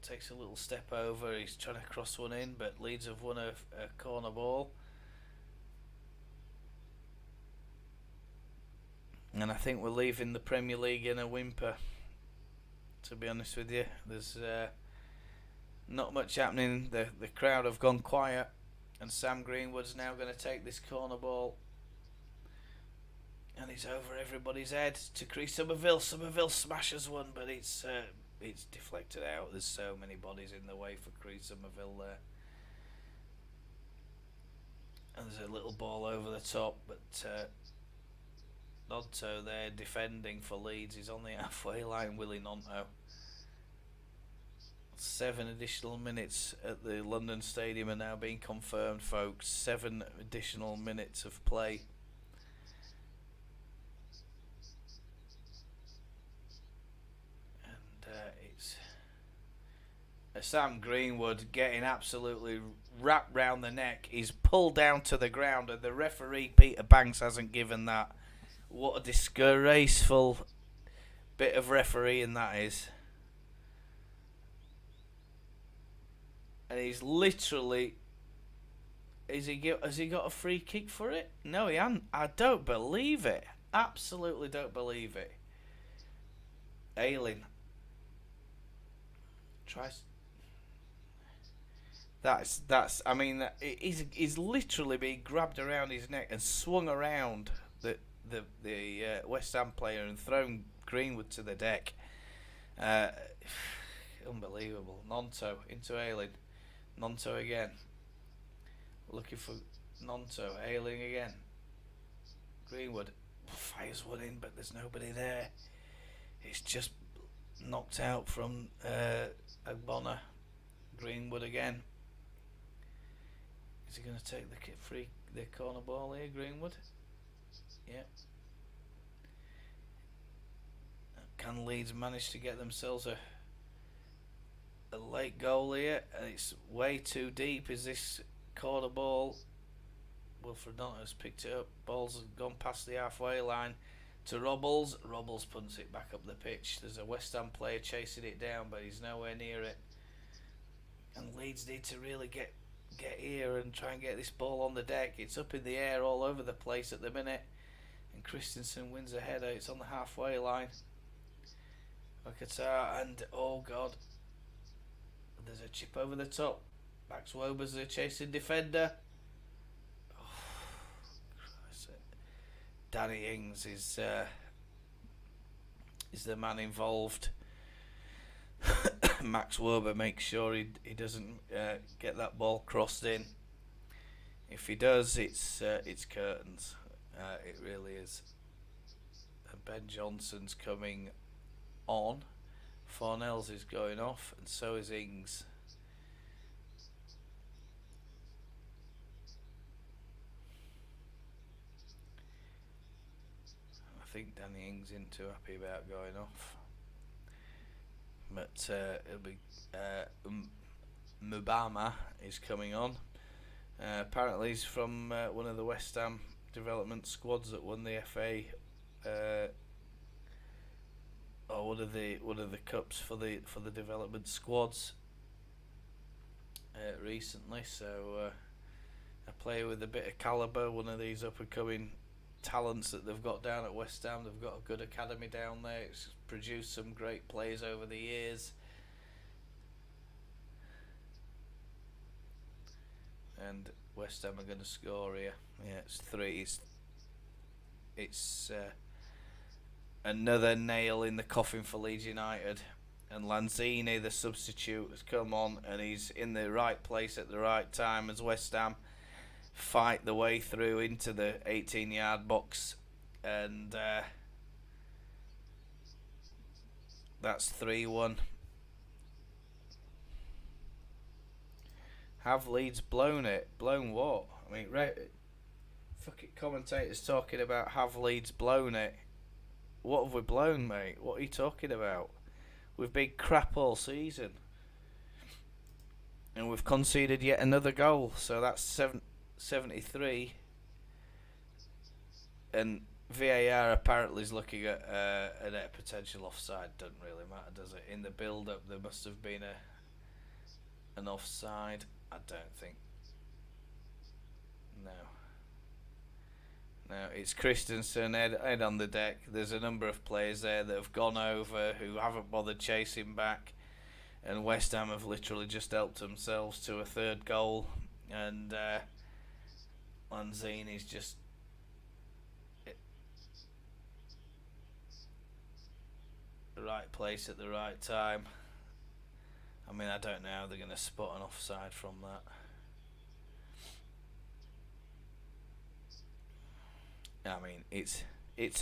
takes a little step over. He's trying to cross one in, but Leeds have won a corner ball. And I think we're leaving the Premier League in a whimper, to be honest with you. There's not much happening. The crowd have gone quiet, and Sam Greenwood's now going to take this corner ball, and it's over everybody's head to Chris Somerville. Somerville smashes one, but it's deflected out. There's so many bodies in the way for Chris Somerville there, and there's a little ball over the top, but Gnonto there defending for Leeds. He's on the halfway line, Willie Gnonto. 7 additional minutes at the London Stadium are now being confirmed, folks. 7 additional minutes of play. And it's Sam Greenwood getting absolutely wrapped round the neck. He's pulled down to the ground, and the referee, Peter Banks, hasn't given that. What a disgraceful bit of refereeing that is. And he's literally Has he got a free kick for it? No, he hasn't. I don't believe it. Absolutely don't believe it. Ayling tries. That's. I mean, he's literally being grabbed around his neck and swung around the West Ham player and thrown Greenwood to the deck. Unbelievable. Nonto into Ayling. Nonto again. Looking for Nonto. Ayling again. Greenwood fires one in, but there's nobody there. It's just knocked out from Agbonna. Greenwood again. Is he going to take the corner ball here, Greenwood? Yeah. Can Leeds manage to get themselves a late goal here? And it's way too deep. Is this corner ball? Wilfred Notter's picked it up. Ball's gone past the halfway line to Robbles. Robbles punts it back up the pitch. There's a West Ham player chasing it down, but he's nowhere near it. And Leeds need to really get here and try and get this ball on the deck. It's up in the air all over the place at the minute. And Christensen wins a header. It's on the halfway line. Wakata and oh god. There's a chip over the top. Max Wober's the chasing defender. Oh, Christ. Danny Ings is the man involved. Max Wober makes sure he doesn't get that ball crossed in. If he does, it's curtains. It really is. And Ben Johnson's coming on. Fornells is going off, and so is Ings. I think Danny Ings isn't too happy about going off. But it'll be Mubama is coming on. Apparently he's from one of the West Ham development squads that won the FA or one of the cups for the development squads recently. So a player with a bit of calibre, one of these up and coming talents that they've got down at West Ham. They've got a good academy down there. It's produced some great players over the years. And West Ham are going to score here. Yeah, it's 3. It's another nail in the coffin for Leeds United. And Lanzini, the substitute, has come on and he's in the right place at the right time as West Ham fight the way through into the 18-yard box. And that's 3-1. Have Leeds blown it? Blown what? I mean, fucking commentators talking about have Leeds blown it. What have we blown, mate? What are you talking about? We've been crap all season. And we've conceded yet another goal. So that's 73. And VAR apparently is looking at a potential offside. Doesn't really matter, does it? In the build-up, there must have been an offside. I don't think. No, it's Christensen, head on the deck. There's a number of players there that have gone over who haven't bothered chasing back. And West Ham have literally just helped themselves to a third goal. And Lanzini's just the right place at the right time. I mean, I don't know how they're going to spot an offside from that. I mean, it's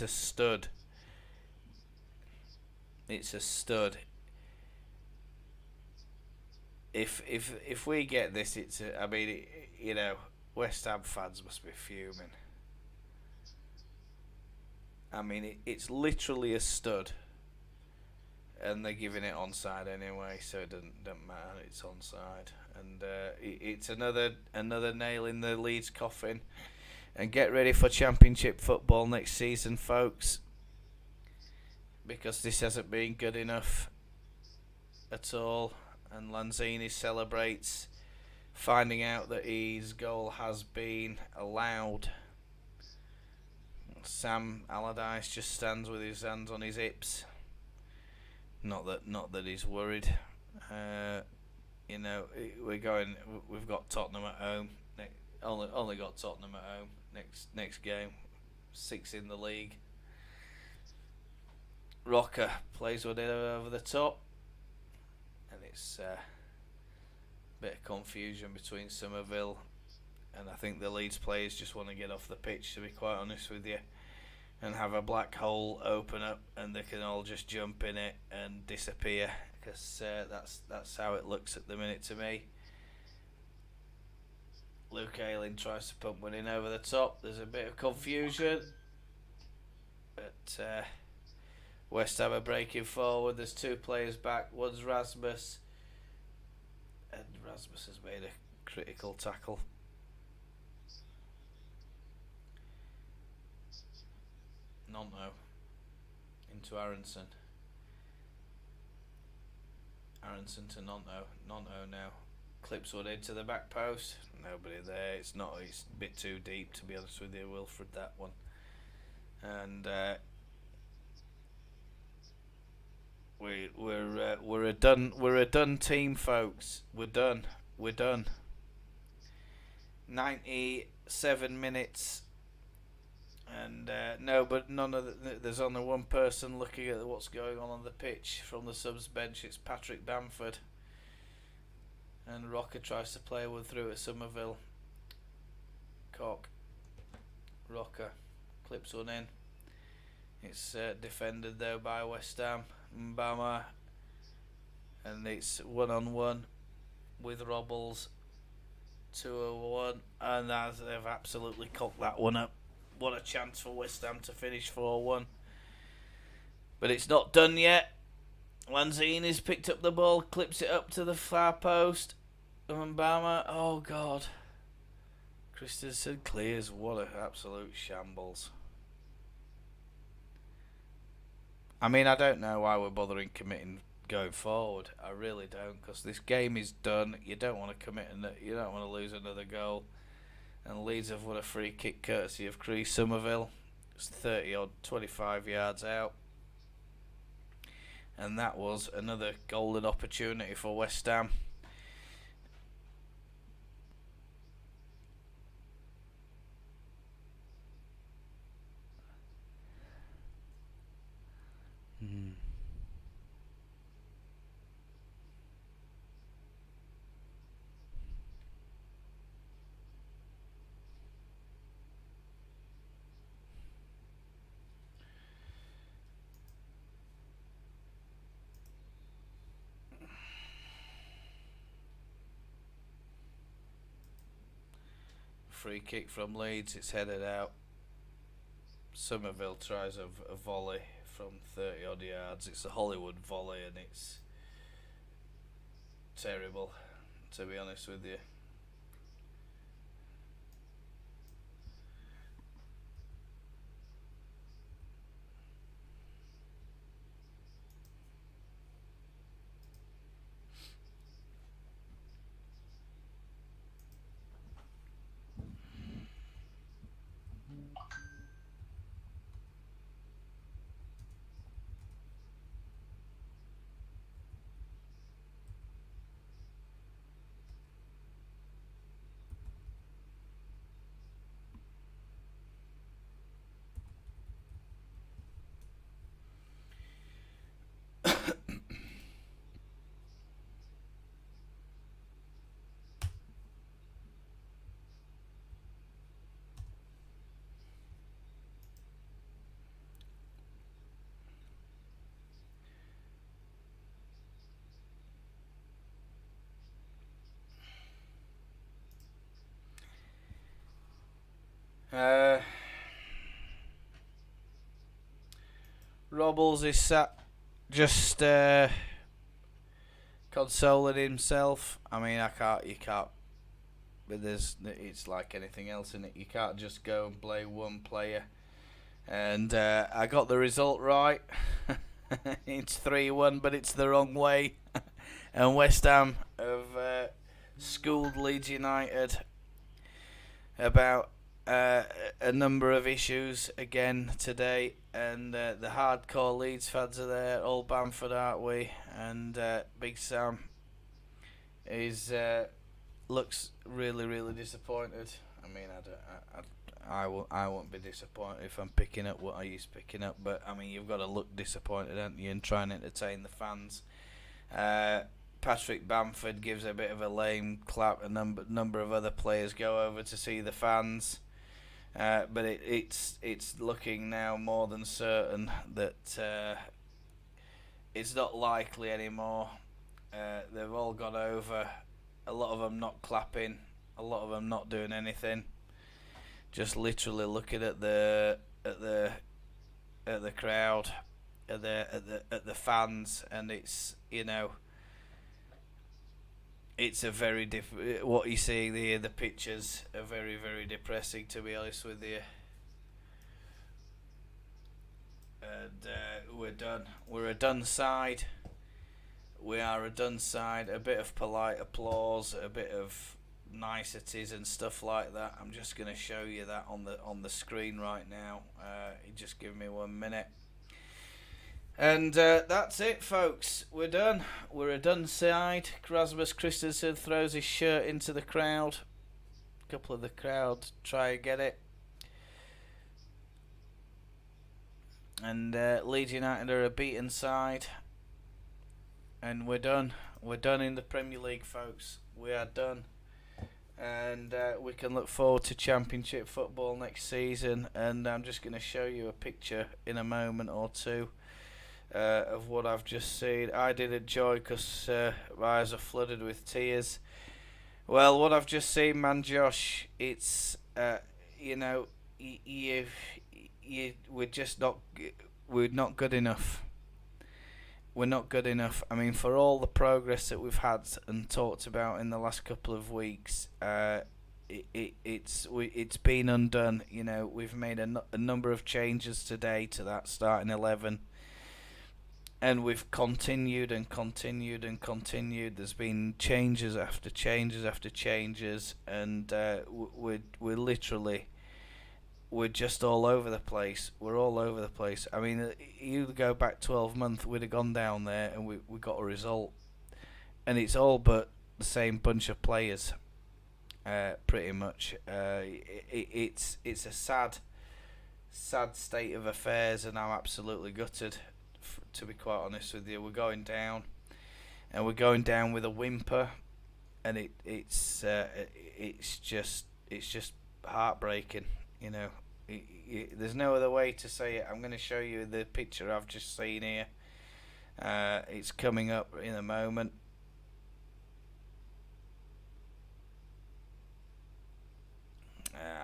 a stud. It's a stud. If we get this, I mean, West Ham fans must be fuming. I mean, it's literally a stud. And they're giving it onside anyway, so it doesn't matter. It's onside, and it's another nail in the Leeds coffin. And get ready for Championship football next season, folks, because this hasn't been good enough at all. And Lanzini celebrates finding out that his goal has been allowed. Sam Allardyce just stands with his hands on his hips. Not that he's worried. You know, we've got Tottenham at home. Only got Tottenham at home next game. 6 in the league. Rocker plays one in over the top, and it's a bit of confusion between Somerville, and I think the Leeds players just want to get off the pitch, to be quite honest with you, and have a black hole open up, and they can all just jump in it and disappear, because that's how it looks at the minute to me. Luke Ayling tries to pump one in over the top. There's a bit of confusion, but West Ham are breaking forward. There's 2 players back. One's Rasmus, and Rasmus has made a critical tackle. Nonto into Aronson. Aronson to Nonto. Nonto now clips one into the back post. Nobody there. It's a bit too deep, to be honest with you, Wilfred, that one. And we're a done team, folks. We're done. 97 minutes, and there's only one person looking at what's going on the pitch from the subs bench. It's Patrick Bamford, and Rocker tries to play one through at Somerville. Cock. Rocker clips one in. It's defended though by West Ham. Mbama, and it's 1-on-1 with Robbles. 2-1, and they've absolutely cocked that one up. What a chance for West Ham to finish 4-1. But it's not done yet. Lanzini's picked up the ball, clips it up to the far post. Mbama, oh God. Christensen clears. What an absolute shambles. I mean, I don't know why we're bothering committing going forward. I really don't, because this game is done. You don't want to commit, and you don't want to lose another goal. And Leeds have won a free kick courtesy of Cree Somerville. It's 25 yards out. And that was another golden opportunity for West Ham. Free kick from Leeds, it's headed out. Somerville tries a volley from 30 odd yards. It's a Hollywood volley, and it's terrible, to be honest with you. Robbles is sat just consoling himself. I mean, you can't. But it's like anything else in it. You can't just go and play one player. And I got the result right. It's 3-1, but it's the wrong way. And West Ham have schooled Leeds United about a number of issues again today, and the hardcore Leeds fans are there, all Bamford, aren't we? And Big Sam is looks really disappointed. I mean, I won't be disappointed if I'm picking up what I used picking up, but I mean, you've got to look disappointed, haven't you, and try and entertain the fans. Patrick Bamford gives a bit of a lame clap. A number of other players go over to see the fans, but it's looking now more than certain that it's not likely anymore. They've all gone over. A lot of them not clapping. A lot of them not doing anything. Just literally looking at the crowd, at the fans, and it's, you know, it's a very what you see there. The pictures are very depressing, to be honest with you. And we're done. We're a done side. We are a done side. A bit of polite applause, a bit of niceties and stuff like that. I'm just going to show you that on the screen right now. You just give me 1 minute. And that's it, folks. We're done. We're a done side. Rasmus Christensen throws his shirt into the crowd. A couple of the crowd try and get it. And Leeds United are a beaten side. And we're done. We're done in the Premier League, folks. We are done. And we can look forward to Championship football next season. And I'm just going to show you a picture in a moment or two of what I've just seen. I did enjoy, because my eyes are flooded with tears. Well, what I've just seen, man, Josh, it's you know, we're just not good enough. We're not good enough. I mean, for all the progress that we've had and talked about in the last couple of weeks, it's been undone. You know, we've made a number of changes today to that starting 11. And we've continued. There's been changes after changes after changes, and we're just all over the place. We're all over the place. I mean, you go back 12 months, we'd have gone down there and we got a result. And it's all but the same bunch of players, pretty much. It's a sad state of affairs, and I'm absolutely gutted. To be quite honest with you, we're going down, and we're going down with a whimper, and it's just heartbreaking. You know, there's no other way to say it. I'm going to show you the picture I've just seen here. It's coming up in a moment.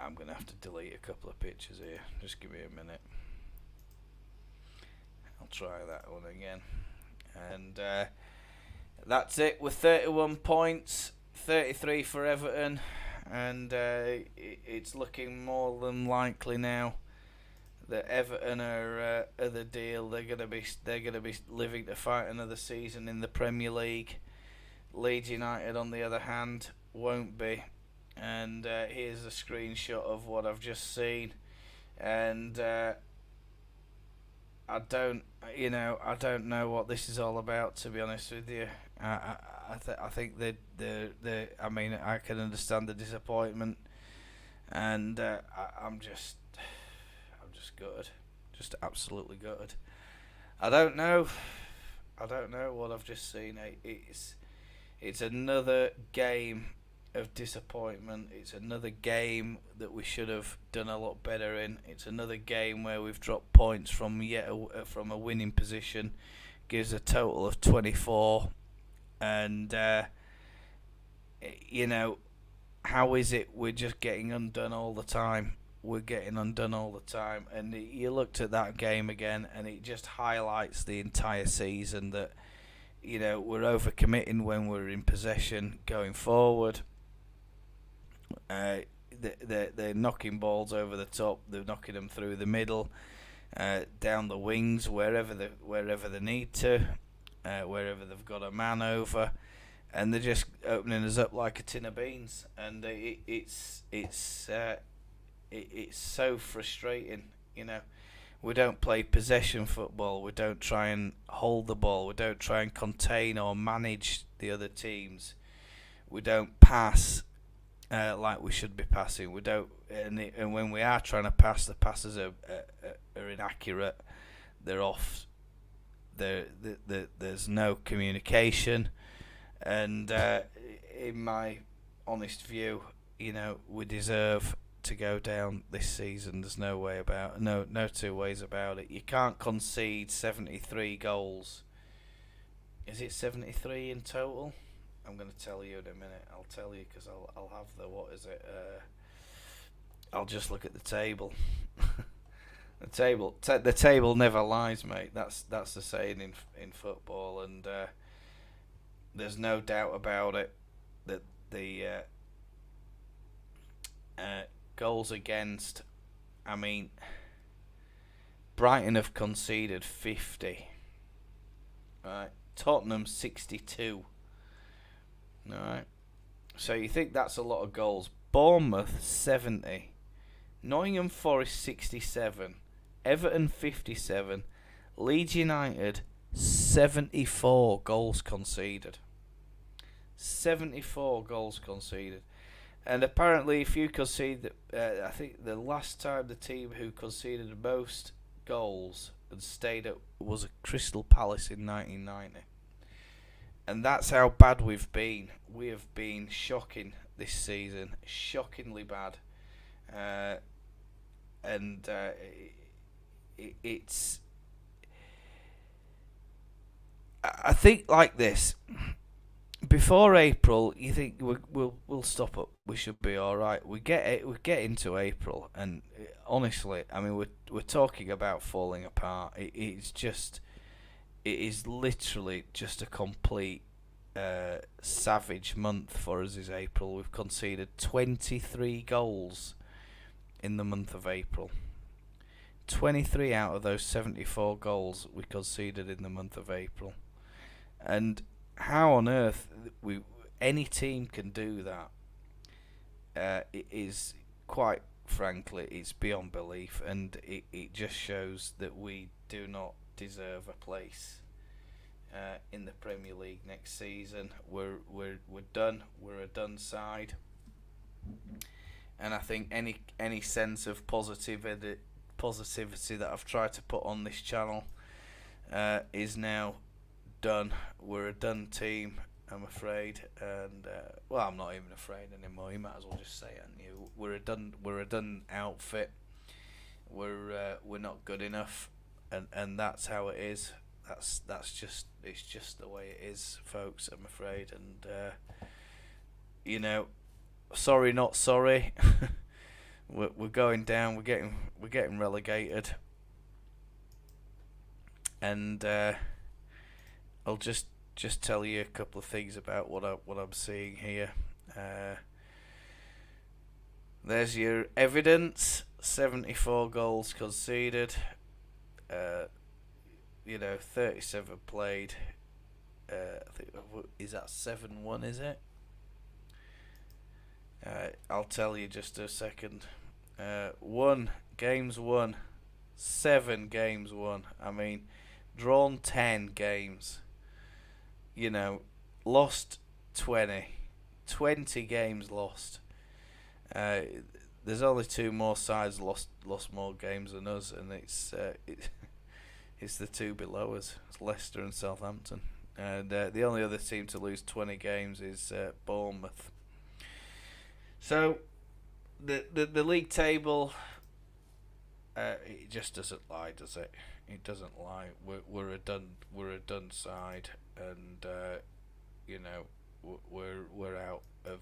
I'm going to have to delete a couple of pictures here. Just give me a minute. I'll try that one again. And that's it. With 31 points, 33 for Everton, and it's looking more than likely now that Everton are the deal. They're gonna be living to fight another season in the Premier League. Leeds United, on the other hand, won't be. And here's a screenshot of what I've just seen, and I don't know what this is all about, to be honest with you. I think I mean, I can understand the disappointment, and I'm just gutted, just absolutely gutted. I don't know what I've just seen. It's another game of disappointment. It's another game that we should have done a lot better in. It's another game where we've dropped points from a winning position. Gives a total of 24, and you know, how is it we're just getting undone all the time? We're getting undone all the time, and you looked at that game again, and it just highlights the entire season that, you know, we're overcommitting when we're in possession going forward. They're knocking balls over the top. They're knocking them through the middle, down the wings, wherever they need to, wherever they've got a man over, and they're just opening us up like a tin of beans, and it's so frustrating. You know, we don't play possession football. We don't try and hold the ball. We don't try and contain or manage the other teams. We don't pass like we should be passing. We don't, and when we are trying to pass, the passes are inaccurate. They're off. There's no communication, and in my honest view, you know, we deserve to go down this season. There's no two ways about it. You can't concede 73 goals. Is it 73 in total? I'm going to tell you in a minute. I'll tell you because I'll have the, what is it? I'll just look at the table. The table never lies, mate. That's the saying in football, and there's no doubt about it that the goals against, I mean, Brighton have conceded 50. Right, Tottenham 62. All right, so you think that's a lot of goals? Bournemouth 70, Nottingham Forest 67. Everton 57, Leeds United 74 goals conceded. 74 goals conceded. And apparently if you concede, I think the last time the team who conceded the most goals and stayed up was Crystal Palace in 1990. And that's how bad we've been. We have been shocking this season. Shockingly bad. It's, I think, like this. Before April, you think we'll stop up. We should be all right. We get into April, and honestly, I mean, we're talking about falling apart. It is literally just a complete savage month for us. Is April? We've conceded 23 goals in the month of April. 23 out of those 74 goals we conceded in the month of April. And how on earth any team can do that? It is, quite frankly, it's beyond belief, and it just shows that we do not deserve a place in the Premier League next season. We're done. We're a done side, and I think any sense of positivity that I've tried to put on this channel is now done. We're a done team, I'm afraid, and well, I'm not even afraid anymore. You might as well just say it. We're a done outfit. We're not good enough, and that's how it is. It's just the way it is, folks. I'm afraid, and you know, sorry, not sorry. We're going down. We're getting relegated, and I'll just tell you a couple of things about what I'm seeing here. There's your evidence: 74 goals conceded. 37 played. I think, is that 7-1? Is it? I'll tell you just a second. games won, 7 games won. I mean, drawn 10 games. Lost 20 games lost. There's only 2 more sides lost more games than us, and it's the 2 below us. It's Leicester and Southampton. And the only other team to lose 20 games is Bournemouth. So the league table, it just doesn't lie, does it? It doesn't lie. We're a done side, and we're out of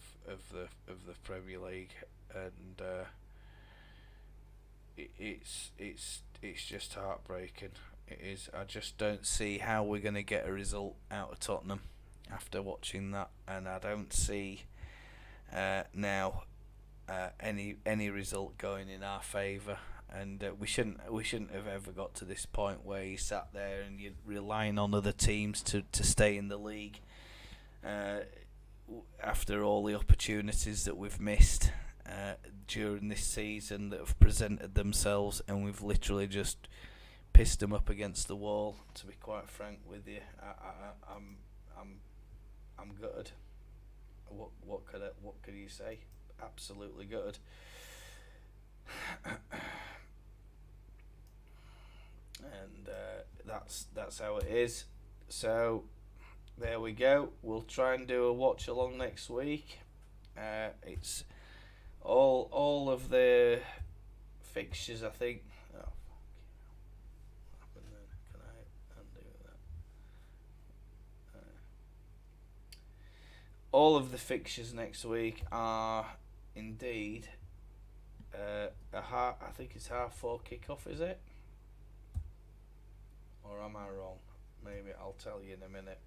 the Premier League, and it's just heartbreaking. It is. I just don't see how we're going to get a result out of Tottenham after watching that, and I don't see now any result going in our favour. And we shouldn't have ever got to this point where you sat there and you're relying on other teams to stay in the league. after all the opportunities that we've missed during this season that have presented themselves, and we've literally just pissed them up against the wall. To be quite frank with you, I'm gutted. What could you say? Absolutely gutted. And that's how it is. So there we go. We'll try and do a watch along next week. It's all of the fixtures, I think. Oh, what happened then? Can I undo that? All of the fixtures next week are indeed I think it's 4:30 kickoff, is it? Or am I wrong? Maybe I'll tell you in a minute.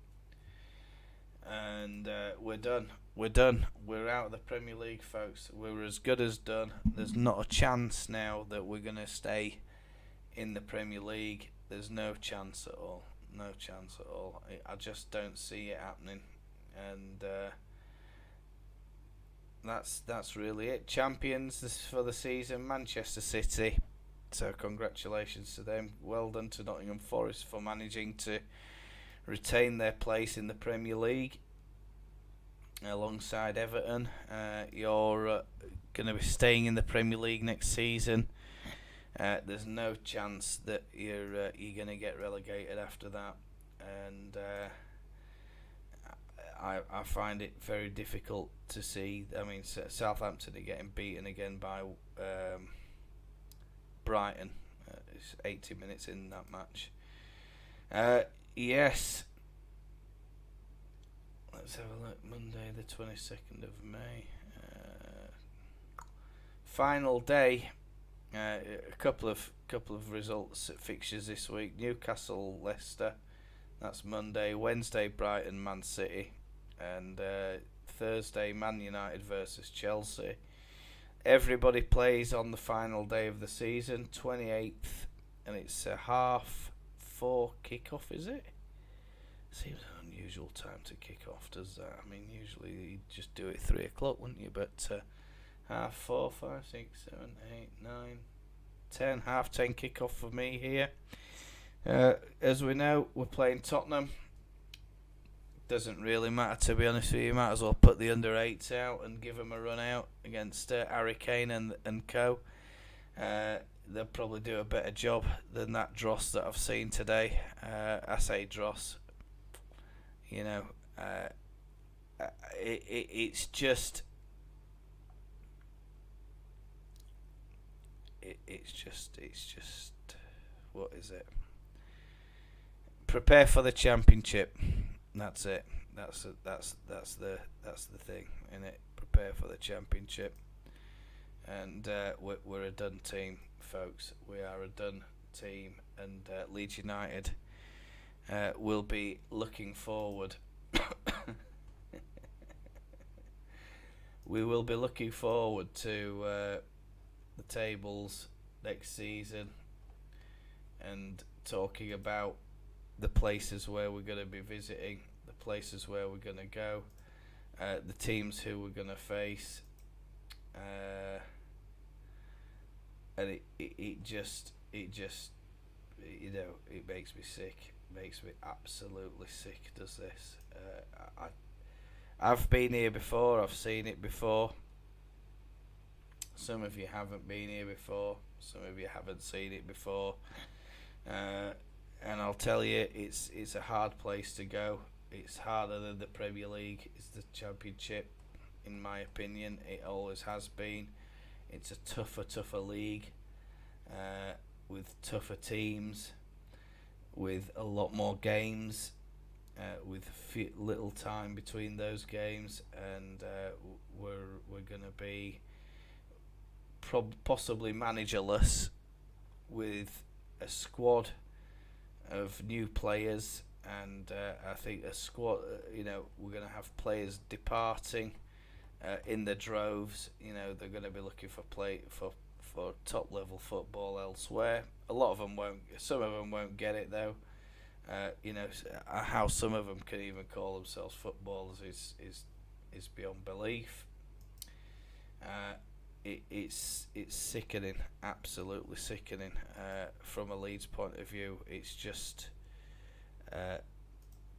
And we're done. We're out of the Premier League, folks. We're as good as done. There's not a chance now that we're going to stay in the Premier League. There's no chance at all. No chance at all. I just don't see it happening. And that's really it. Champions for the season, Manchester City. So congratulations to them. Well done to Nottingham Forest for managing to retain their place in the Premier League alongside Everton. You're going to be staying in the Premier League next season. There's no chance that you're going to get relegated after that, and I find it very difficult to see. I mean, Southampton are getting beaten again by Brighton. It's 80 minutes in that match. Yes. Let's have a look. Monday, the 22nd of May. Final day. A couple of results, fixtures this week. Newcastle, Leicester. That's Monday. Wednesday, Brighton, Man City, and Thursday, Man United versus Chelsea. Everybody plays on the final day of the season, 28th, and it's a 4:30 kickoff, is it? Seems an unusual time to kick off, does that? I mean, usually you'd just do it 3 o'clock, wouldn't you? But 4:30, 5, 6, 7, 8, 9, 10, 10:30 kickoff for me here. As we know, we're playing Tottenham. Doesn't really matter, to be honest with you. Might as well put the under 8s out and give them a run out against Harry Kane and co. They'll probably do a better job than that dross that I've seen today. I say dross, you know. It's just what is it? Prepare for the championship. That's it. That's the thing, innit? Prepare for the championship. And we're a done team, folks. We are a done team, and Leeds United will be looking forward. We will be looking forward to the tables next season and talking about the places where we're going to be visiting, the places where we're going to go, the teams who we're going to face, and it just you know, it makes me sick. It makes me absolutely sick, does this. I've been here before, I've seen it before. Some of you haven't been here before, some of you haven't seen it before. And I'll tell you, it's a hard place to go. It's harder than the Premier League. It's the Championship, in my opinion. It always has been. It's a tougher league, with tougher teams, with a lot more games, with little time between those games, and we're gonna be possibly managerless, with a squad of new players, and I think a squad, you know, we're going to have players departing in the droves. You know, they're going to be looking for top level football elsewhere. A lot of them won't. Some of them won't get it though. You know, how some of them can even call themselves footballers is is beyond belief. It's sickening, absolutely sickening. From a Leeds point of view, it's just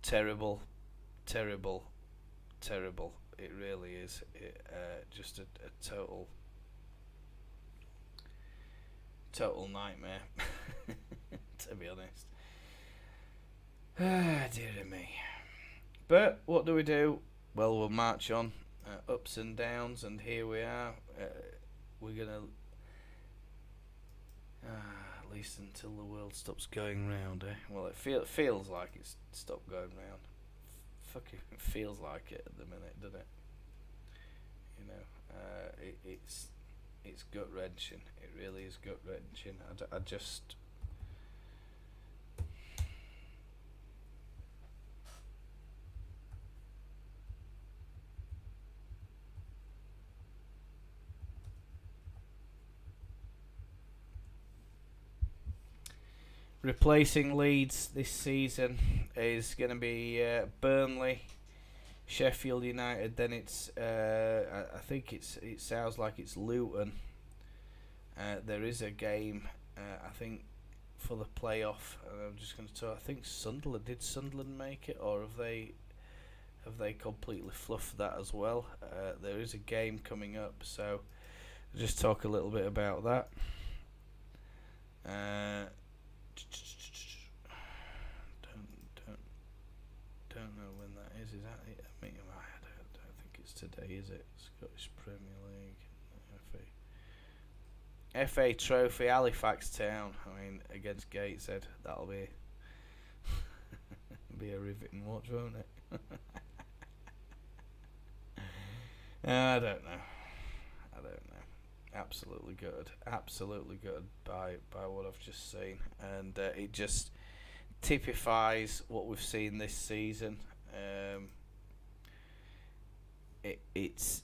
terrible, terrible, terrible. It really is. Just a total nightmare, to be honest. Dear me. But what do? Well, we'll march on. Ups and downs, and here we are. We're gonna at least until the world stops going round, eh? Well, it feels like it's stopped going round. Fucking feels like it at the minute, doesn't it? You know, it's gut wrenching. It really is gut wrenching. I just. Replacing Leeds this season is going to be Burnley, Sheffield United. Then it's I think it sounds like it's Luton. There is a game I think for the playoff. I'm just going to talk. I think Sunderland, did Sunderland make it, or have they completely fluffed that as well? There is a game coming up, so I'll just talk a little bit about that. Don't know when that is. Is that it? I mean, I don't think it's today, is it? Scottish Premier League, FA Trophy, Halifax Town. I mean, against Gateshead. That'll be be a riveting watch, won't it? I don't know. Absolutely gutted by what I've just seen, and it just typifies what we've seen this season. It's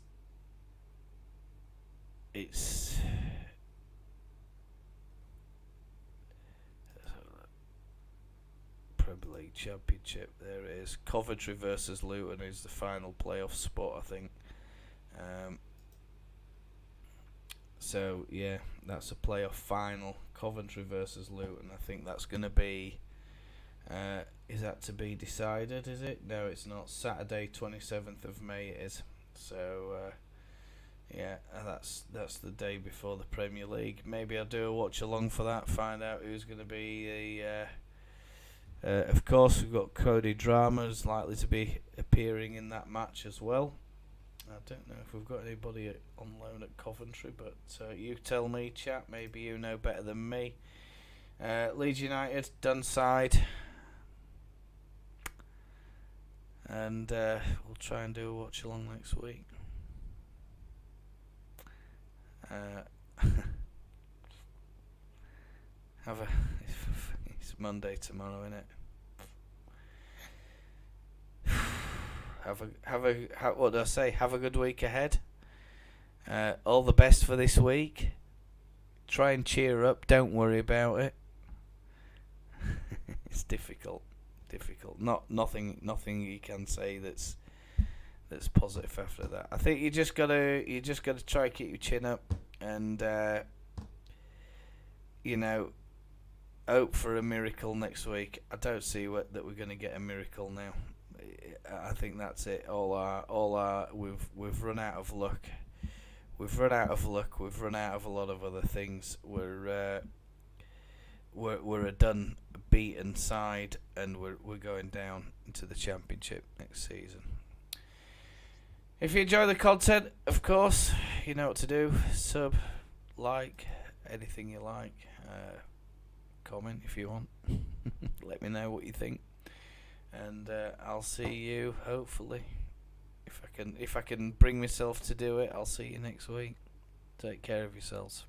Premier League Championship. There it is. Coventry versus Luton is the final playoff spot, I think. So yeah, that's a playoff final. Coventry versus Luton. I think that's going to be. Is that to be decided? Is it? No, it's not. Saturday, 27th of May. It is. So yeah, that's the day before the Premier League. Maybe I'll do a watch along for that. Find out who's going to be the. Of course, we've got Cody Dramas likely to be appearing in that match as well. I don't know if we've got anybody on loan at Coventry, but you tell me, chat. Maybe you know better than me. Leeds United, Dunside. And we'll try and do a watch along next week. It's Monday tomorrow, isn't it? What do I say? Have a good week ahead. All the best for this week. Try and cheer up. Don't worry about it. It's difficult. Nothing you can say that's positive after that. I think you just gotta try and keep your chin up and hope for a miracle next week. I don't see that we're gonna get a miracle now. I think that's it. We've run out of luck. We've run out of a lot of other things. We're a done, beaten side, and we're going down into the Championship next season. If you enjoy the content, of course, you know what to do. Sub, like, anything you like. Comment if you want. Let me know what you think. And I'll see you, hopefully, if I can bring myself to do it. I'll see you next week. Take care of yourselves.